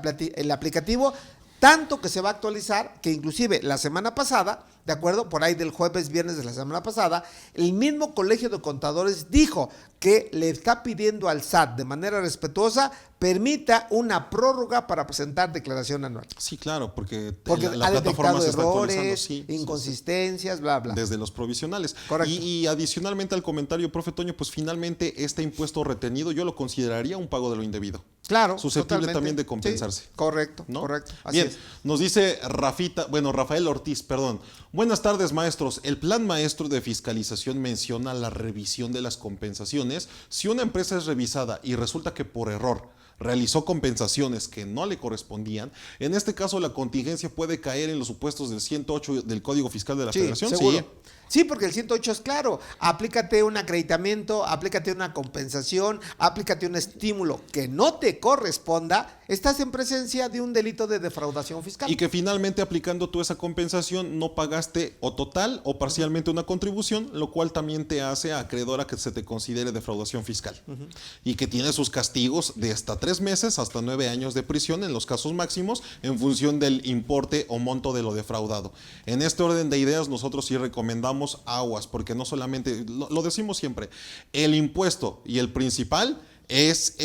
aplicativo, tanto que se va a actualizar que inclusive la semana pasada, de acuerdo, por ahí del jueves, viernes de la semana pasada, el mismo Colegio de Contadores dijo que le está pidiendo al SAT de manera respetuosa permita una prórroga para presentar declaración anual. Sí, claro, porque la plataforma se está actualizando. Errores, sí, inconsistencias, bla, bla. Desde los provisionales. Correcto. Y adicionalmente al comentario, profe Toño, pues finalmente este impuesto retenido yo lo consideraría un pago de lo indebido. Claro, susceptible también de compensarse. Sí, correcto, ¿no? correcto. Así Bien, es. nos dice Rafael Ortiz, perdón. Buenas tardes, maestros. El Plan Maestro de Fiscalización menciona la revisión de las compensaciones. Si una empresa es revisada y resulta que por error realizó compensaciones que no le correspondían, en este caso la contingencia puede caer en los supuestos del 108 del Código Fiscal de la Federación. Seguro. Sí. Sí, porque el 108 es claro. Aplícate un acreditamiento, aplícate una compensación, aplícate un estímulo que no te corresponda. Estás en presencia de un delito de defraudación fiscal. Y que finalmente aplicando tú esa compensación no pagaste o total o parcialmente una contribución, lo cual también te hace acreedor a que se te considere defraudación fiscal. Y que tiene sus castigos de hasta 3 meses hasta 9 años de prisión en los casos máximos en función del importe o monto de lo defraudado. En este orden de ideas nosotros sí recomendamos aguas, porque no solamente, lo decimos siempre, el impuesto y el principal es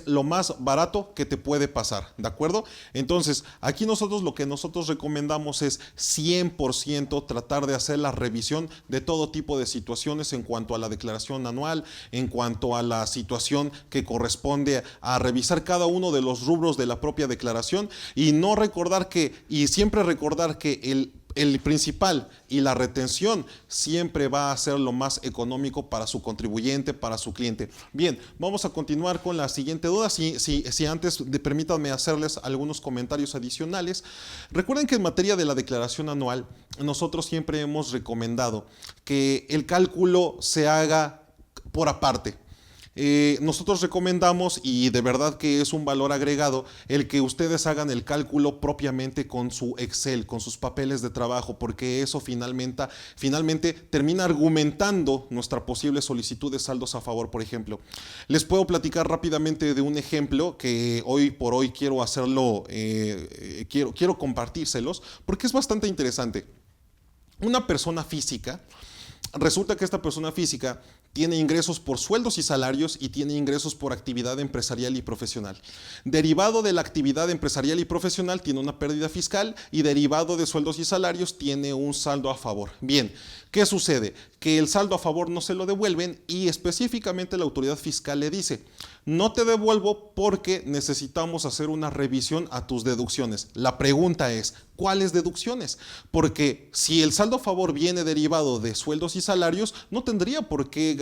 lo más barato que te puede pasar, ¿de acuerdo? Entonces, aquí nosotros lo que nosotros recomendamos es 100% tratar de hacer la revisión de todo tipo de situaciones en cuanto a la declaración anual, en cuanto a la situación que corresponde a revisar cada uno de los rubros de la propia declaración y siempre recordar que el principal y la retención siempre va a ser lo más económico para su contribuyente, para su cliente. Bien, vamos a continuar con la siguiente duda. Si antes permítanme hacerles algunos comentarios adicionales. Recuerden que en materia de la declaración anual, nosotros siempre hemos recomendado que el cálculo se haga por aparte. Nosotros recomendamos, y de verdad que es un valor agregado, el que ustedes hagan el cálculo propiamente con su Excel, con sus papeles de trabajo, porque eso finalmente termina argumentando nuestra posible solicitud de saldos a favor, por ejemplo. Les puedo platicar rápidamente de un ejemplo que hoy por hoy quiero hacerlo, quiero compartírselos, porque es bastante interesante. Una persona física, resulta que esta persona física tiene ingresos por sueldos y salarios y tiene ingresos por actividad empresarial y profesional. Derivado de la actividad empresarial y profesional tiene una pérdida fiscal y derivado de sueldos y salarios tiene un saldo a favor. Bien, ¿qué sucede? Que el saldo a favor no se lo devuelven y específicamente la autoridad fiscal le dice: no te devuelvo porque necesitamos hacer una revisión a tus deducciones. La pregunta es, ¿cuáles deducciones? Porque si el saldo a favor viene derivado de sueldos y salarios, no tendría por qué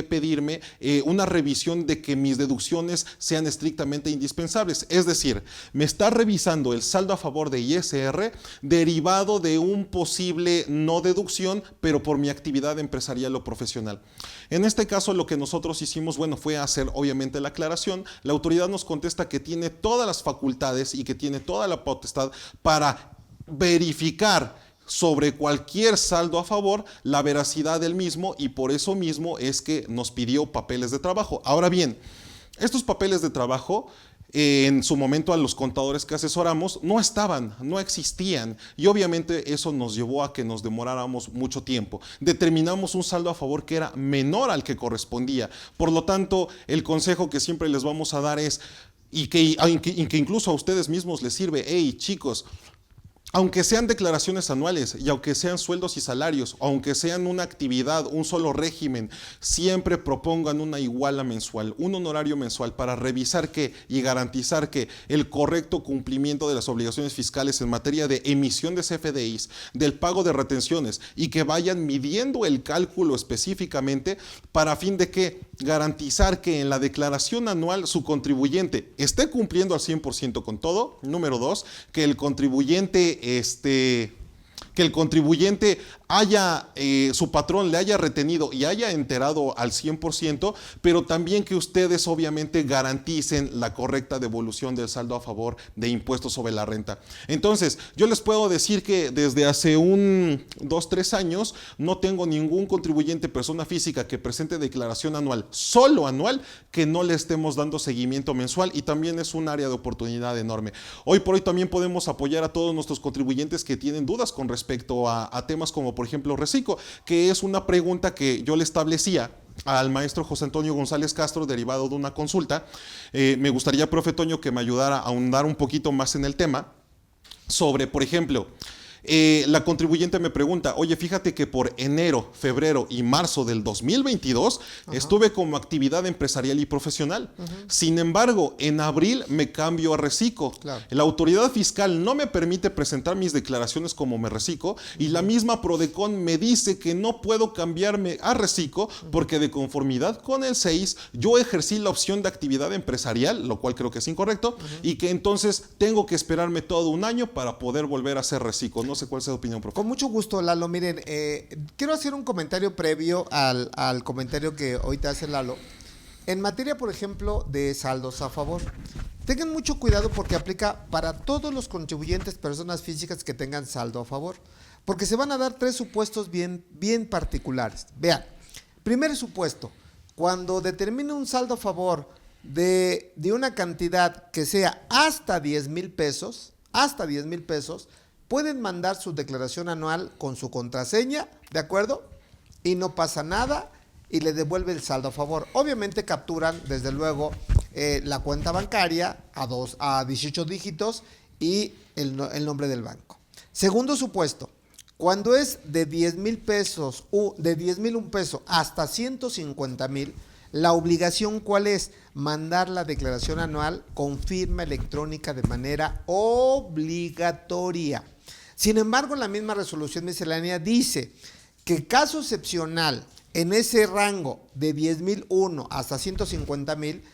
pedirme una revisión de que mis deducciones sean estrictamente indispensables. Es decir, me está revisando el saldo a favor de ISR derivado de un posible no deducción, pero por mi actividad empresarial o profesional. En este caso, lo que nosotros hicimos, fue hacer obviamente la aclaración. La autoridad nos contesta que tiene todas las facultades y que tiene toda la potestad para verificar sobre cualquier saldo a favor la veracidad del mismo, y por eso mismo es que nos pidió papeles de trabajo. Ahora bien, estos papeles de trabajo en su momento a los contadores que asesoramos no existían, y obviamente eso nos llevó a que nos demoráramos mucho tiempo. Determinamos un saldo a favor que era menor al que correspondía. Por lo tanto, el consejo que siempre les vamos a dar es, y que incluso a ustedes mismos les sirve: hey chicos, aunque sean declaraciones anuales y aunque sean sueldos y salarios, aunque sean una actividad, un solo régimen, siempre propongan una iguala mensual, un honorario mensual para revisar y garantizar que el correcto cumplimiento de las obligaciones fiscales en materia de emisión de CFDIs, del pago de retenciones, y que vayan midiendo el cálculo específicamente para fin de que garantizar que en la declaración anual su contribuyente esté cumpliendo al 100% con todo. Número 2, que el contribuyente su patrón le haya retenido y haya enterado al 100%, pero también que ustedes obviamente garanticen la correcta devolución del saldo a favor de impuestos sobre la renta. Entonces, yo les puedo decir que desde hace 2-3 años no tengo ningún contribuyente persona física que presente declaración anual, solo anual, que no le estemos dando seguimiento mensual, y también es un área de oportunidad enorme. Hoy por hoy también podemos apoyar a todos nuestros contribuyentes que tienen dudas con respecto a temas como por ejemplo reciclo, que es una pregunta que yo le establecía al maestro José Antonio González Castro derivado de una consulta. Me gustaría, profe Toño, que me ayudara a ahondar un poquito más en el tema sobre, por ejemplo, La contribuyente me pregunta, oye, fíjate que por enero, febrero y marzo del 2022 estuve como actividad empresarial y profesional. Sin embargo, en abril me cambio a reciclo. Claro. La autoridad fiscal no me permite presentar mis declaraciones como me reciclo y la misma Prodecon me dice que no puedo cambiarme a reciclo porque de conformidad con el 6 yo ejercí la opción de actividad empresarial, lo cual creo que es incorrecto, y que entonces tengo que esperarme todo un año para poder volver a hacer reciclo. No sé cuál es su opinión, profe. Con mucho gusto, Lalo. Miren, quiero hacer un comentario previo al comentario que hoy te hace Lalo. En materia, por ejemplo, de saldos a favor, tengan mucho cuidado porque aplica para todos los contribuyentes, personas físicas que tengan saldo a favor, porque se van a dar 3 supuestos bien particulares. Vean, primer supuesto, cuando determine un saldo a favor de una cantidad que sea hasta 10,000 pesos, pueden mandar su declaración anual con su contraseña, ¿de acuerdo? Y no pasa nada y le devuelve el saldo a favor. Obviamente capturan, desde luego, la cuenta bancaria a 18 dígitos y el nombre del banco. Segundo supuesto, cuando es de 10,000 pesos, de 10,001 pesos hasta 150,000, la obligación, ¿cuál es? Mandar la declaración anual con firma electrónica de manera obligatoria. Sin embargo, la misma resolución miscelánea dice que caso excepcional en ese rango de 10,001 hasta 150,000,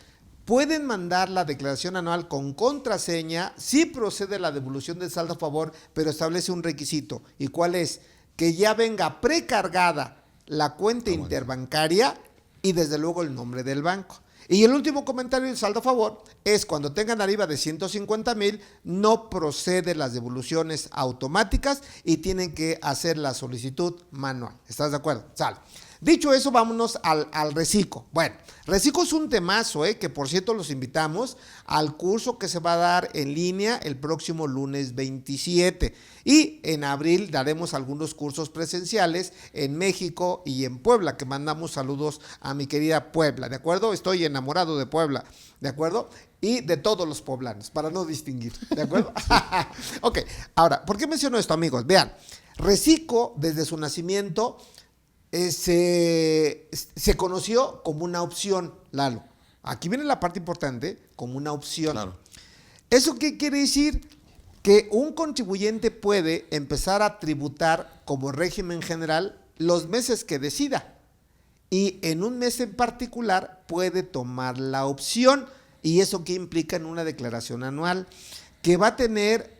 pueden mandar la declaración anual con contraseña, sí procede la devolución del saldo a favor, pero establece un requisito. ¿Y cuál es? Que ya venga precargada la cuenta interbancaria y desde luego el nombre del banco. Y el último comentario del saldo a favor es cuando tengan arriba de 150,000, no procede las devoluciones automáticas y tienen que hacer la solicitud manual. ¿Estás de acuerdo? Sale. Dicho eso, vámonos al reciclo. Bueno, reciclo es un temazo, que por cierto los invitamos al curso que se va a dar en línea el próximo lunes 27. Y en abril daremos algunos cursos presenciales en México y en Puebla, que mandamos saludos a mi querida Puebla, ¿de acuerdo? Estoy enamorado de Puebla, ¿de acuerdo? Y de todos los poblanos, para no distinguir, ¿de acuerdo? Ok, ahora, ¿por qué menciono esto, amigos? Vean, reciclo desde su nacimiento se conoció como una opción, Lalo. Aquí viene la parte importante, como una opción. Claro. ¿Eso qué quiere decir? Que un contribuyente puede empezar a tributar como régimen general los meses que decida. Y en un mes en particular puede tomar la opción. ¿Y eso qué implica en una declaración anual? Que va a tener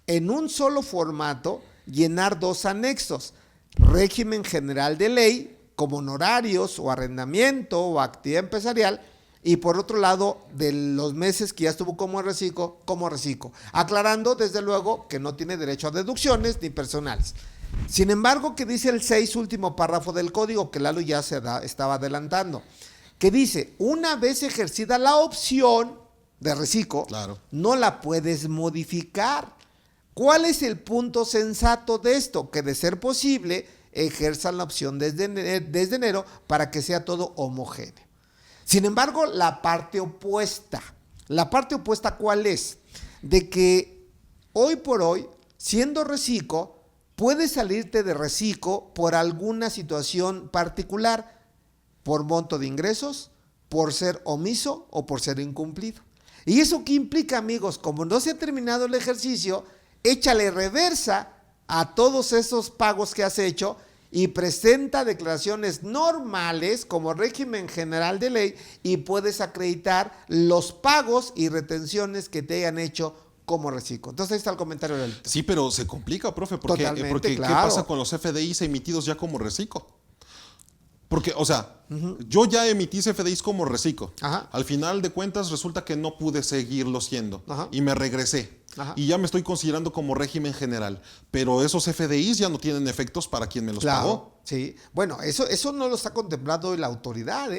en un solo formato llenar 2 anexos. Régimen general de ley, como honorarios o arrendamiento o actividad empresarial, y por otro lado, de los meses que ya estuvo como reciclo, aclarando desde luego que no tiene derecho a deducciones ni personales. Sin embargo, que dice el 6 último párrafo del código, que Lalo ya estaba adelantando, que dice, una vez ejercida la opción de reciclo, claro, no la puedes modificar. ¿Cuál es el punto sensato de esto? Que de ser posible, ejerzan la opción desde enero para que sea todo homogéneo. Sin embargo, la parte opuesta, ¿cuál es? De que hoy por hoy, siendo reciclo, puedes salirte de reciclo por alguna situación particular, por monto de ingresos, por ser omiso o por ser incumplido. ¿Y eso qué implica, amigos? Como no se ha terminado el ejercicio, échale reversa a todos esos pagos que has hecho y presenta declaraciones normales como régimen general de ley y puedes acreditar los pagos y retenciones que te hayan hecho como reciclo. Entonces ahí está el comentario del... Sí, pero se complica, profe, porque Totalmente, claro. ¿Qué pasa con los FDIs emitidos ya como reciclo? Porque, o sea, yo ya emití FDIs como reciclo. Ajá. Al final de cuentas resulta que no pude seguirlo siendo. Ajá. Y me regresé. Ajá. Y ya me estoy considerando como régimen general. Pero esos FDIs ya no tienen efectos para quien me los pagó. Sí. Bueno, eso no lo está contemplando la autoridad,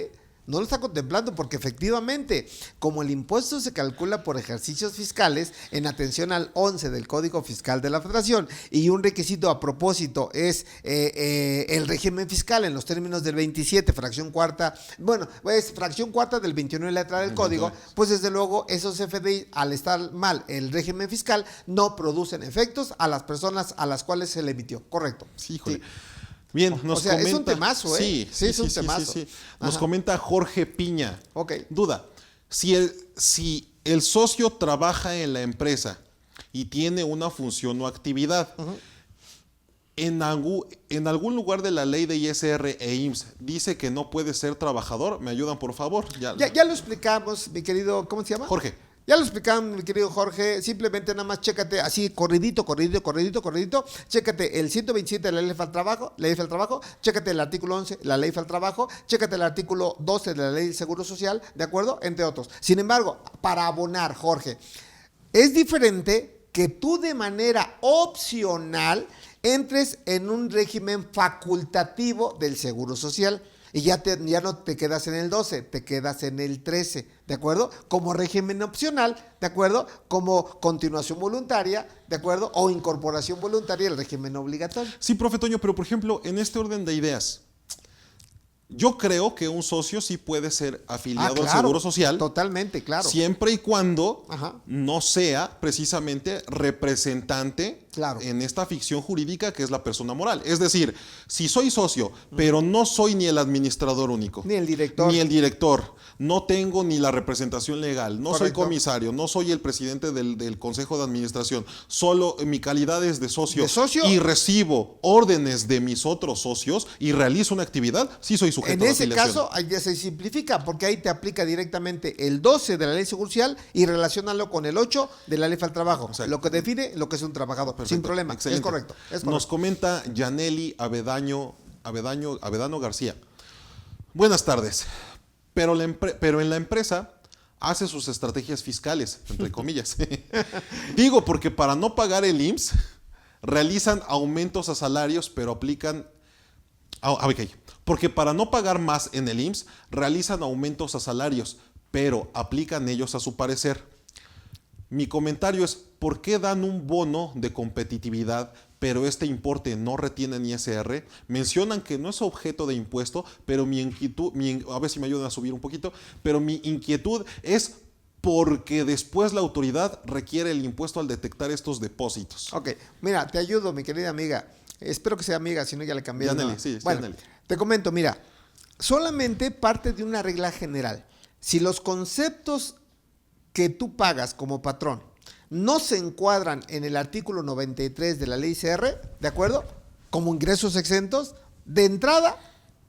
No lo está contemplando porque efectivamente, como el impuesto se calcula por ejercicios fiscales en atención al 11 del Código Fiscal de la Federación y un requisito a propósito es el régimen fiscal en los términos del 27, fracción cuarta, bueno, es fracción cuarta del 29 letra del Código, pues desde luego esos FDI, al estar mal el régimen fiscal, no producen efectos a las personas a las cuales se le emitió. Correcto. Sí, híjole. Sí. Bien, nos comenta. Es un temazo, ¿eh? Sí, es un temazo. Sí. Nos comenta Jorge Piña. Ok. Duda. Si el socio trabaja en la empresa y tiene una función o actividad, en algún lugar de la ley de ISR e IMSS dice que no puede ser trabajador. ¿Me ayudan, por favor? Ya lo explicamos, mi querido, ¿cómo se llama? Jorge. Ya lo explicamos, mi querido Jorge, simplemente nada más chécate así, corridito, chécate el 127 de la ley del trabajo, chécate el artículo 11, la ley del trabajo, chécate el artículo 12 de la ley del Seguro Social, ¿de acuerdo? Entre otros. Sin embargo, para abonar, Jorge, es diferente que tú de manera opcional entres en un régimen facultativo del Seguro Social. Y ya no te quedas en el 12, te quedas en el 13, ¿de acuerdo? Como régimen opcional, ¿de acuerdo? Como continuación voluntaria, ¿de acuerdo? O incorporación voluntaria al régimen obligatorio. Sí, profe Toño, pero por ejemplo, en este orden de ideas, yo creo que un socio sí puede ser afiliado al Seguro Social. Totalmente, claro. Siempre y cuando no sea precisamente representante en esta ficción jurídica que es la persona moral. Es decir, si soy socio, pero no soy ni el administrador único, ni el director, no tengo ni la representación legal, no soy comisario, no soy el presidente del consejo de administración, solo en mi calidad es de socio y recibo órdenes de mis otros socios y realizo una actividad, sí soy sujeto a afiliación. En ese caso, ahí ya se simplifica, porque ahí te aplica directamente el 12 de la ley Seguro Social y relacionalo con el 8 de la ley del trabajo, lo que define lo que es un trabajador. Perfecto. Sin problema. Excelente. Es correcto. Nos comenta Yaneli Avedano García. Buenas tardes. Pero en la empresa hace sus estrategias fiscales, entre comillas. Digo, porque para no pagar el IMSS, realizan aumentos a salarios, pero aplican... Porque para no pagar más en el IMSS, realizan aumentos a salarios, pero aplican ellos a su parecer. Mi comentario es, ¿por qué dan un bono de competitividad, pero este importe no retienen ISR? Mencionan que no es objeto de impuesto, pero mi inquietud, a ver si me ayudan a subir un poquito, pero mi inquietud es porque después la autoridad requiere el impuesto al detectar estos depósitos. Ok, mira, te ayudo, mi querida amiga. Espero que sea amiga, si no ya le cambié. Yaneli, sí, bueno, Yaneli. Te comento, mira, solamente parte de una regla general. Si los conceptos que tú pagas como patrón no se encuadran en el artículo 93 de la ley CR, ¿de acuerdo? Como ingresos exentos, de entrada,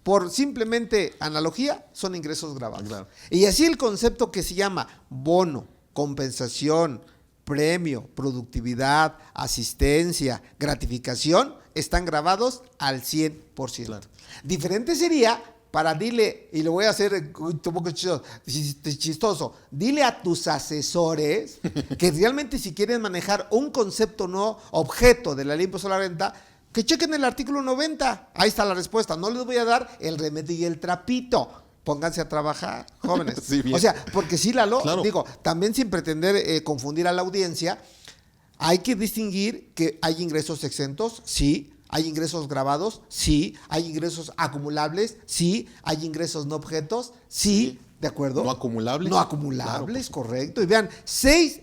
por simplemente analogía, son ingresos grabados. Claro. Y así el concepto que se llama bono, compensación, premio, productividad, asistencia, gratificación, están grabados al 100%. Claro. Diferente sería para dile, y lo voy a hacer un poco chistoso, dile a tus asesores que realmente si quieren manejar un concepto no objeto de la ley de impuesto a la renta, que chequen el artículo 90. Ahí está la respuesta. No les voy a dar el remedio y el trapito. Pónganse a trabajar, jóvenes. Sí, o sea, porque sí, Lalo, claro. Digo, también sin pretender confundir a la audiencia, hay que distinguir que hay ingresos exentos, sí. ¿Hay ingresos grabados? Sí. ¿Hay ingresos acumulables? Sí. ¿Hay ingresos no objetos? Sí. ¿De acuerdo? ¿No acumulables? No acumulables, claro, correcto. Y vean, 6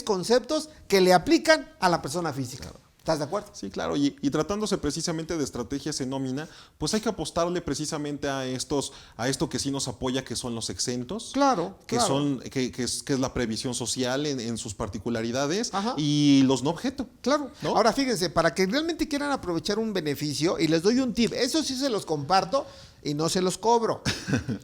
conceptos que le aplican a la persona física. Claro. ¿Estás de acuerdo? Sí, claro. Y tratándose precisamente de estrategias en nómina, pues hay que apostarle precisamente a esto que sí nos apoya, que son los exentos. Claro. Que es la previsión social en sus particularidades. Ajá. Y los no objeto. Claro. ¿No? Ahora fíjense, para que realmente quieran aprovechar un beneficio, y les doy un tip, eso sí se los comparto y no se los cobro.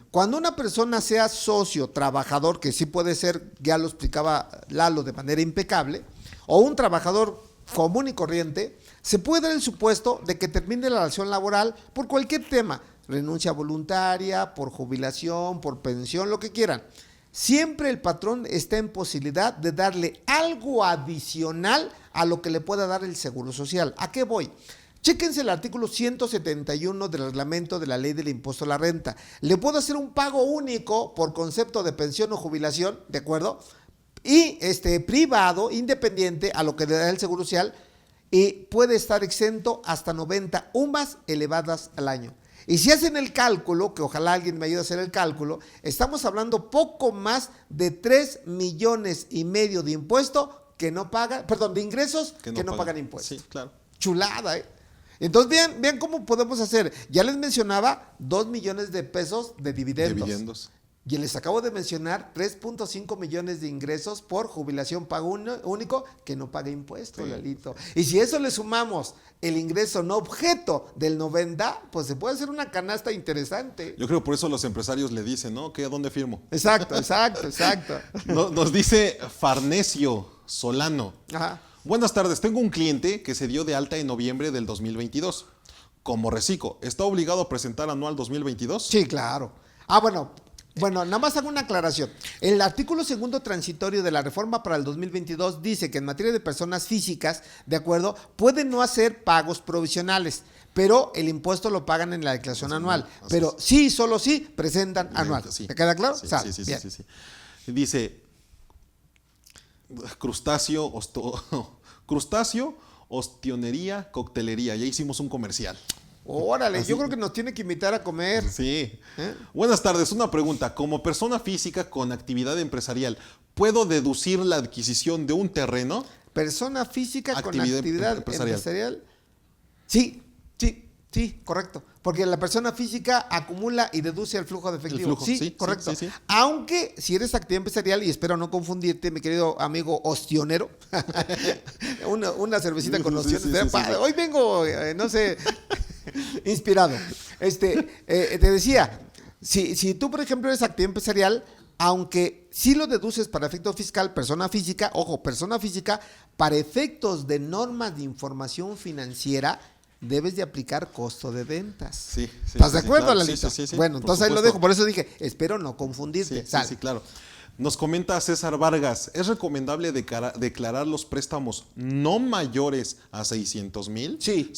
Cuando una persona sea socio, trabajador, que sí puede ser, ya lo explicaba Lalo de manera impecable, o un trabajador común y corriente, se puede dar el supuesto de que termine la relación laboral por cualquier tema, renuncia voluntaria, por jubilación, por pensión, lo que quieran. Siempre el patrón está en posibilidad de darle algo adicional a lo que le pueda dar el Seguro Social. ¿A qué voy? Chéquense el artículo 171 del reglamento de la ley del impuesto a la renta. Le puedo hacer un pago único por concepto de pensión o jubilación, ¿de acuerdo? Y privado, independiente a lo que le da el Seguro Social, y puede estar exento hasta 90 UMAS elevadas al año. Y si hacen el cálculo, que ojalá alguien me ayude a hacer el cálculo, estamos hablando poco más de 3,5 millones de impuesto que no pagan, perdón, de ingresos que no pagan impuestos. Sí, claro. Chulada, ¿eh? Entonces vean cómo podemos hacer. Ya les mencionaba 2 millones de pesos de dividendos. Y les acabo de mencionar 3.5 millones de ingresos por jubilación pago único que no paga impuestos, Lalito. Y si eso le sumamos el ingreso no objeto del 90, pues se puede hacer una canasta interesante. Yo creo por eso los empresarios le dicen, ¿no? ¿A dónde firmo? Exacto. Nos dice Farnesio Solano. Ajá. Buenas tardes, tengo un cliente que se dio de alta en noviembre del 2022. Como reciclo, ¿está obligado a presentar anual 2022? Sí, claro. Bueno, nada más hago una aclaración. El artículo segundo transitorio de la reforma para el 2022 dice que en materia de personas físicas, ¿de acuerdo?, pueden no hacer pagos provisionales, pero el impuesto lo pagan en la declaración anual. Pero sí, solo sí, presentan anual. Sí. ¿Te queda claro? Sí. Dice, crustáceo, ostionería, coctelería. Ya hicimos un comercial. Órale, yo creo que nos tiene que invitar a comer. Sí. Buenas tardes, una pregunta. Como persona física con actividad empresarial, ¿puedo deducir la adquisición de un terreno? Persona física con actividad empresarial. Sí, correcto. Porque la persona física acumula y deduce el flujo de efectivo. Sí, correcto. Sí. Aunque si eres actividad empresarial, y espero no confundirte, mi querido amigo ostionero, una cervecita con ostiones. Sí. Hoy vengo, inspirado. Te decía, si tú, por ejemplo, eres actividad empresarial, aunque sí lo deduces para efecto fiscal, persona física, para efectos de normas de información financiera, debes de aplicar costo de ventas. Sí. ¿Estás de acuerdo, claro. Lalito? Sí. Bueno, entonces ahí lo dejo, por eso dije, espero no confundirte. Sí, claro. Nos comenta César Vargas, ¿es recomendable declarar los préstamos no mayores a 600,000? Sí.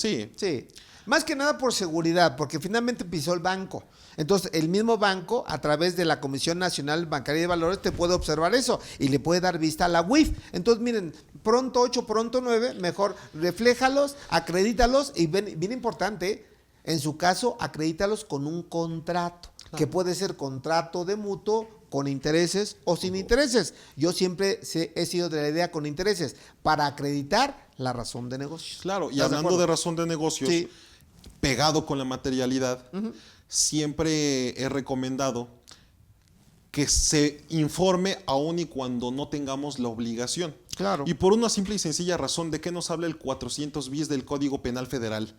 Más que nada por seguridad, porque finalmente pisó el banco. Entonces, el mismo banco, a través de la Comisión Nacional Bancaria de Valores, te puede observar eso y le puede dar vista a la UIF. Entonces, miren, pronto 8, pronto 9, mejor refléjalos, acredítalos y bien importante, en su caso, acredítalos con un contrato, que puede ser contrato de mutuo, con intereses o sin intereses. Yo siempre he sido de la idea con intereses, para acreditar la razón de negocios. Claro, y hablando de razón de negocios, pegado con la materialidad, siempre he recomendado que se informe aún y cuando no tengamos la obligación. Claro. Y por una simple y sencilla razón, ¿de qué nos habla el 400 bis del Código Penal Federal?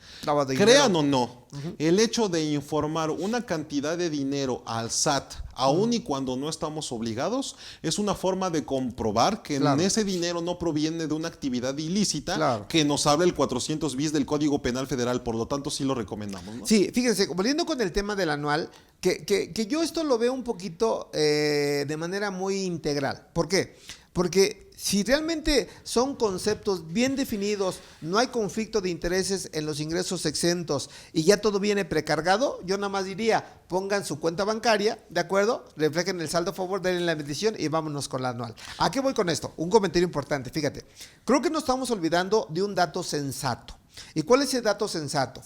Crean o no, el hecho de informar una cantidad de dinero al SAT, aún y cuando no estamos obligados, es una forma de comprobar que ese dinero no proviene de una actividad ilícita que nos habla el 400 bis del Código Penal Federal. Por lo tanto, sí lo recomendamos, ¿no? Sí, fíjense, volviendo con el tema del anual, que yo esto lo veo un poquito de manera muy integral. ¿Por qué? Porque si realmente son conceptos bien definidos, no hay conflicto de intereses en los ingresos exentos y ya todo viene precargado, yo nada más diría, pongan su cuenta bancaria, ¿de acuerdo? Reflejen el saldo a favor, denle la bendición y vámonos con la anual. ¿A qué voy con esto? Un comentario importante, fíjate. Creo que nos estamos olvidando de un dato sensato. ¿Y cuál es ese dato sensato?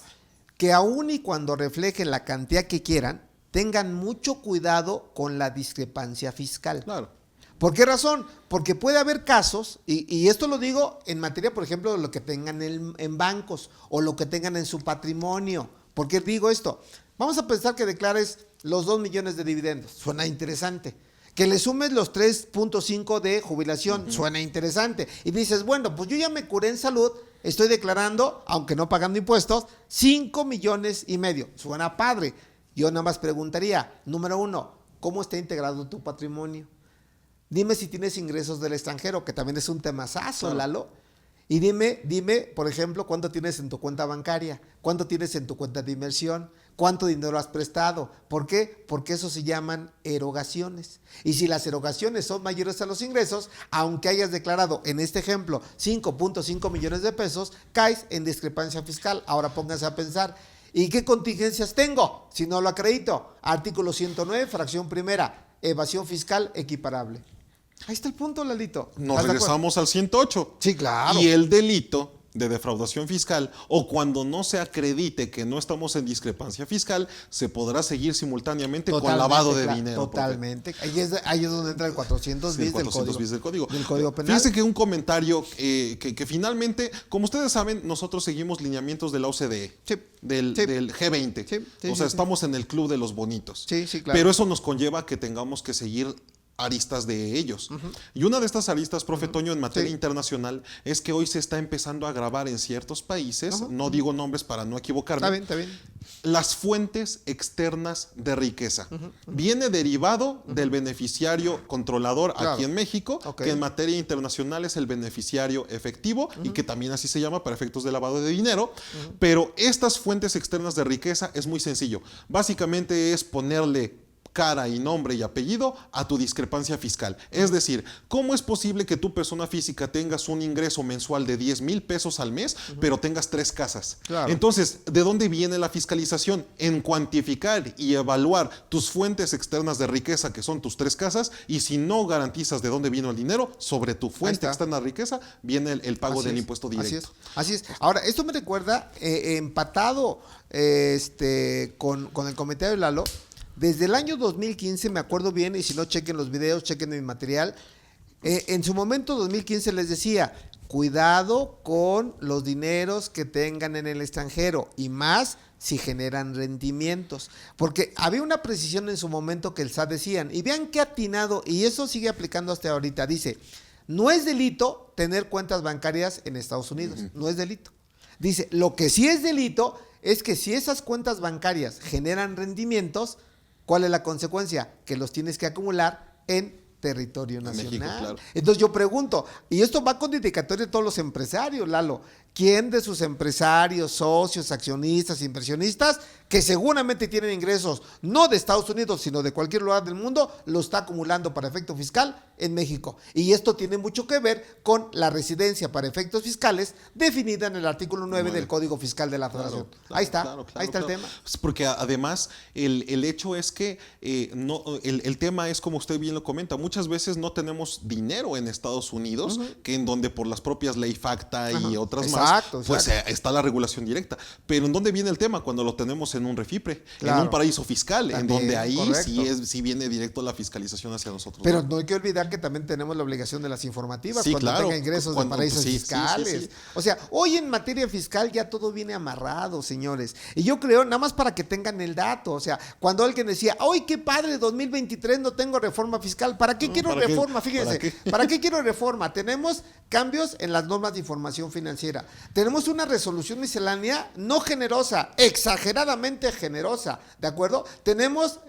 Que aún y cuando reflejen la cantidad que quieran, tengan mucho cuidado con la discrepancia fiscal. Claro. ¿Por qué razón? Porque puede haber casos, y esto lo digo en materia, por ejemplo, de lo que tengan en bancos o lo que tengan en su patrimonio. ¿Por qué digo esto? Vamos a pensar que declares los 2 millones de dividendos. Suena interesante. Que le sumes los 3.5 de jubilación. Suena interesante. Y dices, bueno, pues yo ya me curé en salud, estoy declarando, aunque no pagando impuestos, 5,5 millones. Suena padre. Yo nada más preguntaría, número 1, ¿cómo está integrado tu patrimonio? Dime si tienes ingresos del extranjero, que también es un temazazo, Lalo. Y dime, por ejemplo, cuánto tienes en tu cuenta bancaria, cuánto tienes en tu cuenta de inversión, cuánto dinero has prestado. ¿Por qué? Porque eso se llaman erogaciones. Y si las erogaciones son mayores a los ingresos, aunque hayas declarado, en este ejemplo, 5.5 millones de pesos, caes en discrepancia fiscal. Ahora pónganse a pensar, ¿y qué contingencias tengo si no lo acredito? Artículo 109, fracción primera, evasión fiscal equiparable. Ahí está el punto, Lalito. Nos regresamos al 108. Sí, claro. Y el delito de defraudación fiscal, o cuando no se acredite que no estamos en discrepancia fiscal, se podrá seguir simultáneamente con lavado de dinero. Totalmente. Ahí es donde entra el 400 bis del código. Del Código Penal. Fíjense que un comentario que finalmente, como ustedes saben, nosotros seguimos lineamientos de la OCDE, del G20. Estamos en el club de los bonitos. Sí, claro. Pero eso nos conlleva que tengamos que seguir aristas de ellos. Y una de estas aristas, profe Toño, en materia internacional, es que hoy se está empezando a grabar en ciertos países, no digo nombres para no equivocarme, Está bien. las fuentes externas de riqueza. Viene derivado del beneficiario controlador aquí en México, que en materia internacional es el beneficiario efectivo y que también así se llama para efectos de lavado de dinero. Pero estas fuentes externas de riqueza es muy sencillo. Básicamente es ponerle cara y nombre y apellido a tu discrepancia fiscal. Es decir, ¿cómo es posible que tu persona física tengas un ingreso mensual de 10,000 pesos al mes, pero tengas 3 casas? Claro. Entonces, ¿de dónde viene la fiscalización? En cuantificar y evaluar tus fuentes externas de riqueza, que son tus 3 casas, y si no garantizas de dónde vino el dinero, sobre tu fuente externa de riqueza viene el pago del impuesto directo. Así es. Ahora, esto me recuerda, empatado con el comentario de Lalo. Desde el año 2015, me acuerdo bien, y si no, chequen los videos, chequen mi material. En su momento, 2015, les decía, cuidado con los dineros que tengan en el extranjero, y más si generan rendimientos. Porque había una precisión en su momento que el SAT decían, y vean qué atinado, y eso sigue aplicando hasta ahorita. Dice, no es delito tener cuentas bancarias en Estados Unidos, no es delito. Dice, lo que sí es delito es que si esas cuentas bancarias generan rendimientos, ¿cuál es la consecuencia? Que los tienes que acumular en territorio nacional. México, claro. Entonces yo pregunto, y esto va con dedicatoria de todos los empresarios, Lalo, ¿quién de sus empresarios, socios, accionistas, inversionistas, que seguramente tienen ingresos no de Estados Unidos, sino de cualquier lugar del mundo, lo está acumulando para efecto fiscal en México? Y esto tiene mucho que ver con la residencia para efectos fiscales definida en el artículo 9 del Código Fiscal de la Federación. Ahí está el tema. Porque además el hecho es que el tema es, como usted bien lo comenta, muchas veces no tenemos dinero en Estados Unidos, que en donde por las propias ley FACTA y otras más, pues está la regulación directa. Pero ¿en dónde viene el tema? Cuando lo tenemos en un refipre, en un paraíso fiscal, también, en donde ahí sí viene directo la fiscalización hacia nosotros. Pero no hay que olvidar que también tenemos la obligación de las informativas cuando tenga ingresos de paraísos fiscales. Sí. O sea, hoy en materia fiscal ya todo viene amarrado, señores. Y yo creo, nada más para que tengan el dato, o sea, cuando alguien decía, ¡ay, qué padre, 2023 no tengo reforma fiscal! ¿Para qué quiero reforma? Fíjense, ¿para qué quiero reforma? Tenemos cambios en las normas de información financiera. Tenemos una resolución miscelánea no generosa, exageradamente generosa, ¿de acuerdo? Tenemos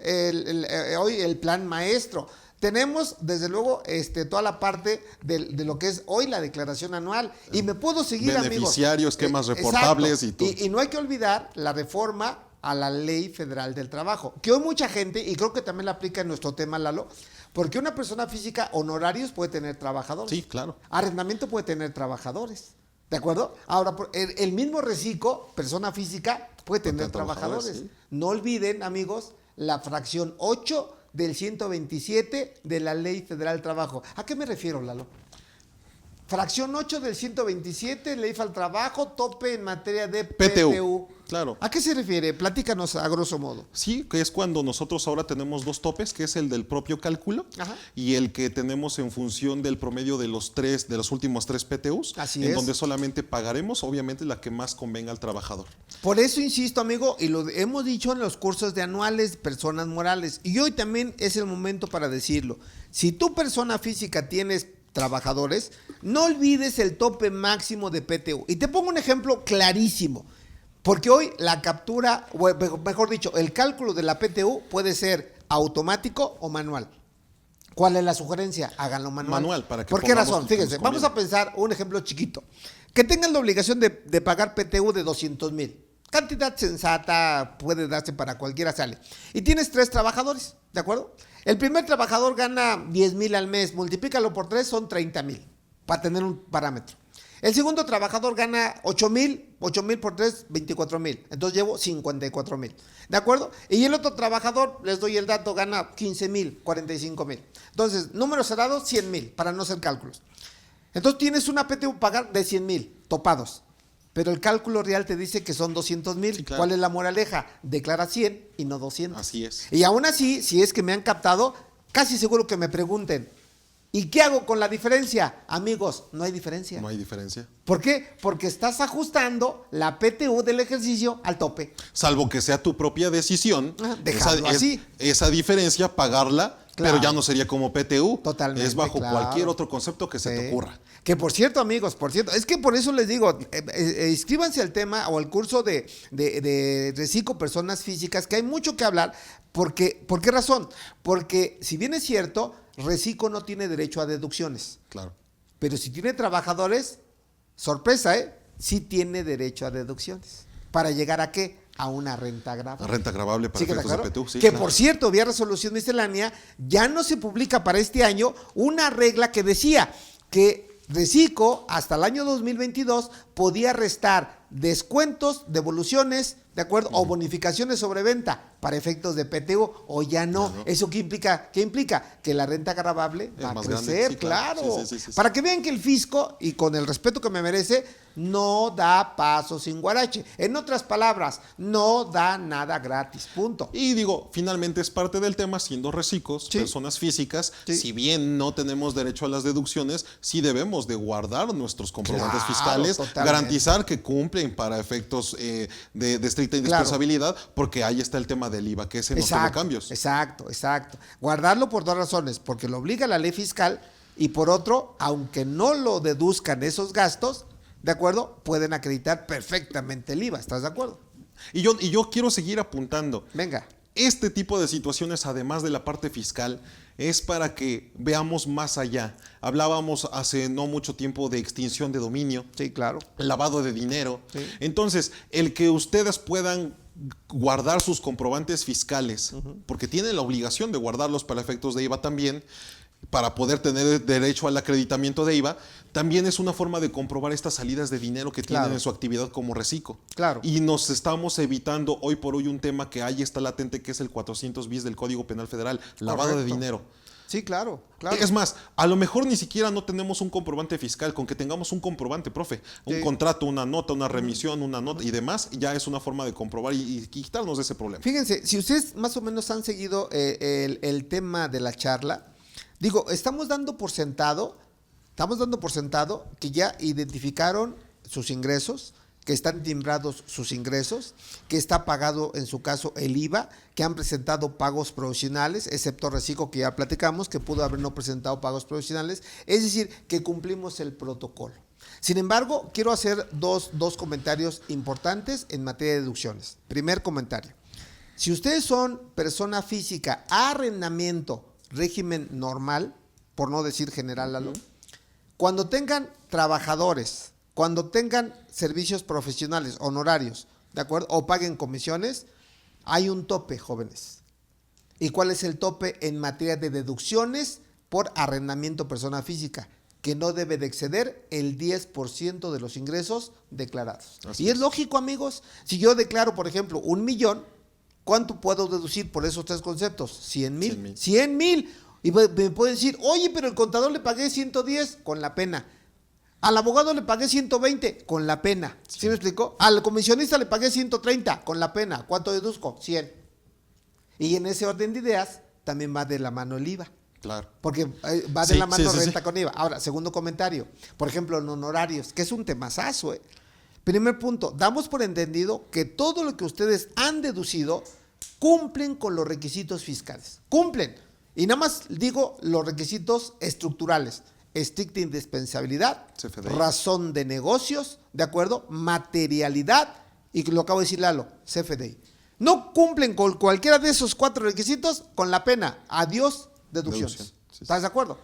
hoy el plan maestro. Tenemos, desde luego, toda la parte de lo que es hoy la declaración anual. Y me puedo seguir, beneficiarios, esquemas reportables y todo. Y no hay que olvidar la reforma a la Ley Federal del Trabajo, que hoy mucha gente, y creo que también la aplica en nuestro tema, Lalo, porque una persona física, honorarios puede tener trabajadores. Sí, claro. Arrendamiento puede tener trabajadores. ¿De acuerdo? Ahora, el mismo reciclo, persona física, puede tener trabajadores. Sí. No olviden, amigos, la fracción 8 del 127 de la Ley Federal del Trabajo. ¿A qué me refiero, Lalo? Fracción 8 del 127, Ley Federal del Trabajo, tope en materia de PTU. Claro. ¿A qué se refiere? Platícanos a grosso modo. Sí, que es cuando nosotros ahora tenemos 2 topes, que es el del propio cálculo y el que tenemos en función del promedio de los últimos 3 PTUs, en donde solamente pagaremos, obviamente, la que más convenga al trabajador. Por eso insisto, amigo, y lo hemos dicho en los cursos de anuales, personas morales, y hoy también es el momento para decirlo. Si tu persona física tienes trabajadores, no olvides el tope máximo de PTU. Y te pongo un ejemplo clarísimo. Porque hoy la captura, o mejor dicho, el cálculo de la PTU puede ser automático o manual. ¿Cuál es la sugerencia? Háganlo manual. Manual, para que ¿Por qué razón? Fíjense, vamos a pensar un ejemplo chiquito. Que tengan la obligación de pagar PTU de 200,000. Cantidad sensata, puede darse para cualquiera, sale. Y tienes 3 trabajadores, ¿de acuerdo? El primer trabajador gana 10,000 al mes, multiplícalo por 3, son 30,000, para tener un parámetro. El segundo trabajador gana 8,000 por 3, 24,000. Entonces llevo 54,000. ¿De acuerdo? Y el otro trabajador, les doy el dato, gana 15,000, 45,000. Entonces, números cerrados, 100,000, para no hacer cálculos. Entonces tienes una PTU pagar de 100,000, topados. Pero el cálculo real te dice que son 200,000. Sí, claro. ¿Cuál es la moraleja? Declara 100 y no 200. Así es. Y aún así, si es que me han captado, casi seguro que me pregunten, ¿y qué hago con la diferencia? Amigos, no hay diferencia. No hay diferencia. ¿Por qué? Porque estás ajustando la PTU del ejercicio al tope. Salvo que sea tu propia decisión, dejarlo así. esa diferencia, pagarla, Claro. pero ya no sería como PTU. Totalmente, Es bajo claro. cualquier otro concepto que se te ocurra. Que por cierto, amigos, es que por eso les digo, inscríbanse al tema o al curso de Reciclo Personas Físicas, que hay mucho que hablar. ¿Por qué razón? Porque si bien es cierto, Reciclo no tiene derecho a deducciones. Claro. Pero si tiene trabajadores, sorpresa, sí tiene derecho a deducciones. ¿Para llegar a qué? A una renta agravable. Renta agravable para efectos de PTU. Sí, que claro. por cierto, vía resolución miscelánea, ya no se publica para este año una regla que decía que Reciclo hasta el año 2022 podía restar descuentos, devoluciones, ¿de acuerdo? O bonificaciones sobre venta para efectos de PTU, o ya no. Ya no. ¿Eso qué implica? ¿Qué implica? Que la renta agravable Es va a más crecer, grande, sí, claro. claro. Sí. Para que vean que el fisco, y con el respeto que me merece, no da paso sin guarache. En otras palabras, no da nada gratis, punto. Y digo, finalmente es parte del tema, siendo reciclos, Sí. personas físicas, Sí. si bien no tenemos derecho a las deducciones, sí debemos de guardar nuestros comprobantes Claro, fiscales, totalmente. garantizar que cumplen para efectos de estricta indispensabilidad, porque ahí está el tema del IVA, que ese no tuvo cambios. Exacto. Guardarlo por 2 razones, porque lo obliga la ley fiscal, y por otro, aunque no lo deduzcan esos gastos, ¿de acuerdo? Pueden acreditar perfectamente el IVA, ¿estás de acuerdo? Y yo quiero seguir apuntando. Venga. Este tipo de situaciones, además de la parte fiscal, es para que veamos más allá. Hablábamos hace no mucho tiempo de extinción de dominio, Sí, claro. lavado de dinero. Sí. Entonces, el que ustedes puedan guardar sus comprobantes fiscales, porque tienen la obligación de guardarlos para efectos de IVA también, para poder tener derecho al acreditamiento de IVA, también es una forma de comprobar estas salidas de dinero que tienen Claro. en su actividad como reciclo. Claro. Y nos estamos evitando hoy por hoy un tema que ahí está latente, que es el 400 bis del Código Penal Federal, lavado de Correcto. dinero. Sí, claro. Es más, a lo mejor ni siquiera no tenemos un comprobante fiscal, con que tengamos un comprobante, profe, un Sí. contrato, una nota, una remisión, una nota y demás, ya es una forma de comprobar y quitarnos de ese problema. Fíjense, si ustedes más o menos han seguido el tema de la charla, digo, estamos dando por sentado que ya identificaron sus ingresos, que están timbrados sus ingresos, que está pagado en su caso el IVA, que han presentado pagos provisionales, excepto Reciclo, que ya platicamos, que pudo haber no presentado pagos provisionales, es decir, que cumplimos el protocolo. Sin embargo, quiero hacer dos comentarios importantes en materia de deducciones. Primer comentario: si ustedes son persona física, arrendamiento, régimen normal, por no decir general, Lalo, cuando tengan trabajadores, cuando tengan servicios profesionales, honorarios, ¿de acuerdo? O paguen comisiones, hay un tope, jóvenes. ¿Y cuál es el tope en materia de deducciones por arrendamiento persona física? Que no debe de exceder el 10% de los ingresos declarados. Así Y es lógico, amigos. Si yo declaro, por ejemplo, 1,000,000, ¿cuánto puedo deducir por esos 3 conceptos? 100,000. 100,000. Y me pueden decir, oye, pero el contador le pagué 110, con la pena. Al abogado le pagué 120, con la pena. ¿Sí me explicó? Al comisionista le pagué 130, con la pena. ¿Cuánto deduzco? 100. Y en ese orden de ideas también va de la mano el IVA. Claro. Porque va de la mano renta con IVA. Ahora, segundo comentario. Por ejemplo, en honorarios, que es un temazazo. Primer punto, damos por entendido que todo lo que ustedes han deducido cumplen con los requisitos fiscales. Cumplen. Y nada más digo los requisitos estructurales: estricta indispensabilidad, CFDI, razón de negocios, ¿de acuerdo? Materialidad, y lo acabo de decir, Lalo, CFDI. No cumplen con cualquiera de esos 4 requisitos, con la pena, adiós, deducciones. Deducción, sí. ¿Estás de acuerdo?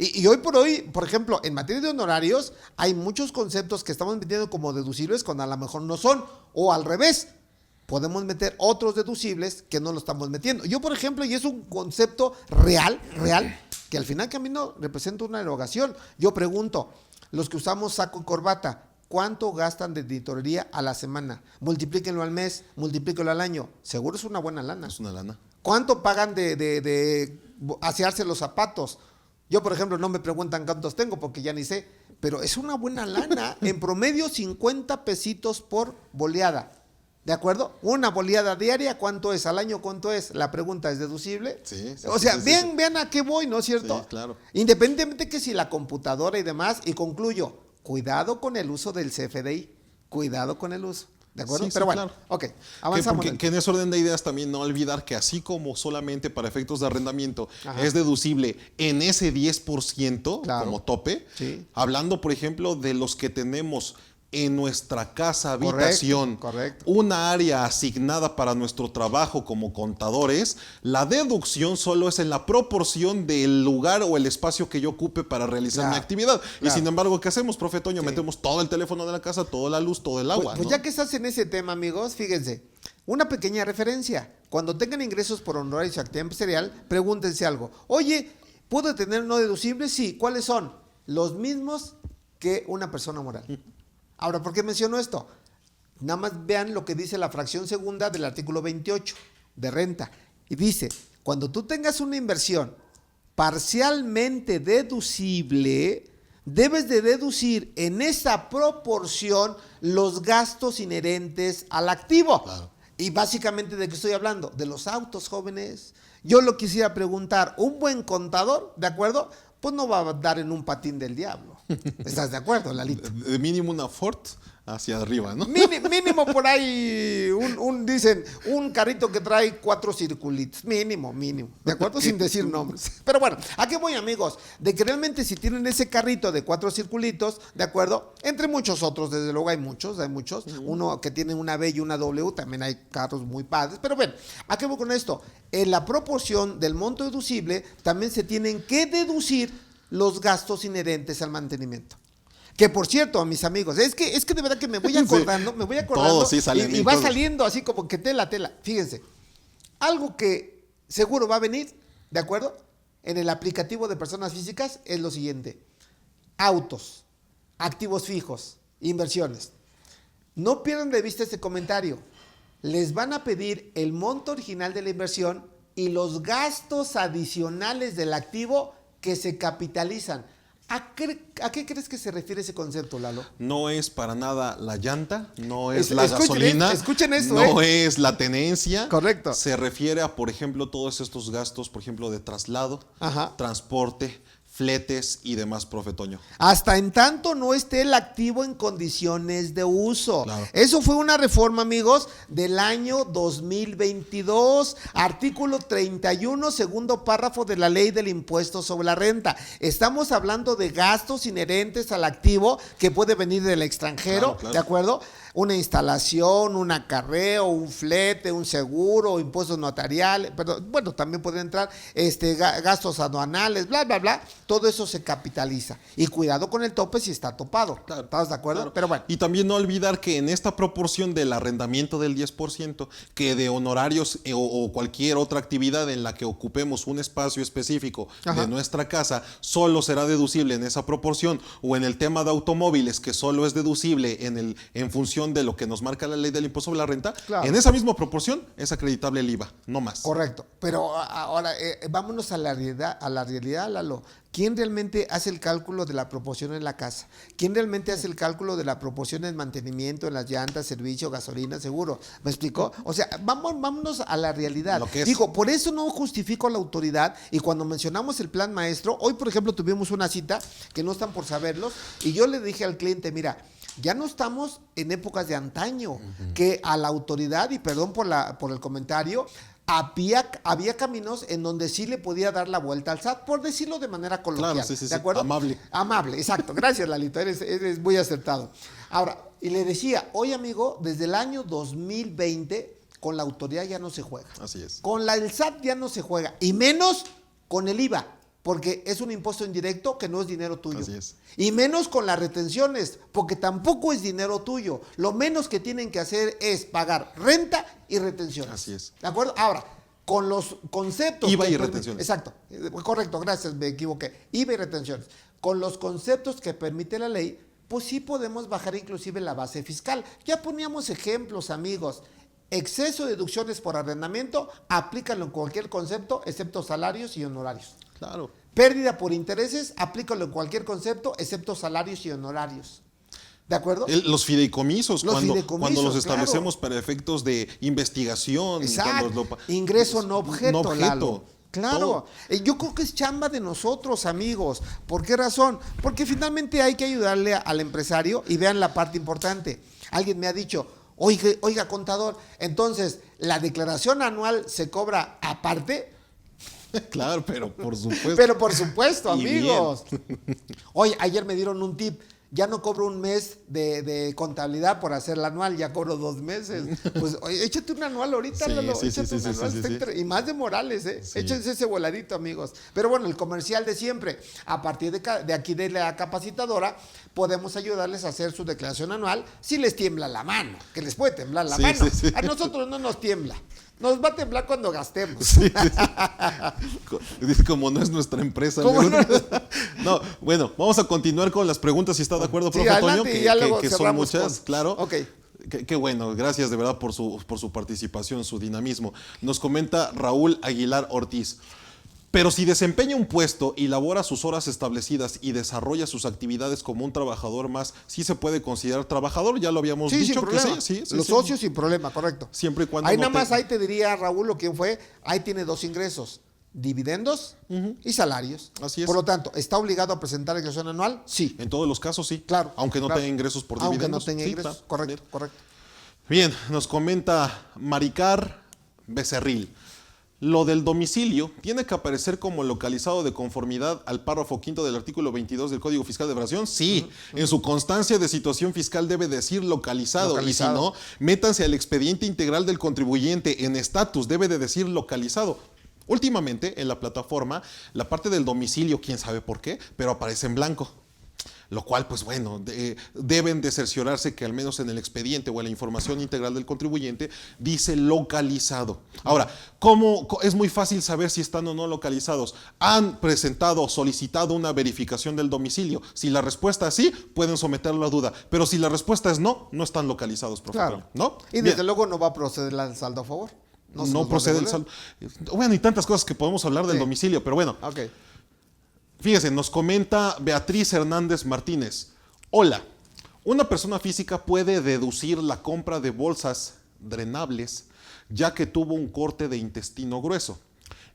Y hoy por hoy, por ejemplo, en materia de honorarios, hay muchos conceptos que estamos metiendo como deducibles cuando a lo mejor no son, o al revés. Podemos meter otros deducibles que no lo estamos metiendo. Yo, por ejemplo, y es un concepto real, que al final camino representa una erogación. Yo pregunto, los que usamos saco y corbata, ¿cuánto gastan de tintorería a la semana? Multiplíquenlo al mes, multiplíquenlo al año. Seguro es una buena lana. Es una lana. ¿Cuánto pagan de asearse los zapatos? Yo, por ejemplo, no me preguntan cuántos tengo porque ya ni sé, pero es una buena lana. En promedio, 50 pesitos por boleada. ¿De acuerdo? Una boleada diaria, ¿cuánto es? ¿Al año cuánto es? La pregunta es deducible. Sí, o sea, vean a qué voy, ¿no es cierto? Sí, claro. Independientemente que si la computadora y demás, y concluyo, cuidado con el uso del CFDI, cuidado con el uso. ¿De acuerdo? Sí, pero bueno, claro. ok, avanzamos. Que en ese orden de ideas también no olvidar que así como solamente para efectos de arrendamiento es deducible en ese 10% claro, como tope, sí, hablando por ejemplo de los que tenemos en nuestra casa habitación, correcto. una área asignada para nuestro trabajo como contadores, la deducción solo es en la proporción del lugar o el espacio que yo ocupe para realizar mi actividad. Y sin embargo, ¿qué hacemos, profe Toño? Metemos todo el teléfono de la casa, toda la luz, todo el agua. Pues ¿no? ya que estás en ese tema, amigos, fíjense, una pequeña referencia. Cuando tengan ingresos por honorarios y actividad empresarial, pregúntense algo. Oye, ¿puedo tener no deducibles? Sí. ¿Cuáles son? Los mismos que una persona moral. Ahora, ¿por qué menciono esto? Nada más vean lo que dice la fracción segunda del artículo 28 de renta. Y dice, cuando tú tengas una inversión parcialmente deducible, debes de deducir en esa proporción los gastos inherentes al activo. Claro. Y básicamente, ¿de qué estoy hablando? De los autos, jóvenes. Yo lo quisiera preguntar, un buen contador, ¿de acuerdo? Pues no va a dar en un patín del diablo. ¿Estás de acuerdo, Lalito? De mínimo una Ford hacia arriba, ¿no? Mínimo por ahí, dicen, un carrito que trae 4 circulitos. Mínimo. ¿De acuerdo? Sin decir nombres. Pero bueno, ¿a qué voy, amigos? De que realmente si tienen ese carrito de 4 circulitos, ¿de acuerdo? Entre muchos otros, desde luego hay muchos. Uno que tiene una B y una W, también hay carros muy padres. Pero bueno, ¿a qué voy con esto? En la proporción del monto deducible, también se tienen que deducir los gastos inherentes al mantenimiento. Que por cierto, mis amigos, es que de verdad que me voy acordando, Todo sí sale y va saliendo así como que tela. Fíjense, algo que seguro va a venir, ¿de acuerdo? En el aplicativo de personas físicas es lo siguiente: autos, activos fijos, inversiones. No pierdan de vista este comentario. Les van a pedir el monto original de la inversión y los gastos adicionales del activo que se capitalizan. ¿A qué crees que se refiere ese concepto, Lalo? No es para nada la llanta, no es la gasolina, escuchen esto, no es la tenencia. Correcto. Se refiere a, por ejemplo, todos estos gastos, por ejemplo, de traslado, transporte, fletes y demás, profe Toño. Hasta en tanto no esté el activo en condiciones de uso. Claro. Eso fue una reforma, amigos, del año 2022, artículo 31, segundo párrafo de la ley del impuesto sobre la renta. Estamos hablando de gastos inherentes al activo que puede venir del extranjero, claro. ¿de acuerdo? Una instalación, un acarreo, un flete, un seguro, impuestos notariales, bueno, también pueden entrar gastos aduanales, bla, bla, bla. Todo eso se capitaliza. Y cuidado con el tope si está topado. Claro, ¿Estás de acuerdo? Claro. Pero bueno. Y también no olvidar que en esta proporción del arrendamiento del 10%, que de honorarios o cualquier otra actividad en la que ocupemos un espacio específico de nuestra casa, solo será deducible en esa proporción, o en el tema de automóviles, que solo es deducible en función de lo que nos marca la ley del impuesto sobre la renta, claro, en esa misma proporción es acreditable el IVA, no más. Correcto. Pero ahora vámonos a la realidad, Lalo. ¿Quién realmente hace el cálculo de la proporción en la casa? ¿Quién realmente hace el cálculo de la proporción en mantenimiento, en las llantas, servicio, gasolina, seguro? ¿Me explicó? O sea, vámonos a la realidad. Digo, por eso no justifico la autoridad, y cuando mencionamos el plan maestro, hoy por ejemplo tuvimos una cita, que no están por saberlos, y yo le dije al cliente, mira, ya no estamos en épocas de antaño, que a la autoridad, y perdón por el comentario, había caminos en donde sí le podía dar la vuelta al SAT, por decirlo de manera coloquial. Claro, sí, ¿de acuerdo? Amable, exacto. Gracias, Lalito, eres muy acertado. Ahora, y le decía, oye amigo, desde el año 2020 con la autoridad ya no se juega. Así es. Con el SAT ya no se juega, y menos con el IVA. porque es un impuesto indirecto que no es dinero tuyo. Así es. Y menos con las retenciones, porque tampoco es dinero tuyo. Lo menos que tienen que hacer es pagar renta y retenciones. Así es. ¿De acuerdo? Ahora, con los conceptos... IVA y retenciones. Exacto. Correcto, gracias, me equivoqué. IVA y retenciones. Con los conceptos que permite la ley, pues sí podemos bajar inclusive la base fiscal. Ya poníamos ejemplos, amigos. Exceso de deducciones por arrendamiento, aplícalo en cualquier concepto, excepto salarios y honorarios. Claro. Pérdida por intereses, aplícalo en cualquier concepto, excepto salarios y honorarios. ¿De acuerdo? Los fideicomisos, cuando los establecemos claro, para efectos de investigación. Exacto. Ingreso no objeto, no objeto. Lalo. Claro, yo creo que es chamba de nosotros, amigos. ¿Por qué razón? Porque finalmente hay que ayudarle al empresario y vean la parte importante. Alguien me ha dicho, oiga, contador, entonces, ¿la declaración anual se cobra aparte? Claro, pero por supuesto. Pero por supuesto, Y amigos. Oye, ayer me dieron un tip. Ya no cobro un mes de contabilidad por hacer la anual, ya cobro 2 meses. Pues oye, échate un anual ahorita, Sí, Lalo. sí, Échate sí, un sí, anual, sí, está sí. y más de Morales, ¿eh? Sí. Échense ese voladito, amigos. Pero bueno, el comercial de siempre. A partir de aquí de la capacitadora, podemos ayudarles a hacer su declaración anual si les tiembla la mano, que les puede temblar la Sí, mano. sí, sí. A nosotros no nos tiembla. Nos va a temblar cuando gastemos. Sí, sí, sí. Como no es nuestra empresa. ¿Cómo amigo. no? No, bueno, vamos a continuar con las preguntas, si está de acuerdo, Sí, profe Toño, adelante, y ya luego que son cerramos muchas, con- claro. Ok. Qué bueno, gracias de verdad por su participación, su dinamismo. Nos comenta Raúl Aguilar Ortiz. Pero si desempeña un puesto y labora sus horas establecidas y desarrolla sus actividades como un trabajador más, ¿sí se puede considerar trabajador? Ya lo habíamos Sí, dicho sin problema. que sí. Los socios sin problema, correcto. Siempre y cuando ahí no nada más, te- ahí te diría Raúl o quién fue, ahí tiene 2 ingresos, dividendos y salarios. Así es. Por lo tanto, ¿está obligado a presentar declaración anual? Sí. En todos los casos sí. Claro. Aunque no claro. tenga ingresos por Aunque dividendos. no tenga Sí, ingresos, claro. correcto, correcto. Bien, nos comenta Maricar Becerril. Lo del domicilio tiene que aparecer como localizado de conformidad al párrafo 5 del artículo 22 del Código Fiscal de Federación. Sí, en su constancia de situación fiscal debe decir localizado. Localizado. Y si no, métanse al expediente integral del contribuyente en estatus, debe de decir localizado. Últimamente en la plataforma, la parte del domicilio, quién sabe por qué, pero aparece en blanco. Lo cual, pues bueno, deben de cerciorarse que al menos en el expediente o en la información integral del contribuyente dice localizado. Ahora, es muy fácil saber si están o no localizados? Han presentado o solicitado una verificación del domicilio. Si la respuesta es sí, pueden someterlo a duda. Pero si la respuesta es no, no están localizados, profe. Claro. ¿No? Y Bien. desde luego no va a proceder el saldo a favor. se No los va a procede el devolver. saldo. Bueno, y tantas cosas que podemos hablar del Sí. domicilio, pero bueno. Ok. Fíjese, nos comenta Beatriz Hernández Martínez. Hola, una persona física puede deducir la compra de bolsas drenables ya que tuvo un corte de intestino grueso.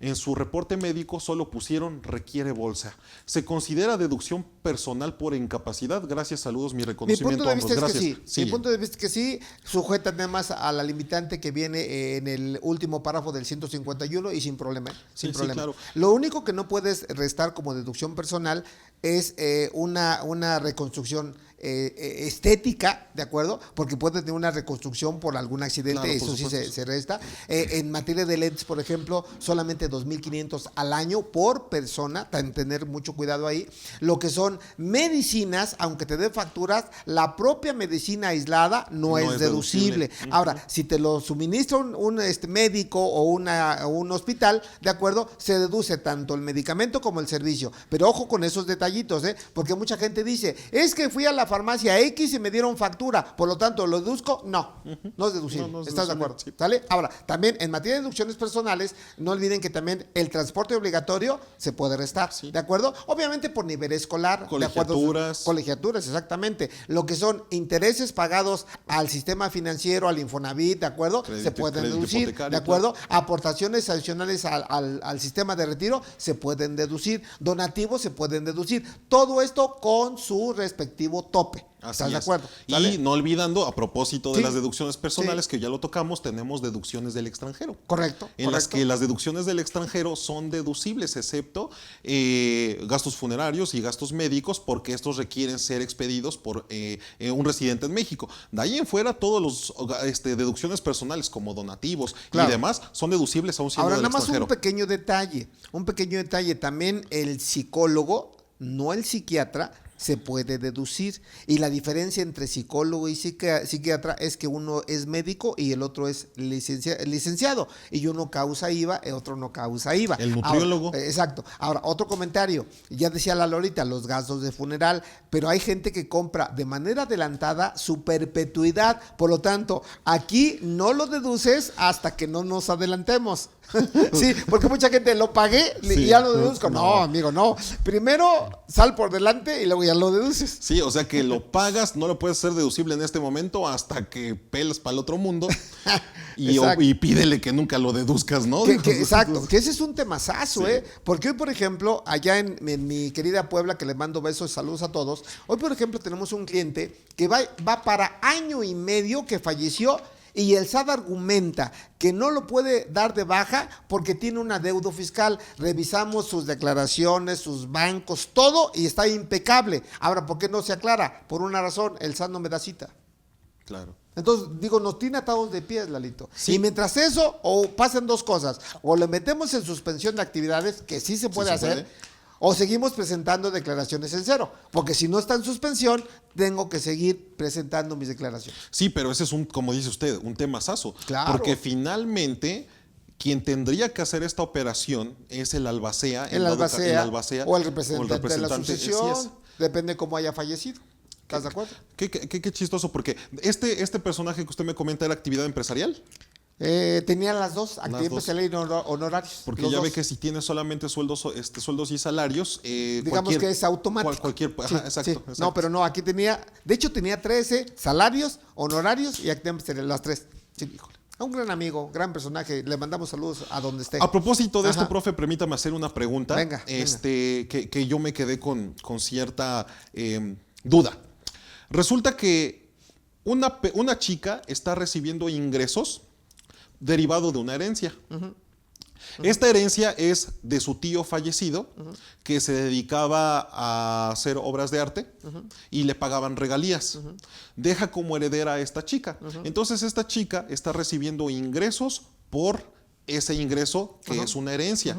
En su reporte médico solo pusieron requiere bolsa. ¿Se considera deducción personal por incapacidad? Gracias, saludos, mi Mi reconocimiento punto de a ambos. vista es Gracias. que sí. Mi punto de vista es que sí, sujeta nada más a la limitante que viene en el último párrafo del 151 y sin problema. Sin Sí, sí, problema. claro. Lo único que no puedes restar como deducción personal es una reconstrucción estética, ¿de acuerdo? Porque puede tener una reconstrucción por algún accidente, Claro, por eso sí supuesto. se resta. En materia de lentes, por ejemplo, solamente 2.500 al año por persona, tener mucho cuidado ahí. Lo que son medicinas, aunque te dé facturas, la propia medicina aislada no es deducible. Ahora, si te lo suministra un médico o un hospital, ¿de acuerdo? Se deduce tanto el medicamento como el servicio. Pero ojo con esos detallitos, porque mucha gente dice, es que fui a la farmacia X y me dieron factura, por lo tanto, ¿lo deduzco? No, no es deducible. No es ¿Estás de deducible, acuerdo? sí. ¿Sale? Ahora, también en materia de deducciones personales, no olviden que también el transporte obligatorio se puede restar, Sí. ¿de acuerdo? Obviamente por nivel escolar, ¿de acuerdo? Colegiaturas. Colegiaturas, exactamente. Lo que son intereses pagados al sistema financiero, al Infonavit, ¿de acuerdo? Se pueden crédito deducir, hipotecario, ¿de acuerdo? Aportaciones adicionales al sistema de retiro se pueden deducir, donativos se pueden deducir. deducir. Todo esto con su respectivo tope. ¿Estás de acuerdo? ¿Sale? Y no olvidando, a propósito de Sí. las deducciones personales, Sí. que ya lo tocamos, tenemos deducciones del extranjero. Correcto. En las correcto. que las deducciones del extranjero son deducibles, excepto gastos funerarios y gastos médicos, porque estos requieren ser expedidos por un residente en México. De ahí en fuera, todos los deducciones personales, como donativos Claro. y demás, son deducibles aún siendo Ahora, del nada más extranjero. un pequeño detalle. También el psicólogo, no el psiquiatra, se puede deducir. Y la diferencia entre psicólogo y psiquiatra es que uno es médico y el otro es licenciado. Y uno causa IVA, el otro no causa IVA. El nutriólogo. Ahora, exacto. Ahora, otro comentario. Ya decía la Lorita, los gastos de funeral, pero hay gente que compra de manera adelantada su perpetuidad. Por lo tanto, aquí no lo deduces hasta que no nos adelantemos. Sí, porque mucha gente lo pagué Sí. y ya lo deduzco. No. No, amigo, no. Primero sal por delante y luego ya lo deduces. Sí, o sea que lo pagas, no lo puedes hacer deducible en este momento hasta que pelas para el otro mundo Exacto. y pídele que nunca lo deduzcas, ¿no? Exacto, que ese es un temazazo, Sí. Porque hoy, por ejemplo, allá en mi querida Puebla, que le mando besos y saludos a todos, hoy, por ejemplo, tenemos un cliente que va para 1.5 años que falleció. Y el SAT argumenta que no lo puede dar de baja porque tiene un adeudo fiscal. Revisamos sus declaraciones, sus bancos, todo, y está impecable. Ahora, ¿por qué no se aclara? Por una razón, el SAT no me da cita. Claro. Entonces, digo, nos tiene atados de pies, Lalito. Sí. Y mientras eso, o pasan dos cosas. O le metemos en suspensión de actividades, que sí se puede se hacer, puede. o seguimos presentando declaraciones en cero. Porque si no está en suspensión, tengo que seguir presentando mis declaraciones. Sí, pero ese es como dice usted, un temazazo. Claro. Porque finalmente quien tendría que hacer esta operación es el albacea. El albacea o el representante de la así sucesión, es. depende cómo haya fallecido. ¿Estás de acuerdo? Qué chistoso, porque este personaje que usted me comenta era actividad empresarial. Tenía las dos, actividad dos. empresarial y honorarios. Porque los ya dos. ve que si tiene solamente sueldos y salarios, Digamos que es automático. Ajá, Sí, exacto, sí. exacto. No, pero no, aquí de hecho tenía 13 salarios, honorarios y actividad empresarial, las tres. Sí, híjole. Un gran amigo, gran personaje, le mandamos saludos a donde esté. A propósito de esto, Ajá. profe, permítame hacer una pregunta. Venga. Que yo me quedé con cierta duda. Resulta que una chica está recibiendo ingresos derivado de una herencia. Esta herencia es de su tío fallecido, que se dedicaba a hacer obras de arte y le pagaban regalías. Deja como heredera a esta chica. Entonces esta chica está recibiendo ingresos por ese ingreso que es una herencia,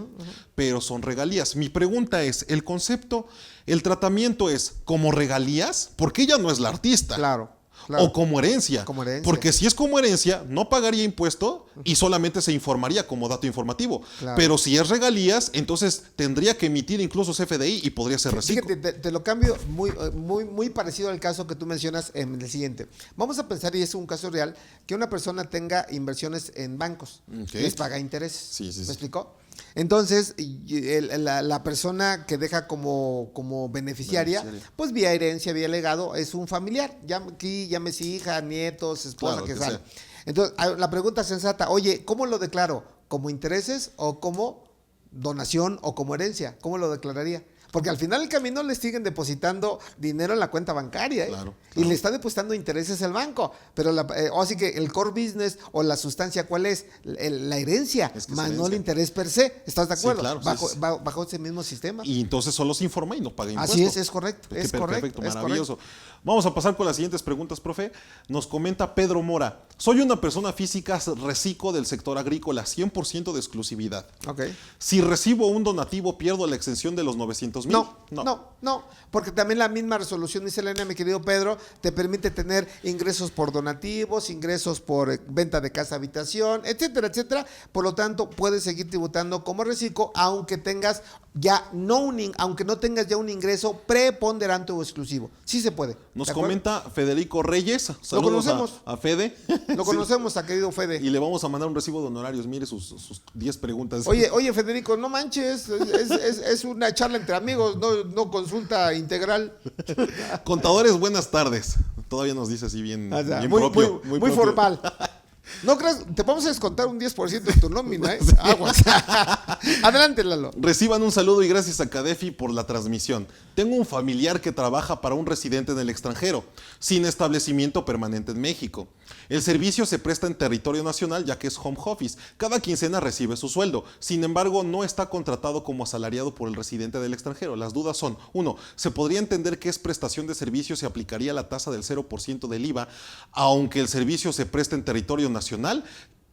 pero son regalías. Mi pregunta es, el tratamiento es como regalías, porque ella no es la artista. Claro. O como herencia. Como herencia. Porque si es como herencia, no pagaría impuesto y solamente se informaría como dato informativo. Claro. Pero si es regalías, entonces tendría que emitir incluso CFDI y podría ser reciclo. Fíjate, te lo cambio muy parecido al caso que tú mencionas en el siguiente. Vamos a pensar, y es un caso real, que una persona tenga inversiones en bancos. Ok. Les paga intereses. Sí, sí, ¿Me sí. explicó? Entonces, la persona que deja como beneficiaria, pues vía herencia, vía legado, es un familiar. Aquí llámese hija, nietos, esposa, Claro, que que sale. sea. Entonces, la pregunta sensata, oye, ¿cómo lo declaro? ¿Como intereses o como donación o como herencia? ¿Cómo lo declararía? Porque al final del camino le siguen depositando dinero en la cuenta bancaria, Claro, y claro. le está depositando intereses el banco. Pero así que el core business o la sustancia, ¿cuál es? La herencia, Es que es más no el herencia. interés per se. ¿Estás de Sí, acuerdo? claro, sí, bajo, sí. bajo ese mismo sistema. Y entonces solo se informa y no paga impuesto. Así es correcto. Qué Es correcto. perfecto, es maravilloso. correcto. Vamos a pasar con las siguientes preguntas, profe. Nos comenta Pedro Mora. Soy una persona física reciclo del sector agrícola, 100% de exclusividad. Ok. Si recibo un donativo, ¿pierdo la exención de los 900,000? No, porque también la misma resolución miscelánea, mi querido Pedro, te permite tener ingresos por donativos, ingresos por venta de casa habitación, etcétera, etcétera. Por lo tanto, puedes seguir tributando como reciclo, aunque tengas aunque no tengas ya un ingreso preponderante o exclusivo. Sí se puede. Nos ¿de acuerdo? comenta Federico Reyes. Saludos conocemos. a Fede. Lo Sí. conocemos, a querido Fede. Y le vamos a mandar un recibo de honorarios. Mire sus 10 preguntas. Oye, Federico, no manches, es una charla entre amigos, no consulta integral. Contadores, buenas tardes. Todavía nos dice así bien, O sea, bien muy propio. muy propio. formal. No creas, te vamos a descontar un 10% de tu nómina, ¿eh? Aguas. Adelante, Lalo. Reciban un saludo y gracias a Cadefi por la transmisión. Tengo un familiar que trabaja para un residente en el extranjero, sin establecimiento permanente en México. El servicio se presta en territorio nacional ya que es home office. Cada quincena recibe su sueldo. Sin embargo, no está contratado como asalariado por el residente del extranjero. Las dudas son, 1. ¿Se podría entender que es prestación de servicio? ¿Se aplicaría la tasa del 0% del IVA, aunque el servicio se preste en territorio nacional?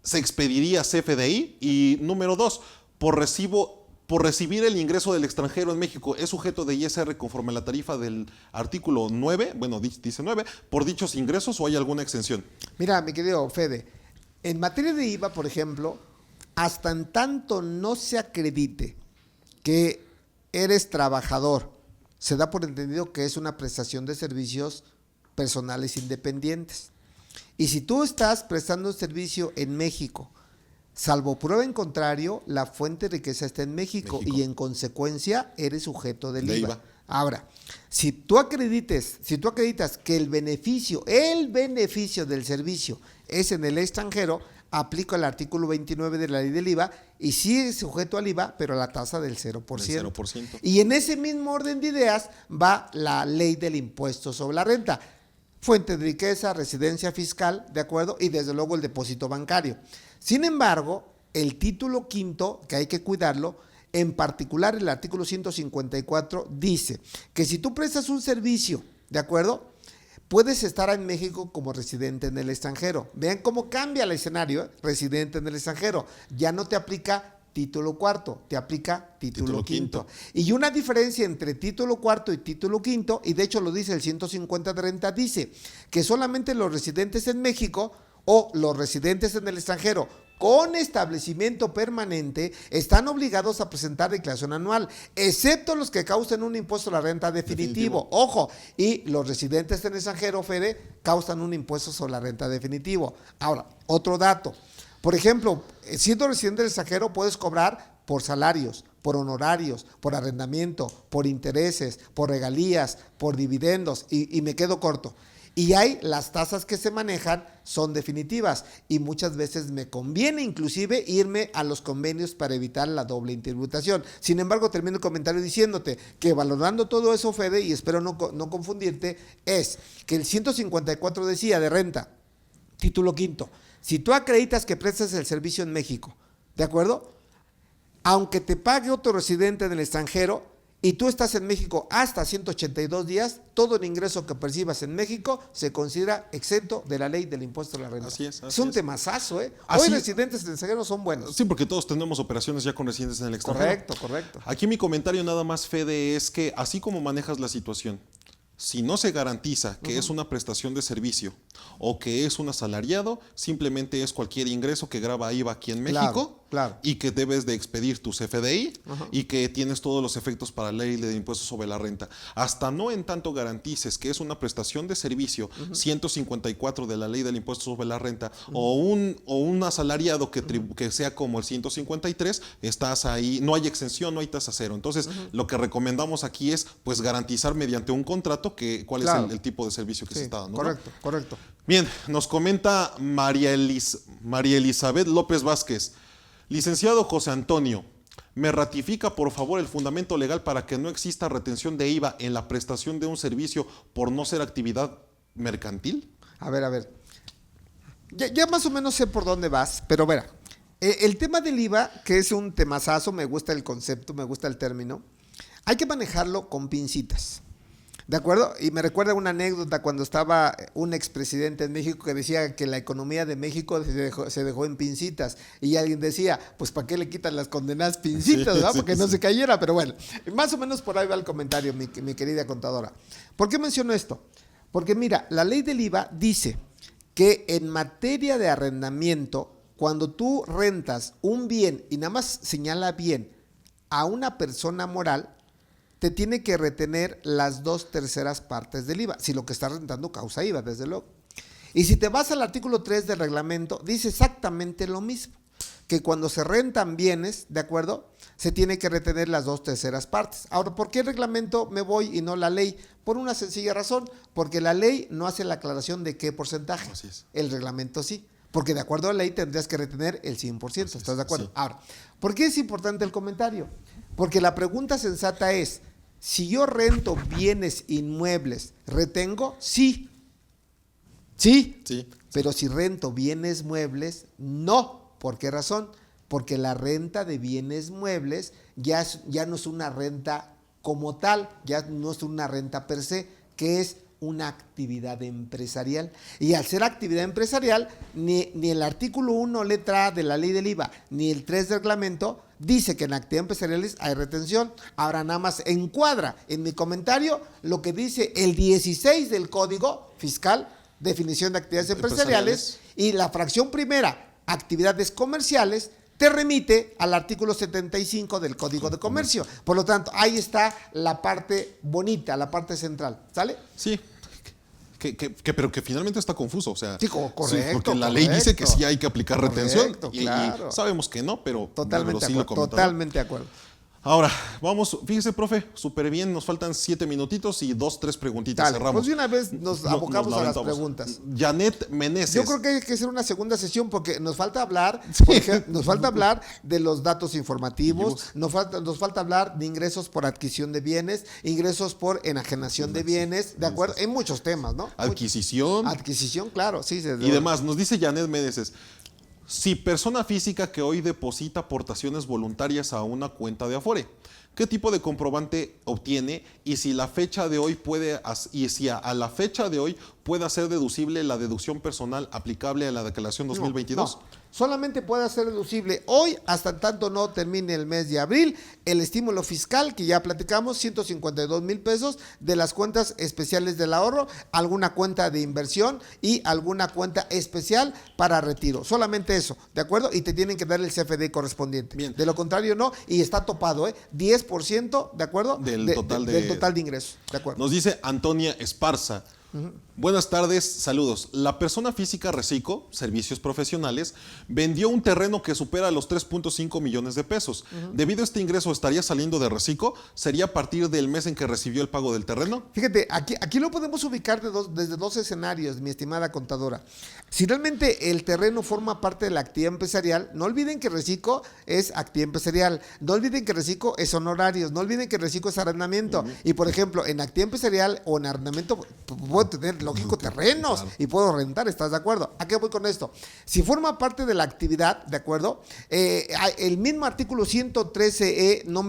¿Se expediría CFDI? Y número 2, por recibir el ingreso del extranjero en México, ¿es sujeto de ISR conforme a la tarifa del artículo 9? Bueno, dice 9, por dichos ingresos, o hay alguna exención. Mira, mi querido Fede, en materia de IVA, por ejemplo, hasta en tanto no se acredite que eres trabajador, se da por entendido que es una prestación de servicios personales independientes. Y si tú estás prestando un servicio en México, salvo prueba en contrario, la fuente de riqueza está en México. Y en consecuencia eres sujeto del IVA. Ahora, si tú acreditas que el beneficio del servicio es en el extranjero, aplica el artículo 29 de la ley del IVA y sí es sujeto al IVA, pero a la tasa del 0%. Y en ese mismo orden de ideas va la ley del impuesto sobre la renta. Fuente de riqueza, residencia fiscal, ¿de acuerdo? Y desde luego el depósito bancario. Sin embargo, el título quinto, que hay que cuidarlo, en particular el artículo 154, dice que si tú prestas un servicio, ¿de acuerdo?, puedes estar en México como residente en el extranjero. Vean cómo cambia el escenario, residente en el extranjero. Ya no te aplica título cuarto, te aplica título quinto. Y una diferencia entre título cuarto y título quinto, y de hecho lo dice el 150 de renta, dice que solamente los residentes en México o los residentes en el extranjero con establecimiento permanente están obligados a presentar declaración anual, excepto los que causen un impuesto a la renta definitivo. Ojo, y los residentes en el extranjero, Fede, causan un impuesto sobre la renta definitivo. Ahora, otro dato. Por ejemplo, siendo residente del extranjero puedes cobrar por salarios, por honorarios, por arrendamiento, por intereses, por regalías, por dividendos, y me quedo corto. Y las tasas que se manejan son definitivas y muchas veces me conviene inclusive irme a los convenios para evitar la doble tributación. Sin embargo, termino el comentario diciéndote que valorando todo eso, Fede, y espero no confundirte, es que el 154 decía de renta, título quinto, si tú acreditas que prestas el servicio en México, ¿de acuerdo?, aunque te pague otro residente en el extranjero, y tú estás en México hasta 182 días, todo el ingreso que percibas en México se considera exento de la ley del impuesto a la renta. Así es. Es un temazazo, ¿eh? Hoy residentes en el extranjero son buenos. Sí, porque todos tenemos operaciones ya con residentes en el extranjero. Correcto. Aquí mi comentario nada más, Fede, es que así como manejas la situación, si no se garantiza que es una prestación de servicio o que es un asalariado, simplemente es cualquier ingreso que graba IVA aquí en México. Claro. Y que debes de expedir tu CFDI y que tienes todos los efectos para la ley de impuestos sobre la renta. Hasta no en tanto garantices que es una prestación de servicio, 154 de la ley del impuesto sobre la renta, o un asalariado que sea como el 153, estás ahí, no hay exención, no hay tasa cero. Entonces, lo que recomendamos aquí es pues garantizar mediante un contrato cuál es el tipo de servicio que se está dando. Correcto. Bien, nos comenta María Elizabeth López Vázquez. Licenciado José Antonio, ¿me ratifica por favor el fundamento legal para que no exista retención de IVA en la prestación de un servicio por no ser actividad mercantil? A ver. Ya más o menos sé por dónde vas, pero verá, el tema del IVA, que es un temazazo, me gusta el concepto, me gusta el término, hay que manejarlo con pincitas. ¿De acuerdo? Y me recuerda una anécdota cuando estaba un expresidente en México que decía que la economía de México se dejó en pincitas. Y alguien decía, pues ¿para qué le quitan las condenadas pincitas? ¿Verdad? Para que no se cayera. Pero bueno, más o menos por ahí va el comentario, mi querida contadora. ¿Por qué menciono esto? Porque mira, la ley del IVA dice que en materia de arrendamiento, cuando tú rentas un bien, y nada más señala bien, a una persona moral, te tiene que retener las 2/3 partes del IVA, si lo que estás rentando causa IVA, desde luego. Y si te vas al artículo 3 del reglamento, dice exactamente lo mismo, que cuando se rentan bienes, ¿de acuerdo?, se tiene que retener las 2/3 partes. Ahora, ¿por qué el reglamento me voy y no la ley? Por una sencilla razón, porque la ley no hace la aclaración de qué porcentaje. Así es. El reglamento sí. porque de acuerdo a la ley tendrías que retener el 100%, ¿estás de acuerdo? Sí. Ahora, ¿por qué es importante el comentario? Porque la pregunta sensata es, si yo rento bienes inmuebles, ¿retengo? Sí. Sí. Sí. Pero si rento bienes muebles, no. ¿Por qué razón? Porque la renta de bienes muebles ya no es una renta como tal, ya no es una renta per se, que es una actividad empresarial. Y al ser actividad empresarial, ni el artículo 1, letra A de la ley del IVA, ni el 3 del reglamento, dice que en actividades empresariales hay retención. Ahora nada más encuadra en mi comentario lo que dice el 16 del Código Fiscal, definición de actividades empresariales, y la fracción primera, actividades comerciales, te remite al artículo 75 del Código de Comercio. Por lo tanto, ahí está la parte bonita, la parte central. ¿Sale? Sí. Pero que finalmente está confuso, o sea, sí, correcto, sí, porque la ley dice que sí hay que aplicar retención y sabemos que no, pero totalmente, sí totalmente de acuerdo. Ahora, vamos, fíjese, profe, súper bien, nos faltan 7 minutitos y 2, 3 preguntitas. Dale, cerramos. Pues de una vez nos abocamos a las preguntas. Janet Meneses. Yo creo que hay que hacer una segunda sesión porque nos falta hablar, por ejemplo, nos falta hablar de los datos informativos, nos falta hablar de ingresos por adquisición de bienes, ingresos por enajenación de bienes, ¿de acuerdo? Hay muchos temas, ¿no? Adquisición. Adquisición, claro, sí. Y demás, nos dice Janet Meneses. Si persona física que hoy deposita aportaciones voluntarias a una cuenta de Afore, ¿qué tipo de comprobante obtiene y si la fecha de hoy a la fecha de hoy puede hacer deducible la deducción personal aplicable a la declaración 2022? No. Solamente puede ser deducible hoy hasta tanto no termine el mes de abril el estímulo fiscal que ya platicamos, 152,000 pesos de las cuentas especiales del ahorro, alguna cuenta de inversión y alguna cuenta especial para retiro. Solamente eso, ¿de acuerdo? Y te tienen que dar el CFD correspondiente. Bien. De lo contrario no, y está topado, 10%, ¿de acuerdo? Del total de ingresos, ¿de acuerdo? Nos dice Antonia Esparza. Buenas tardes, saludos. La persona física Recico, Servicios Profesionales, vendió un terreno que supera los 3.5 millones de pesos. Debido a este ingreso, ¿estaría saliendo de Recico? ¿Sería a partir del mes en que recibió el pago del terreno? Fíjate, aquí lo podemos ubicar desde dos escenarios, mi estimada contadora. Si realmente el terreno forma parte de la actividad empresarial, no olviden que Recico es actividad empresarial, no olviden que Recico es honorarios, no olviden que Recico es arrendamiento. Y por ejemplo, en actividad empresarial o en arrendamiento puedo tener, lógico, terrenos, claro, y puedo rentar, ¿estás de acuerdo? ¿A qué voy con esto? Si forma parte de la actividad, ¿de acuerdo? El mismo artículo 113E, no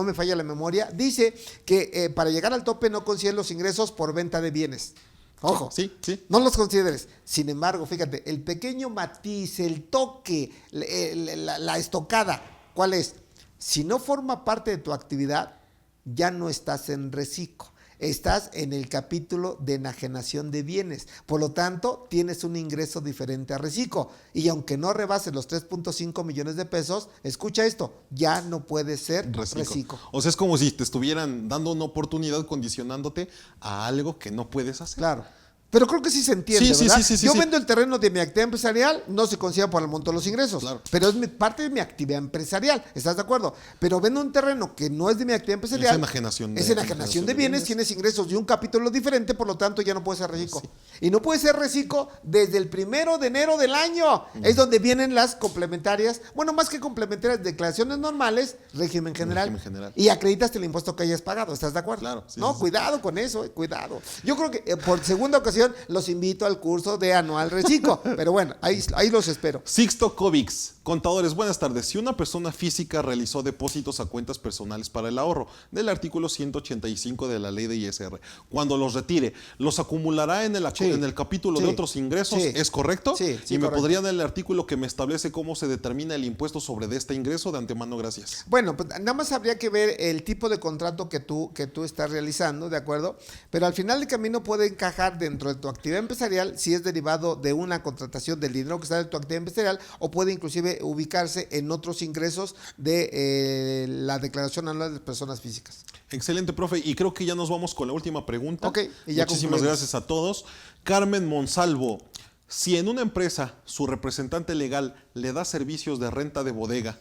me falla la memoria, dice que para llegar al tope no consideren los ingresos por venta de bienes. Ojo, sí. No los consideres. Sin embargo, fíjate, el pequeño matiz, el toque, la estocada, ¿cuál es? Si no forma parte de tu actividad, ya no estás en Recico. Estás en el capítulo de enajenación de bienes. Por lo tanto, tienes un ingreso diferente a Recico. Y aunque no rebase los 3.5 millones de pesos, escucha esto, ya no puede ser Recico. O sea, es como si te estuvieran dando una oportunidad condicionándote a algo que no puedes hacer. Claro. Pero creo que sí se entiende, ¿verdad? Sí, Yo vendo el terreno de mi actividad empresarial, no se considera por el monto de los ingresos, claro, pero es parte de mi actividad empresarial, ¿estás de acuerdo? Pero vendo un terreno que no es de mi actividad empresarial. Es enajenación de bienes, tienes ingresos de un capítulo diferente, por lo tanto ya no puede ser Recico. Sí. Y no puede ser Recico desde el 1 de enero del año. Es donde vienen las complementarias, bueno, más que complementarias, declaraciones normales, régimen general. Y acreditaste el impuesto que hayas pagado, ¿estás de acuerdo? Claro. Cuidado con eso, cuidado. Yo creo que por segunda ocasión los invito al curso de Anual Recico, pero bueno, ahí los espero. Sixto Covics, contadores, buenas tardes. Si una persona física realizó depósitos a cuentas personales para el ahorro del artículo 185 de la ley de ISR, cuando los retire, ¿los acumulará en el capítulo de otros ingresos? ¿Es correcto? Sí, y me correcto. podría dar el artículo que me establece cómo se determina el impuesto sobre este ingreso. De antemano, gracias. Bueno, pues nada más habría que ver el tipo de contrato que tú estás realizando, ¿de acuerdo? Pero al final del camino puede encajar dentro de tu actividad empresarial si es derivado de una contratación del dinero que está en tu actividad empresarial, o puede inclusive ubicarse en otros ingresos de la declaración anual de personas físicas. Excelente, profe, y creo que ya nos vamos con la última pregunta. Ok, y ya muchísimas gracias a todos. Carmen Monsalvo, si en una empresa su representante legal le da servicios de renta de bodega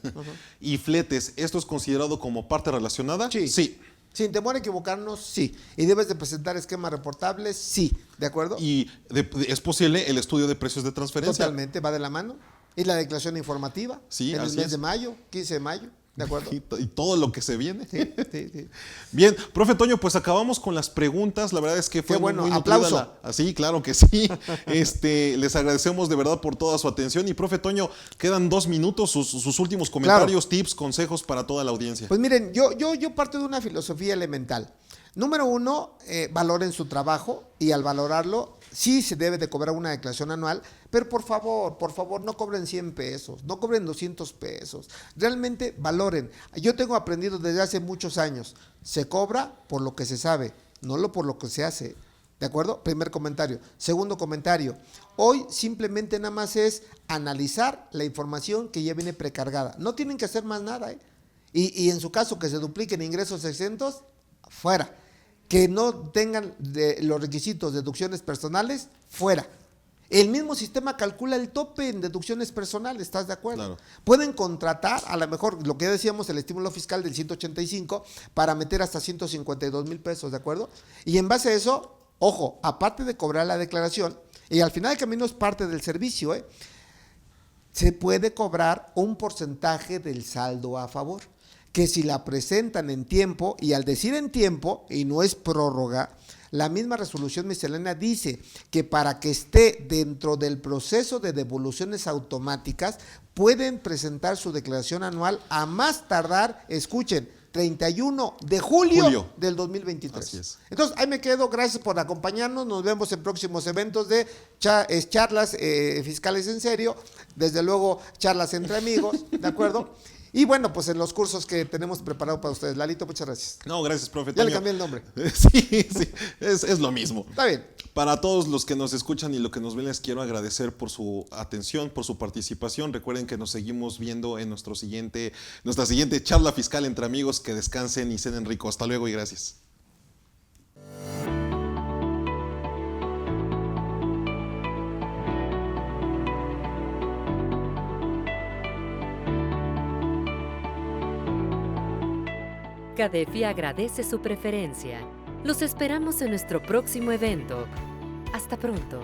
y fletes, ¿esto es considerado como parte relacionada? Sí. Sin temor a equivocarnos, sí. ¿Y debes de presentar esquemas reportables? Sí. ¿De acuerdo? Y es posible el estudio de precios de transferencia. Totalmente, va de la mano. Y la declaración informativa Sí, en el así mes es. de mayo, 15 de mayo. ¿De acuerdo? Y todo lo que se viene. Sí, sí, sí. Bien, profe Toño, pues acabamos con las preguntas. La verdad es que fue Qué bueno, muy nutrida aplauso. Sí, claro que sí. Les agradecemos de verdad por toda su atención. Y profe Toño, quedan 2 minutos, sus últimos comentarios, tips, consejos para toda la audiencia. Pues miren, yo parto de una filosofía elemental. Número 1, valoren su trabajo y al valorarlo, sí se debe de cobrar una declaración anual, pero por favor, no cobren 100 pesos, no cobren 200 pesos. Realmente valoren. Yo tengo aprendido desde hace muchos años, se cobra por lo que se sabe, no por lo que se hace. ¿De acuerdo? Primer comentario. Segundo comentario, hoy simplemente nada más es analizar la información que ya viene precargada. No tienen que hacer más nada, ¿eh? Y en su caso que se dupliquen ingresos exentos, fuera. Que no tengan los requisitos de deducciones personales, fuera. El mismo sistema calcula el tope en deducciones personales, ¿estás de acuerdo? Claro. Pueden contratar, a lo mejor, lo que ya decíamos, el estímulo fiscal del 185 para meter hasta 152,000 pesos, ¿de acuerdo? Y en base a eso, ojo, aparte de cobrar la declaración, y al final del camino es parte del servicio, se puede cobrar un porcentaje del saldo a favor, que si la presentan en tiempo, y al decir en tiempo, y no es prórroga, la misma resolución miscelánea dice que para que esté dentro del proceso de devoluciones automáticas, pueden presentar su declaración anual a más tardar, escuchen, 31 de julio del 2023. Así es. Entonces, ahí me quedo, gracias por acompañarnos, nos vemos en próximos eventos de charlas fiscales en serio, desde luego charlas entre amigos, ¿de acuerdo? Y bueno, pues en los cursos que tenemos preparados para ustedes. Lalito, muchas gracias. No, gracias, profe Ya Toño. le cambié el nombre. Sí, es lo mismo. Está bien. Para todos los que nos escuchan y los que nos ven, les quiero agradecer por su atención, por su participación. Recuerden que nos seguimos viendo en nuestra siguiente charla fiscal entre amigos. Que descansen y cenen rico. Hasta luego y gracias. CADEFI agradece su preferencia. Los esperamos en nuestro próximo evento. Hasta pronto.